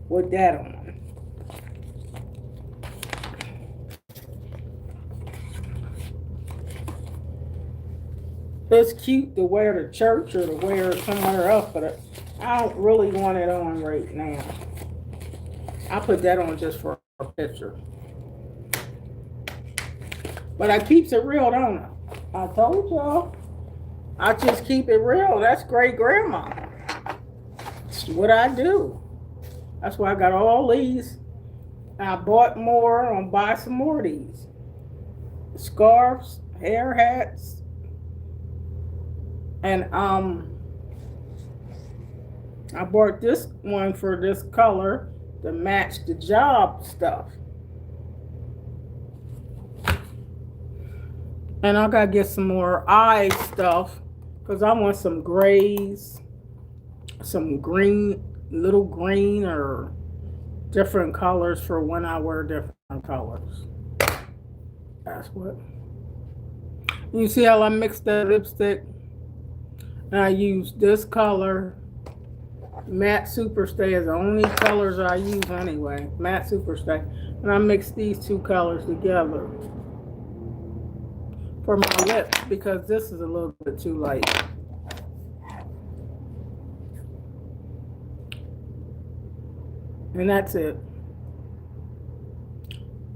A: with that on. It's cute to wear to church or to wear it somewhere else, but I don't really want it on right now. I put that on just for a picture. But I keeps it real, don't I? I told y'all. I just keep it real. That's great grandma. That's what I do. That's why I got all these. And I bought more. I'm gonna buy some more of these. Scarves, hair hats, and I bought this one for this color to match the job stuff. And I gotta get some more eye stuff because I want some grays, some green, little green or different colors for when I wear different colors. That's what. You see how I mixed that lipstick? And I used this color. Matte Superstay is the only colors I use anyway. Matte Superstay. And I mixed these two colors together for my lips because this is a little bit too light. And that's it.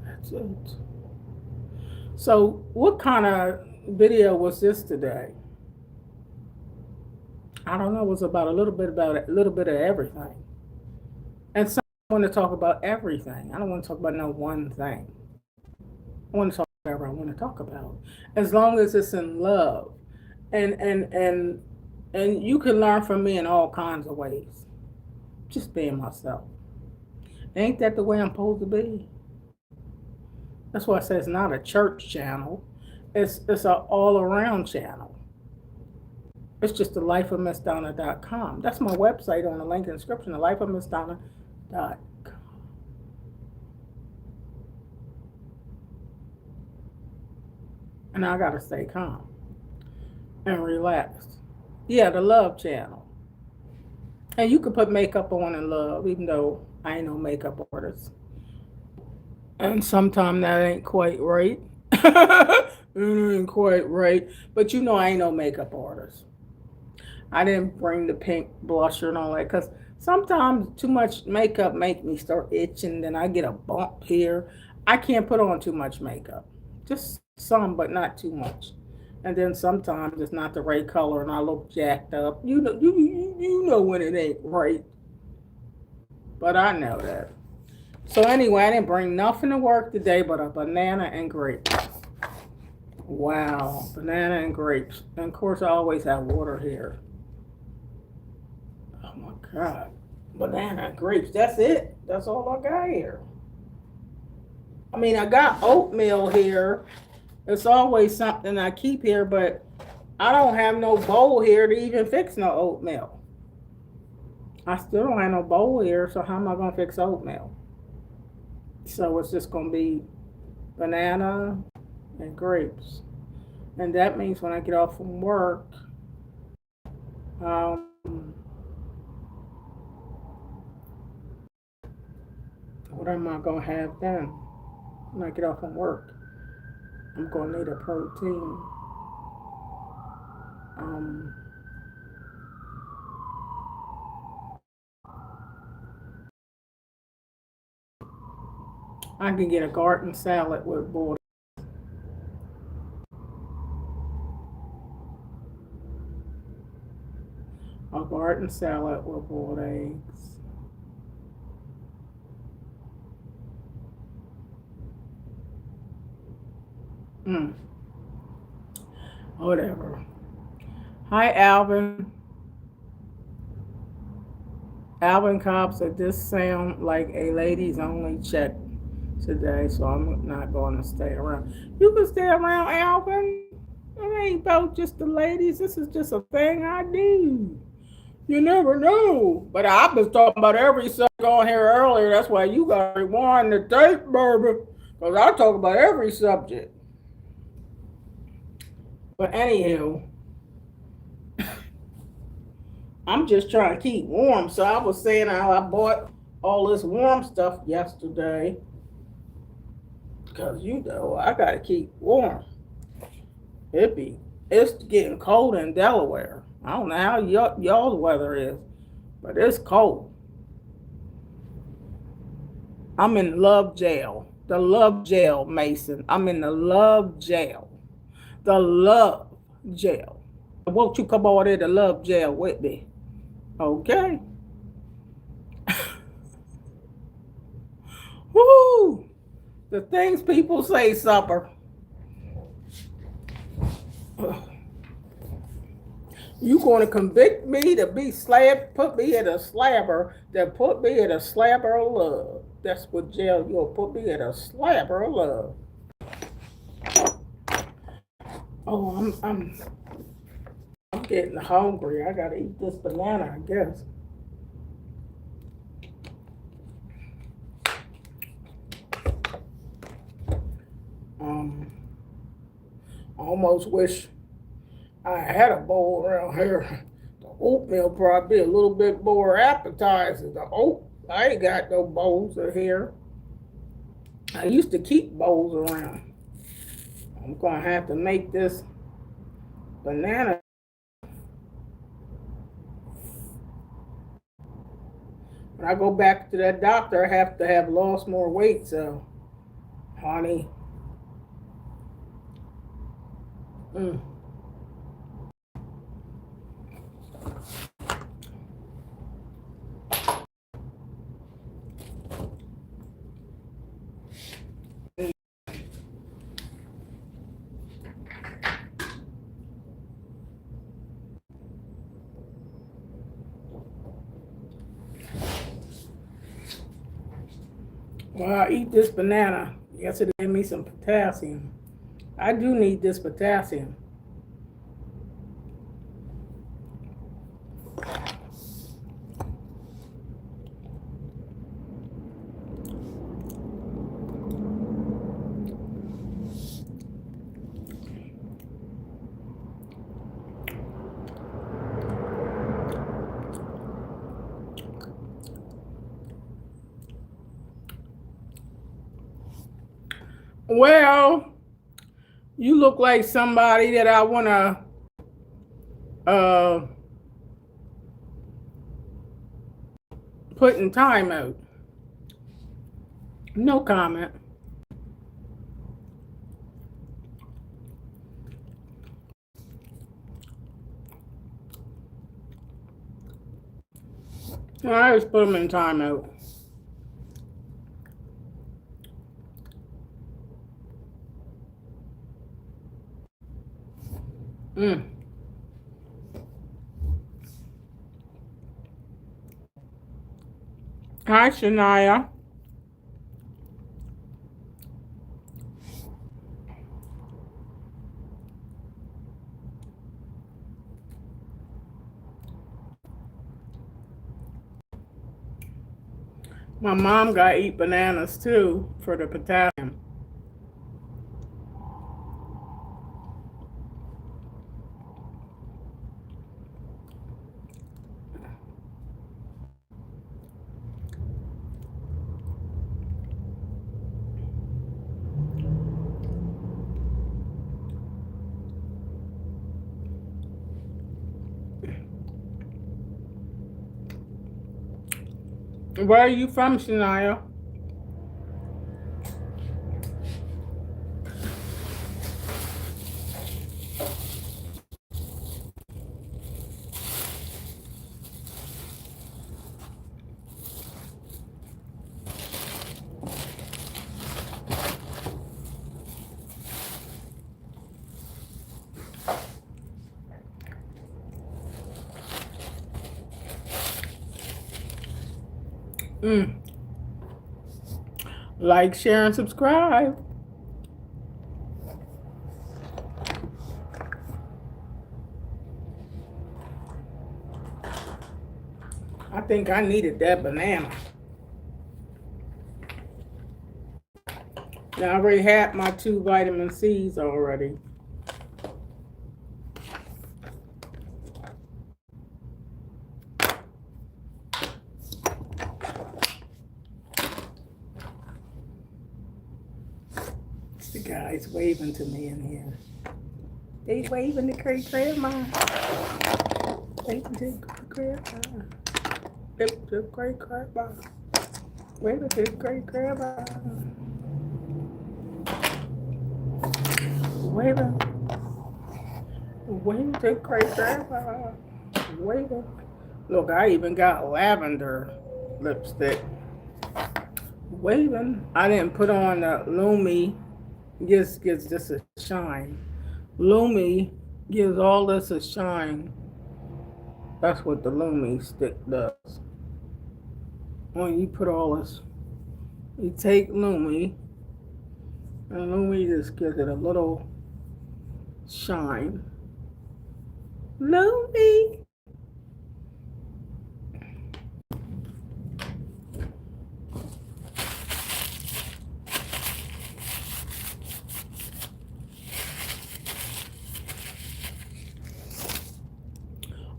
A: That's it. So what kind of video was this today? I don't know. It was about a little bit of everything. And some I want to talk about everything. I don't want to talk about no one thing. I want to talk about whatever I want to talk about, as long as it's in love, and you can learn from me in all kinds of ways. Just being myself. Ain't that the way I'm supposed to be? That's why I say it's not a church channel. It's an all around channel. It's just thelifeofmissdonna.com. That's my website on the link in the description, thelifeofmissdonna.com. And I gotta stay calm and relaxed. Yeah, the love channel. And you can put makeup on in love, even though I ain't no makeup artist. And sometimes that ain't quite right. It ain't quite right. But you know I ain't no makeup artist. I didn't bring the pink blusher and all that because sometimes too much makeup make me start itching. Then I get a bump here. I can't put on too much makeup. Just some, but not too much. And then sometimes it's not the right color and I look jacked up. You know when it ain't right. But I know that. So anyway, I didn't bring nothing to work today but a banana and grapes. Wow, banana and grapes. And of course I always have water here. Oh my God. Banana and grapes. That's it. That's all I got here. I mean, I got oatmeal here. It's always something I keep here, but I don't have no bowl here to even fix no oatmeal. I still don't have no bowl here, so how am I going to fix oatmeal? So it's just going to be banana and grapes. And that means when I get off from work, what am I going to have then when I get off from work? I'm going to need a protein. I can get a garden salad with boiled eggs. A garden salad with boiled eggs. Whatever. Hi, Alvin. Alvin Cobb said this sound like a ladies only check today, so I'm not going to stay around. You can stay around, Alvin. It ain't about just the ladies. This is just a thing I do. You never know. But I've been talking about every subject on here earlier. That's why you got to rewind the tape, baby. Because I talk about every subject. But anywho, I'm just trying to keep warm. So I was saying how I bought all this warm stuff yesterday. Because, you know, I got to keep warm. It's getting cold in Delaware. I don't know how y'all's weather is, but it's cold. I'm in Love Jail. The Love Jail, Mason. I'm in the Love Jail. The Love Jail. Won't you come over there to Love Jail with me? Okay. The things people say, supper. You gonna convict me to be put me in a slabber, then put me in a slabber of love. That's what jail you'll put me in a slabber of love. Oh, I'm getting hungry. I gotta eat this banana, I guess. I almost wish I had a bowl around here. The oatmeal probably be a little bit more appetizing. I ain't got no bowls in here. I used to keep bowls around. I'm gonna have to make this banana. When I go back to that doctor, I have to have lost more weight, so honey. Well, I eat this banana. Yes, it gave me some potassium. I do need this potassium. Well, you look like somebody that I want to put in timeout. No comment. All right, let's put them in timeout. Hi, Shania. My mom got to eat bananas too for the potassium. Where are you from, Shania? Like, share, and subscribe. I think I needed that banana. Now, I already had my 2 vitamin C's already. The guys waving to me in here. They waving to great grandma. Waving to great grandma. Waving to great grandma. Waving to great grandma. Waving. Waving to great grandma. Waving. Look, I even got lavender lipstick. waving. I didn't put on the Lumi. Gives this a shine. Lumi gives all this a shine. That's what the Lumi stick does. When you put all this, you take Lumi, and Lumi just gives it a little shine. Lumi.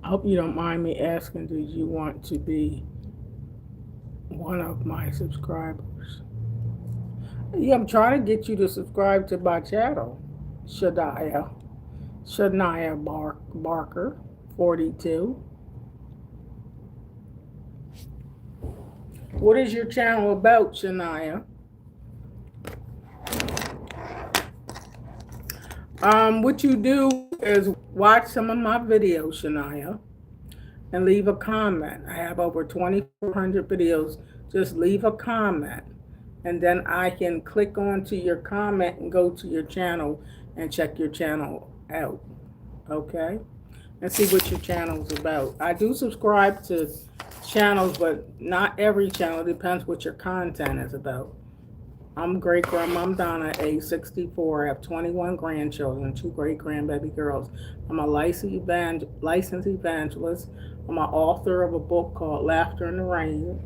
A: I hope you don't mind me asking, did you want to be one of my subscribers? Yeah, I'm trying to get you to subscribe to my channel. Shania Barker 42. What is your channel about, Shania? What you do is watch some of my videos, Shania, and leave a comment. I have over 2,400 videos. Just leave a comment, and then I can click onto your comment and go to your channel and check your channel out, okay? And see what your channel's about. I do subscribe to channels, but not every channel. It depends what your content is about. I'm great grandma Donna, age 64. I have 21 grandchildren, 2 great grandbaby girls. I'm a licensed evangelist. I'm an author of a book called Laughter in the Rain.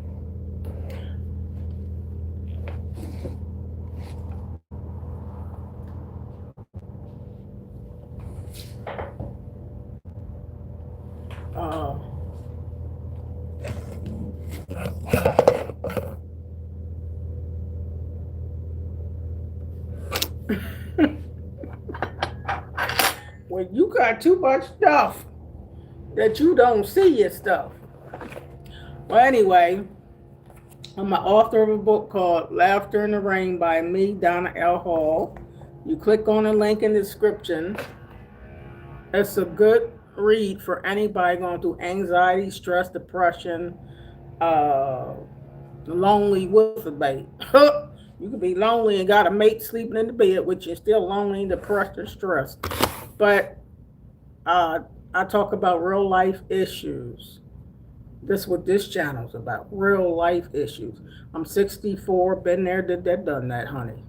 A: When you got too much stuff that you don't see your stuff. Well, anyway, I'm an author of a book called Laughter in the Rain by me, Donna L. Hall. You click on the link in the description. It's a good read for anybody going through anxiety, stress, depression, lonely with a mate. You could be lonely and got a mate sleeping in the bed, which is still lonely, depressed, or stressed. But I talk about real life issues. This is what this channel's about. Real life issues. I'm 64, been there, did that, done that, honey.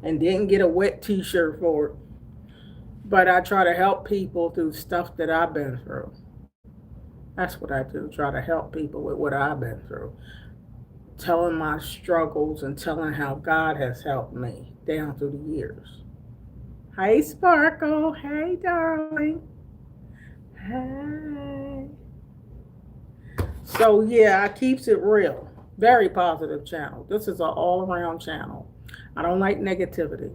A: And didn't get a wet t-shirt for it. But I try to help people through stuff that I've been through. That's what I do. Try to help people with what I've been through. Telling my struggles and telling how God has helped me down through the years. Hey, Sparkle. Hey, darling. Hey. So, yeah, I keeps it real. Very positive channel. This is an all-around channel. I don't like negativity.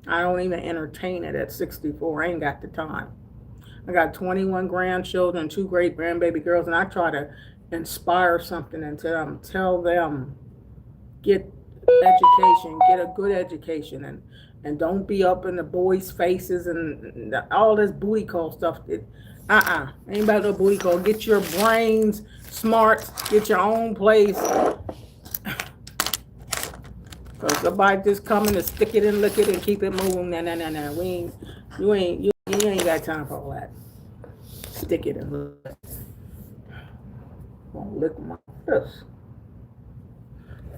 A: I don't even entertain it at 64. I ain't got the time. I got 21 grandchildren, 2 great grandbaby girls, and I try to inspire something into them. Tell them, get education, get a good education, and don't be up in the boys' faces and all this booty call stuff. Ain't about no booty call. Get your brains smart. Get your own place. Cause somebody just coming to stick it and lick it and keep it moving. No. You ain't got time for all that. Stick it and lick it. Won't lick my fist.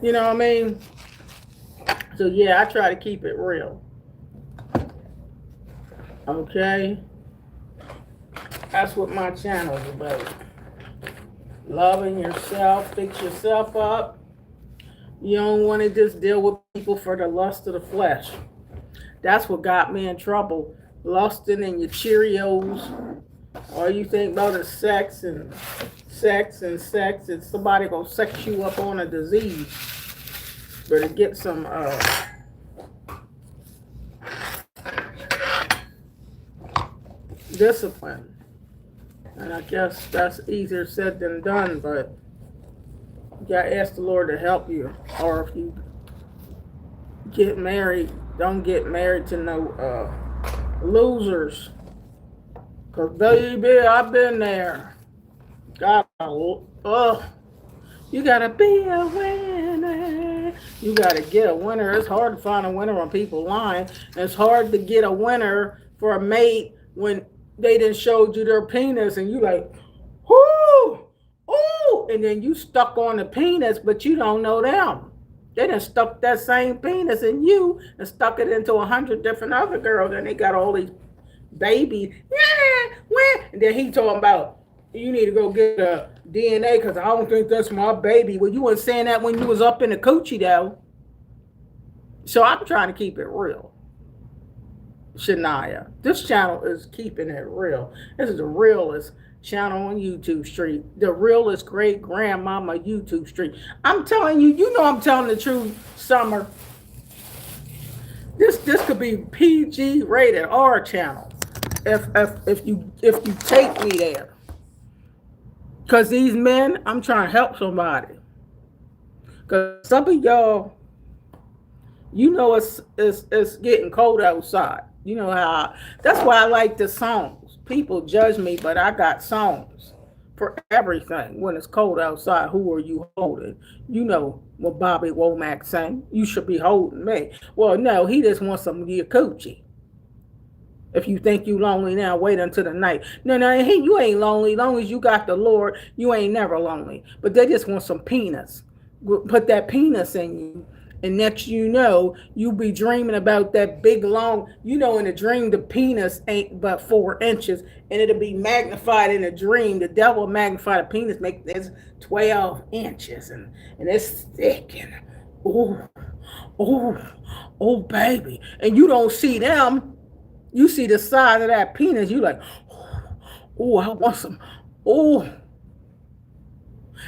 A: You know what I mean? So yeah, I try to keep it real. Okay? That's what my channel is about. Loving yourself, fix yourself up. You don't want to just deal with people for the lust of the flesh. That's what got me in trouble. Lusting in your Cheerios. All you think about is sex and somebody gonna sex you up on a disease. Better get some discipline. And I guess that's easier said than done, but you gotta ask the Lord to help you. Or if you get married, don't get married to no losers. Cause baby, I've been there. God, you You gotta be a winner. You gotta get a winner. It's hard to find a winner when people lying. It's hard to get a winner for a mate when they didn't showed you their penis and you like, whoo, ooh, and then you stuck on the penis, but you don't know them. They done stuck that same penis in you and stuck it into 100 different other girls, and they got all these babies. And then he talking about you need to go get a DNA because I don't think that's my baby. Well, you weren't saying that when you was up in the coochie though. So I'm trying to keep it real. Shania, this channel is keeping it real. This is the realest channel on YouTube Street. The realest great grandmama YouTube Street. I'm telling you, you know I'm telling the truth, Summer. This could be PG rated R channel if you take me there. Cause these men, I'm trying to help somebody. Cause some of y'all, you know it's getting cold outside. You know how that's why I like the songs. People judge me, but I got songs for everything. When it's cold outside, who are you holding? You know what Bobby Womack sang. You should be holding me. Well, no, he just wants some of your coochie. If you think you lonely now, wait until the night. No, hey, you ain't lonely. Long as you got the Lord, you ain't never lonely. But they just want some penis. Put that penis in you. And next you know, you be dreaming about that big long, you know, in a dream, the penis ain't but 4 inches. And it'll be magnified in a dream. The devil magnify the penis, make this 12 inches. And it's thick. And oh, baby. And you don't see them. You see the size of that penis, you like, oh, I want some, oh.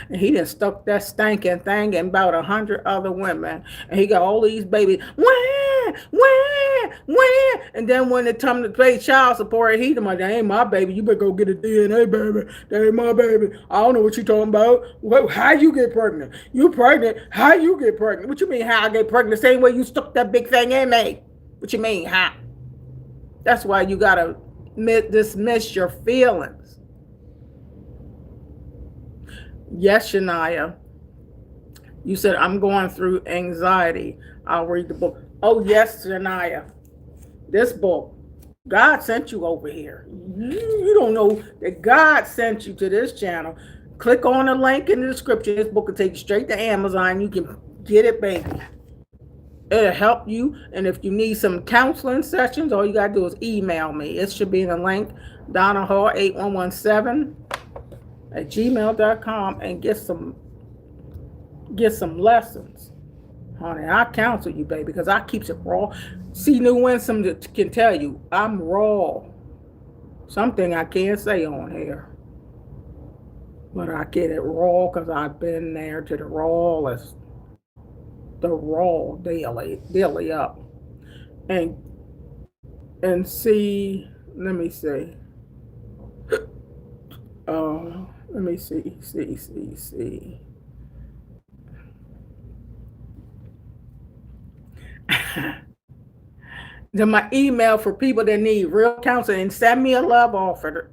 A: And he done stuck that stinking thing in about 100 other women. And he got all these babies, wah. And then when it come to pay child support, he like, that ain't my baby. You better go get a DNA, baby. That ain't my baby. I don't know what you talking about. How you get pregnant? You pregnant? How you get pregnant? What you mean how I get pregnant? The same way you stuck that big thing in me. What you mean how? That's why you gotta dismiss your feelings. Yes, Shania. You said I'm going through anxiety. I'll read the book. Oh, yes, Shania. This book, God sent you over here. You don't know that God sent you to this channel. Click on the link in the description. This book will take you straight to Amazon. You can get it, baby. It'll help you. And if you need some counseling sessions, all you got to do is email me. It should be in the link, DonnaHall8117@gmail.com, and get some lessons. Honey, I counsel you, baby, because I keeps it raw. See, New Winsome can tell you, I'm raw. Something I can't say on here. But I get it raw because I've been there to the rawest. The raw daily up. And see, let me see. Let me see. Then my email for people that need real counseling, and send me a love offer.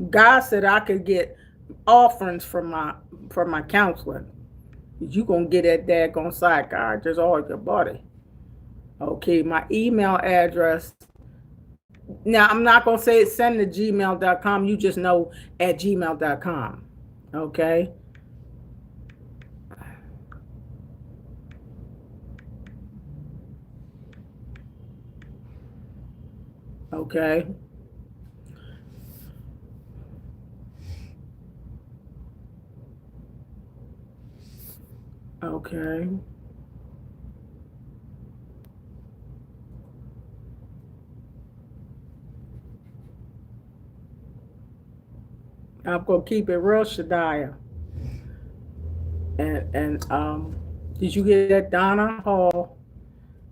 A: God said I could get offerings for my counseling. You gonna get that daggone psychiatrist or your body. Okay, my email address. Now I'm not gonna say it's send to gmail.com. You just know at gmail.com. Okay. Okay. Okay. I'm gonna keep it real, Shadiah. And did you get that? Donna Hall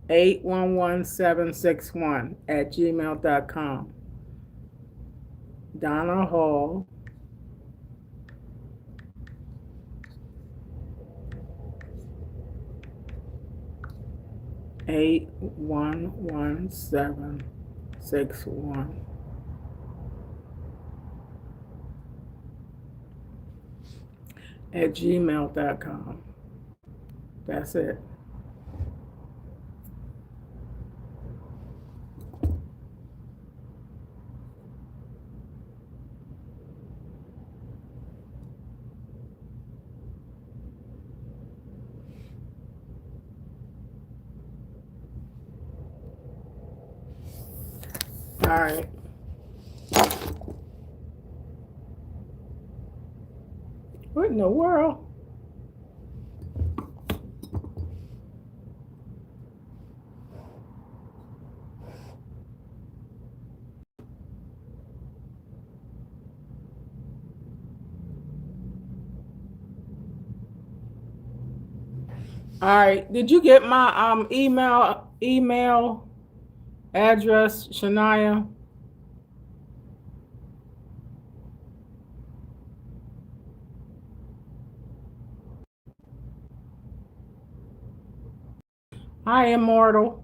A: 811761@gmail.com. Donna Hall 811761. at gmail.com. That's it. All right. What in the world? All right. Did you get my email address, Shania? Hi, Immortal.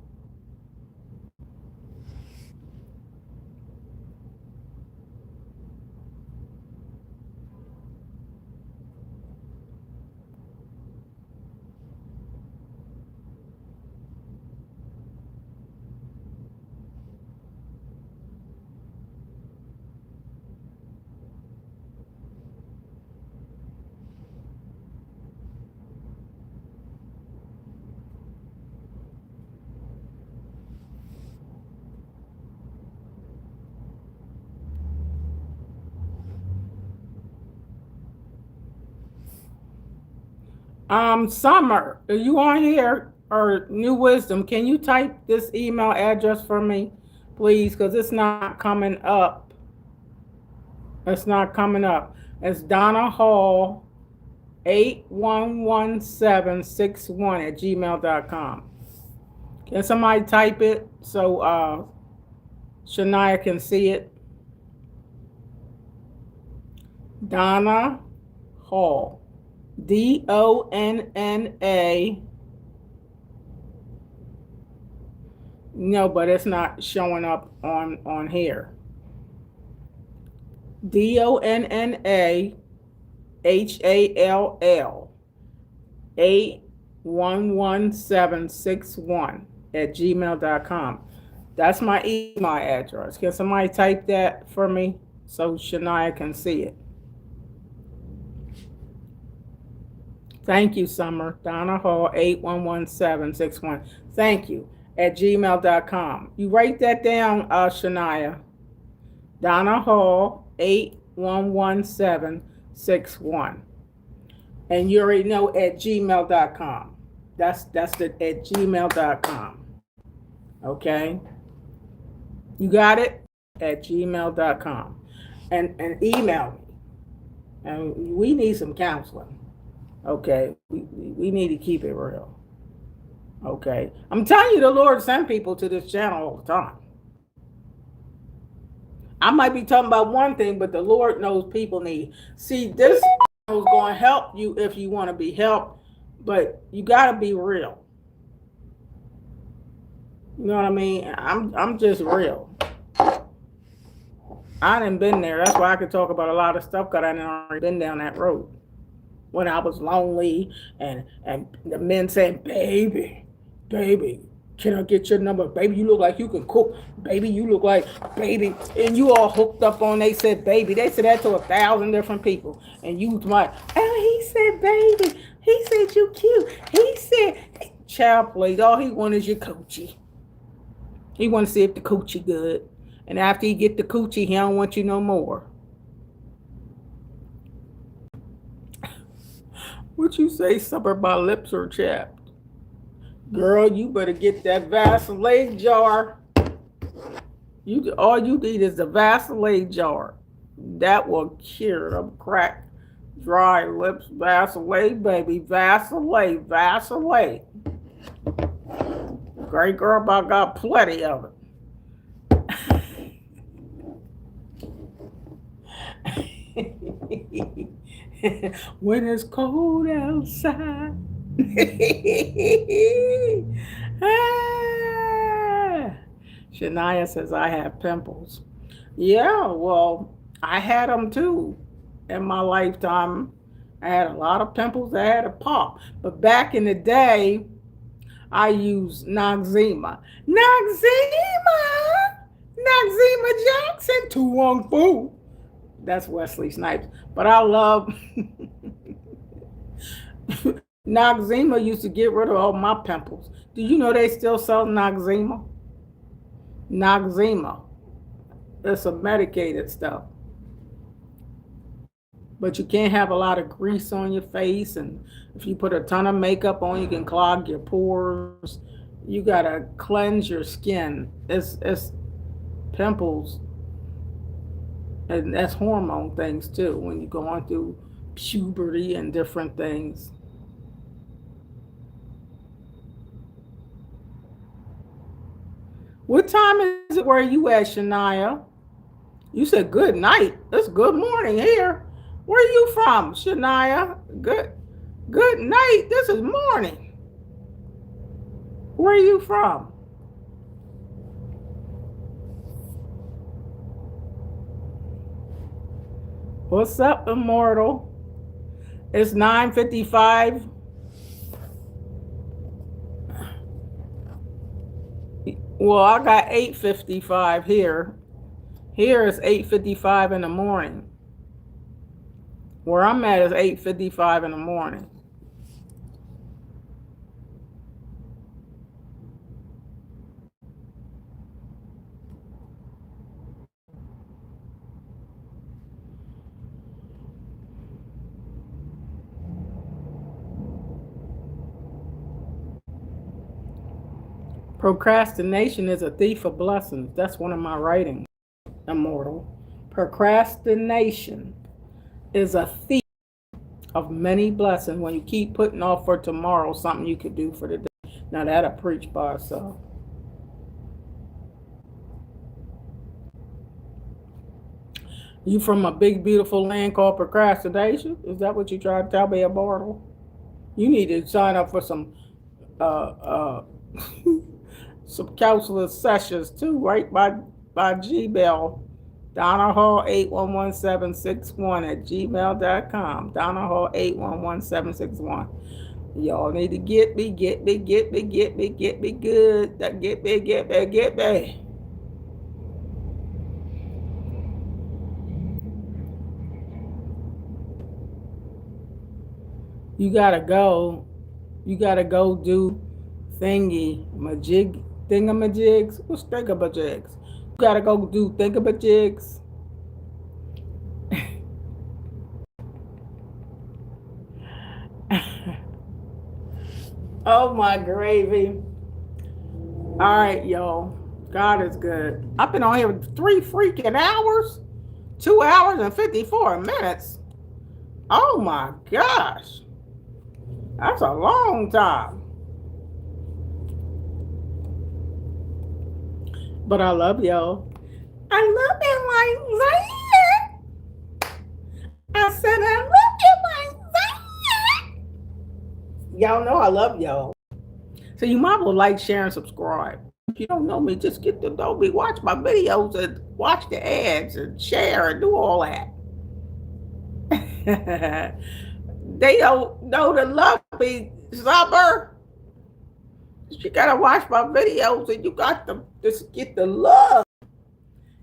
A: Summer, are you on here or New Wisdom? Can you type this email address for me, please? Because it's not coming up. It's not coming up. It's Donna Hall 811761 at gmail.com. Can somebody type it so Shania can see it? Donna Hall. Donna. No, but it's not showing up on here. DONNA HALL 811761 at gmail.com. That's my email address. Can somebody type that for me so Shania can see it? Thank you, Summer. Donna Hall 811761. Thank you. At gmail.com. You write that down, Shania. Donna Hall 811761. And you already know at gmail.com. That's the at gmail.com. Okay? You got it? At gmail.com. And email me. And we need some counseling. Okay, we need to keep it real. Okay, I'm telling you, the Lord sent people to this channel all the time. I might be talking about one thing, but the Lord knows people need. See, this is going to help you if you want to be helped, but you got to be real. You know what I mean? I'm just real. I done been there. That's why I can talk about a lot of stuff because I done already been down that road. When I was lonely and the men saying, baby, can I get your number? Baby, you look like you can cook. Baby, you look like, baby. And you all hooked up on, they said, baby. They said that to 1,000 different people. And you might, oh, he said, baby. He said, you cute. He said, child, please, all he wants is your coochie. He want to see if the coochie good. And after he get the coochie, he don't want you no more. What you say, Summer, my lips are chapped? Girl, you better get that Vaseline jar. All you need is the Vaseline jar. That will cure them cracked, dry lips. Vaseline, baby. Vaseline. Great girl, but I got plenty of it. When it's cold outside. Shania says, I have pimples. Yeah, well, I had them too in my lifetime. I had a lot of pimples that had to pop. But back in the day, I used Noxzema. Noxzema! Noxzema Jackson, 214. That's Wesley Snipes. But I love Noxzema used to get rid of all my pimples. Do you know they still sell Noxzema? Noxzema. It's some medicated stuff. But you can't have a lot of grease on your face, and if you put a ton of makeup on, you can clog your pores. You gotta cleanse your skin. It's pimples, and that's hormone things too. When you're going through puberty and different things. What time is it where you at, Shania? You said good night. It's good morning here. Where are you from, Shania? Good night. This is morning. Where are you from? What's up, Immortal? It's 9:55. Well, I got 8:55 here. Here is 8:55 in the morning. Where I'm at is 8:55 in the morning. Procrastination is a thief of blessings. That's one of my writings, Immortal. Procrastination is a thief of many blessings when you keep putting off for tomorrow something you could do for the day. Now that'll preach by itself. You from a big beautiful land called procrastination? Is that what you try to tell me, Immortal? You need to sign up for some some counselor sessions too, right? By Gmail. Donna Hall 811761 at gmail.com. Donna Hall 811761. Y'all need to get me good. Get me. You gotta go do thingamajigs. What's thingamajigs? You gotta go do thingamajigs. Oh my gravy. All right, y'all. God is good. I've been on here 3 freaking hours. 2 hours and 54 minutes. Oh my gosh. That's a long time. But I love y'all. I love you like that. I said I love you like that. Y'all know I love y'all. So you might well like, share, and subscribe. If you don't know me, just get to know me. Watch my videos and watch the ads and share and do all that. They don't know to love me, Summer. You gotta watch my videos and you got to just get the love.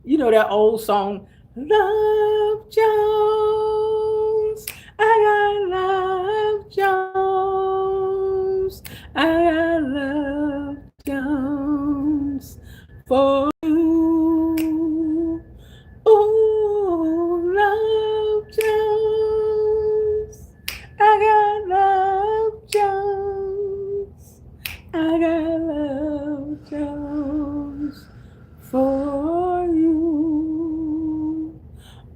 A: You know that old song, Love Jones. I got Love Jones. I got Love Jones for you. Ooh, Love Jones. I got Love Jones. I got Love Jones for you.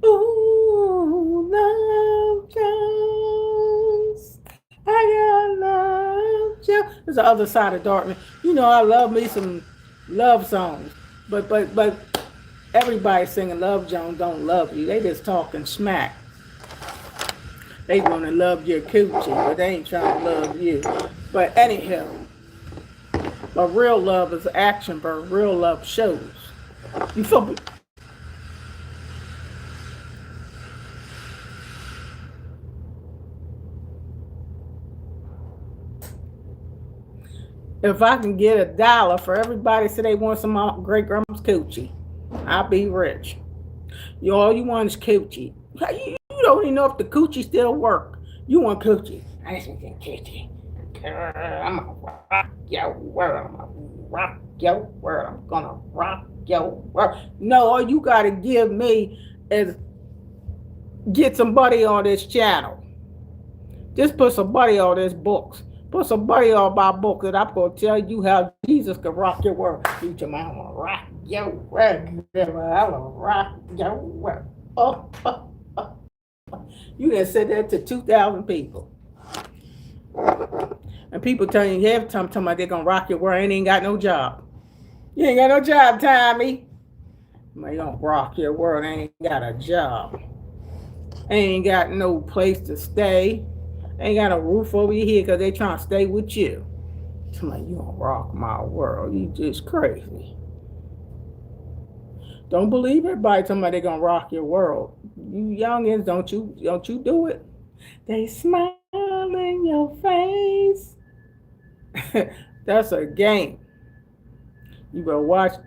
A: Ooh, Love Jones. I got Love Jones. There's the other side of Dartmouth. You know, I love me some love songs. But everybody singing Love Jones don't love you. They just talking smack. They want to love your coochie, but they ain't trying to love you. But anyhow, but real love is action, but real love shows. You feel me? If I can get $1 for everybody say they want some great grandma's coochie, I'll be rich. All you want is coochie. You don't even know if the coochie still work. You want coochie. I just want coochie. Girl, I'm gonna rock your world. I'm gonna rock your world. I'm gonna rock your world. No, all you gotta give me is get somebody on this channel. Just put somebody on this books. Put somebody on my book and I'm gonna tell you how Jesus can rock your world. You tell me I'm gonna rock your world. I'm gonna rock your world. Oh, oh, oh. You done said that to 2,000 people. And people telling you every time they're gonna rock your world and ain't got no job. You ain't got no job, Tommy. Man, you gonna rock your world and ain't got a job. Ain't got no place to stay. Ain't got a roof over your head because they trying to stay with you. Somebody, you gonna rock my world. You just crazy. Don't believe everybody talking about they gonna rock your world. You youngins, don't you do it. They smile in your face. That's a game. You better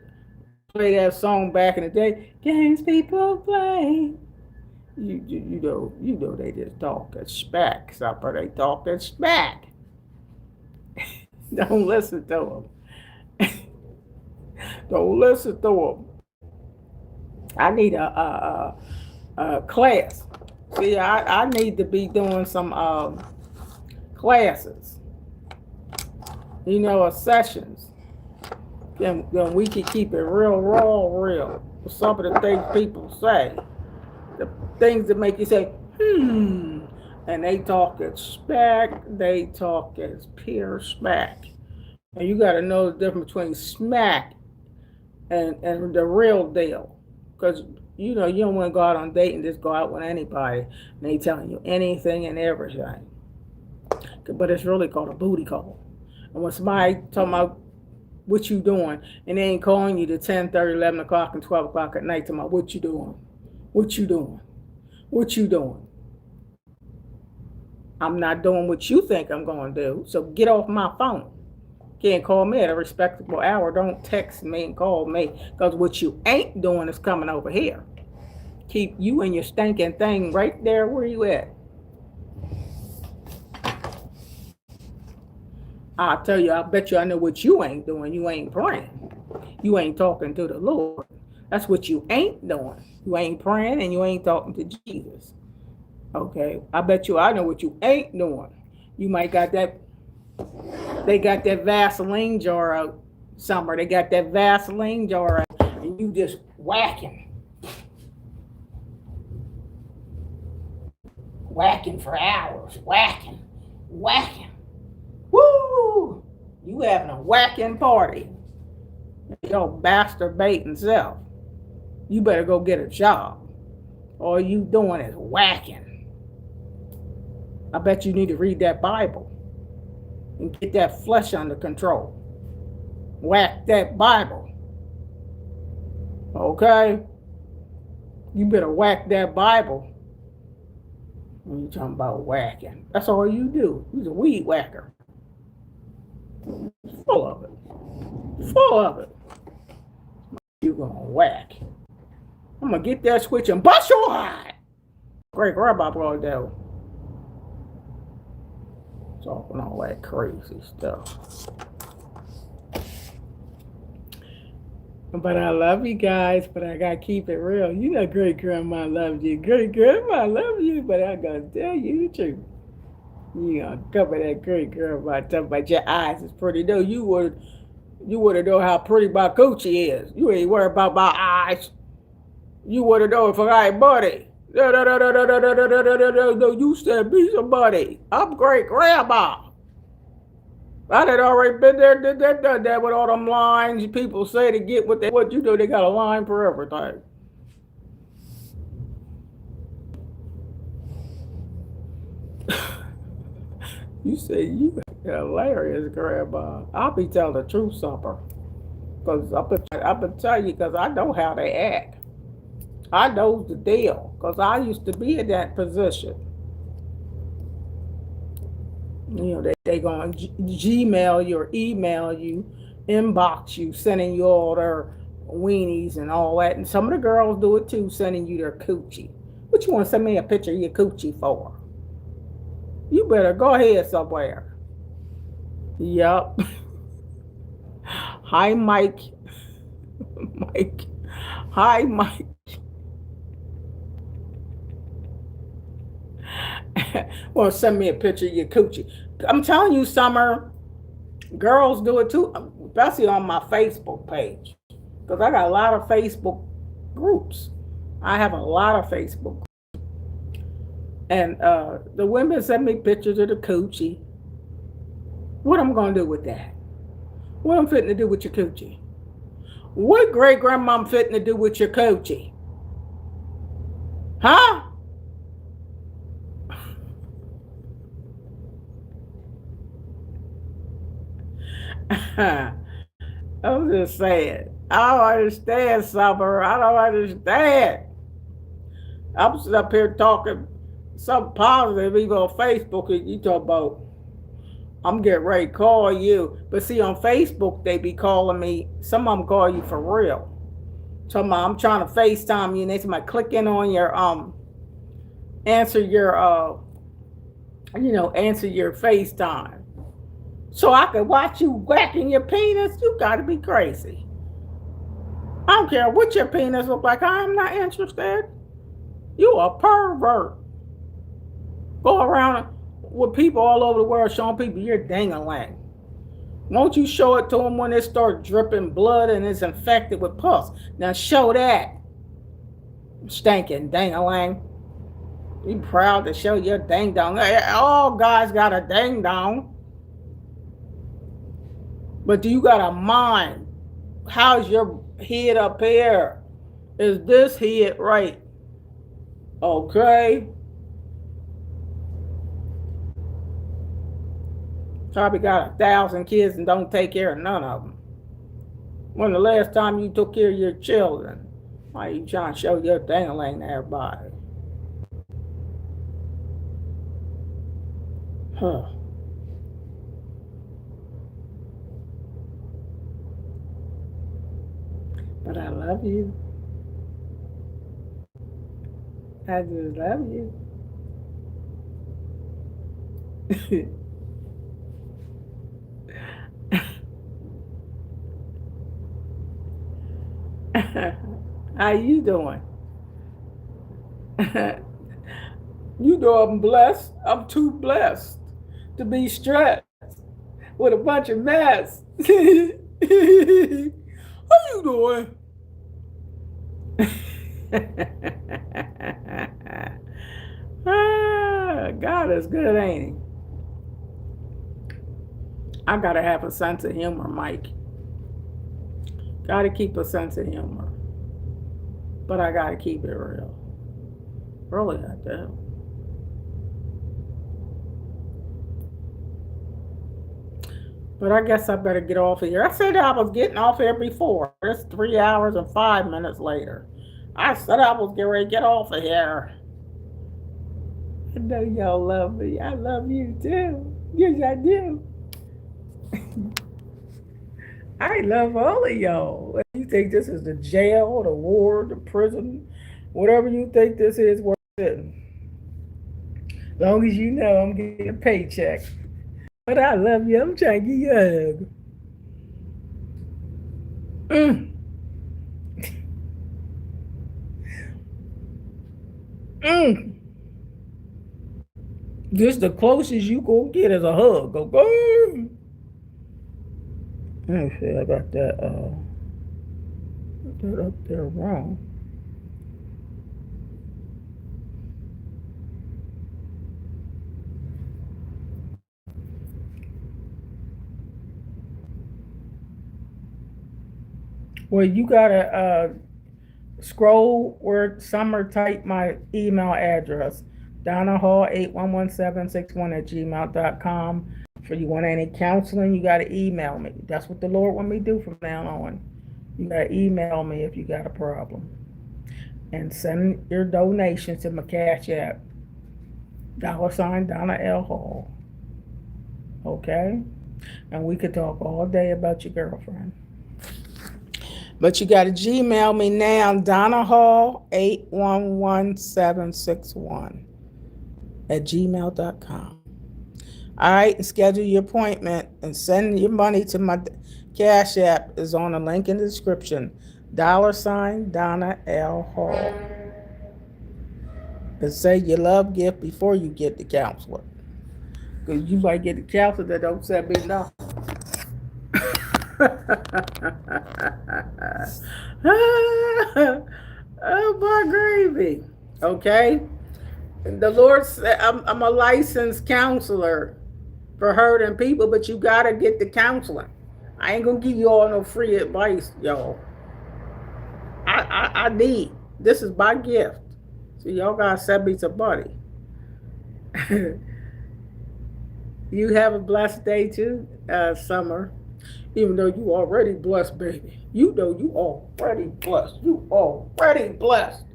A: play that song back in the day. Games people play. You know they just talk that smack. Supper, they talk that smack. Don't listen to them. Don't listen to them. I need a class. See, I need to be doing some classes. Sessions. Then we can keep it real. Some of the things people say. The things that make you say, and they talk as smack, they talk as pure smack. And you got to know the difference between smack and the real deal. Because, you don't want to go out on a date and just go out with anybody. And they telling you anything and everything. But it's really called a booty call. And when somebody talking about what you doing, and they ain't calling you to 10:30, 11 o'clock, and 12 o'clock at night, talking about what you doing. What you doing? What you doing? I'm not doing what you think I'm going to do. So get off my phone. Can't call me at a respectable hour. Don't text me and call me. Because what you ain't doing is coming over here. Keep you and your stinking thing right there where you at. I'll tell you, I bet you I know what you ain't doing. You ain't praying. You ain't talking to the Lord. That's what you ain't doing. You ain't praying and you ain't talking to Jesus. Okay, I bet you I know what you ain't doing. You might got that, they got that Vaseline jar out somewhere. They got that Vaseline jar out and you just whacking. Whacking for hours. Whacking. Woo! You having a whacking party. Your masturbating self. You better go get a job. All you doing is whacking. I bet you need to read that Bible and get that flesh under control. Whack that Bible. Okay? You better whack that Bible. When you talking about whacking. That's all you do. You're a weed whacker. Full of it. You gonna whack. I'm gonna get that switch and bust your eye. Great grandma brought that. Talking all that crazy stuff. But I love you guys, but I gotta keep it real. You know great grandma loves you. Great grandma loves you, but I gotta tell you the truth. You gonna cover that great grandma talking about your eyes is pretty. No, you would know how pretty my coochie is. You ain't worried about my eyes. You would have known if I ain't buddy. No, you said be somebody. I'm great grandma. I had already been there, done that with all them lines people say to get what you do. They got a line for everything. You say you hilarious, grandma. I'll be telling the truth, supper. Because I've been telling you because I know how they act. I know the deal because I used to be in that position. They they going to Gmail you or email you, inbox you, sending you all their weenies and all that. And some of the girls do it too, sending you their coochie. What you want to send me a picture of your coochie for? You better go ahead somewhere. Yup. Hi, Mike. Mike. Hi, Mike. Want to send me a picture of your coochie? I'm telling you, Summer, girls do it too, especially on my Facebook page. Because I got a lot of Facebook groups. I have a lot of Facebook. And the women send me pictures of the coochie. What am I going to do with that? What I'm fitting to do with your coochie? What great grandma I'm fitting to do with your coochie? Huh? I'm just saying. I don't understand, Summer. I don't understand. I'm sitting up here talking something positive, even on Facebook, and you talk about I'm getting ready to call you. But see, on Facebook, they be calling me. Some of them call you for real. So I'm trying to FaceTime you, and they say, click in on your answer your answer your FaceTime. So I can watch you whacking your penis. You gotta be crazy. I don't care what your penis look like. I'm not interested. You a pervert. Go around with people all over the world showing people your dang-a-lang. Won't you show it to them when it starts dripping blood and it's infected with pus? Now show that. Stinking dang-a-lang. You proud to show your dang-dong. All guys got a dang-dong. But do you got a mind? How's your head up here? Is this head right? Okay. Probably got 1,000 kids and don't take care of none of them. When the last time you took care of your children? Why are you trying to show your dang-a-lang to everybody? Huh. But I love you. I just love you. How you doing? You know I'm blessed. I'm too blessed to be stressed with a bunch of mess. How you doing? God is good, ain't he? I gotta have a sense of humor, Mike. Gotta keep a sense of humor. But I gotta keep it real. Really, I do. But I guess I better get off of here. I said I was getting off here before. It's 3 hours and 5 minutes later. I said I was getting ready to get off of here. I know y'all love me. I love you too. Yes, I do. I love all of y'all. You think this is the jail, the ward, the prison, whatever you think this is, worth it. As long as you know I'm getting a paycheck. But I love you. I'm trying to give you a hug. This the closest you gonna get is a hug. Okay. Let me see. I got that up there wrong. Well, you gotta scroll where Summer typed my email address. DonnaHall811761 @gmail.com. If you want any counseling, you gotta email me. That's what the Lord want me to do from now on. You gotta email me if you got a problem. And send your donations to my Cash App. $Donna L. Hall. Okay? And we could talk all day about your girlfriend. But you got to Gmail me now, DonnaHall811761 at gmail.com. All right, and schedule your appointment and send your money to my Cash App is on the link in the description. $ Donna L. Hall. And say your love gift before you get the counselor. Because you might get the counselor that don't send me nothing. Oh, my gravy. Okay? And the Lord said, I'm a licensed counselor for hurting people, but you got to get the counseling. I ain't going to give you all no free advice, y'all. I need. This is my gift. So y'all got to send me some money. You have a blessed day too, Summer. Even though you already blessed, baby. You know you already blessed. You already blessed.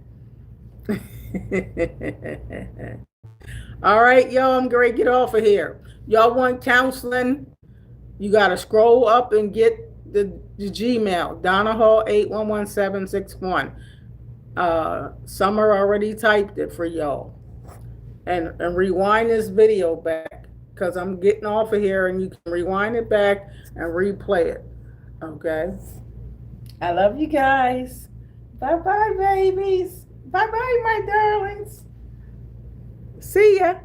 A: All right, y'all, I'm going to get off of here. Y'all want counseling? You got to scroll up and get the Gmail, DonnaHall811761. Summer already typed it for y'all. And rewind this video back, because I'm getting off of here, and you can rewind it back and replay it. Okay? I love you guys. Bye-bye, babies. Bye-bye, my darlings. See ya.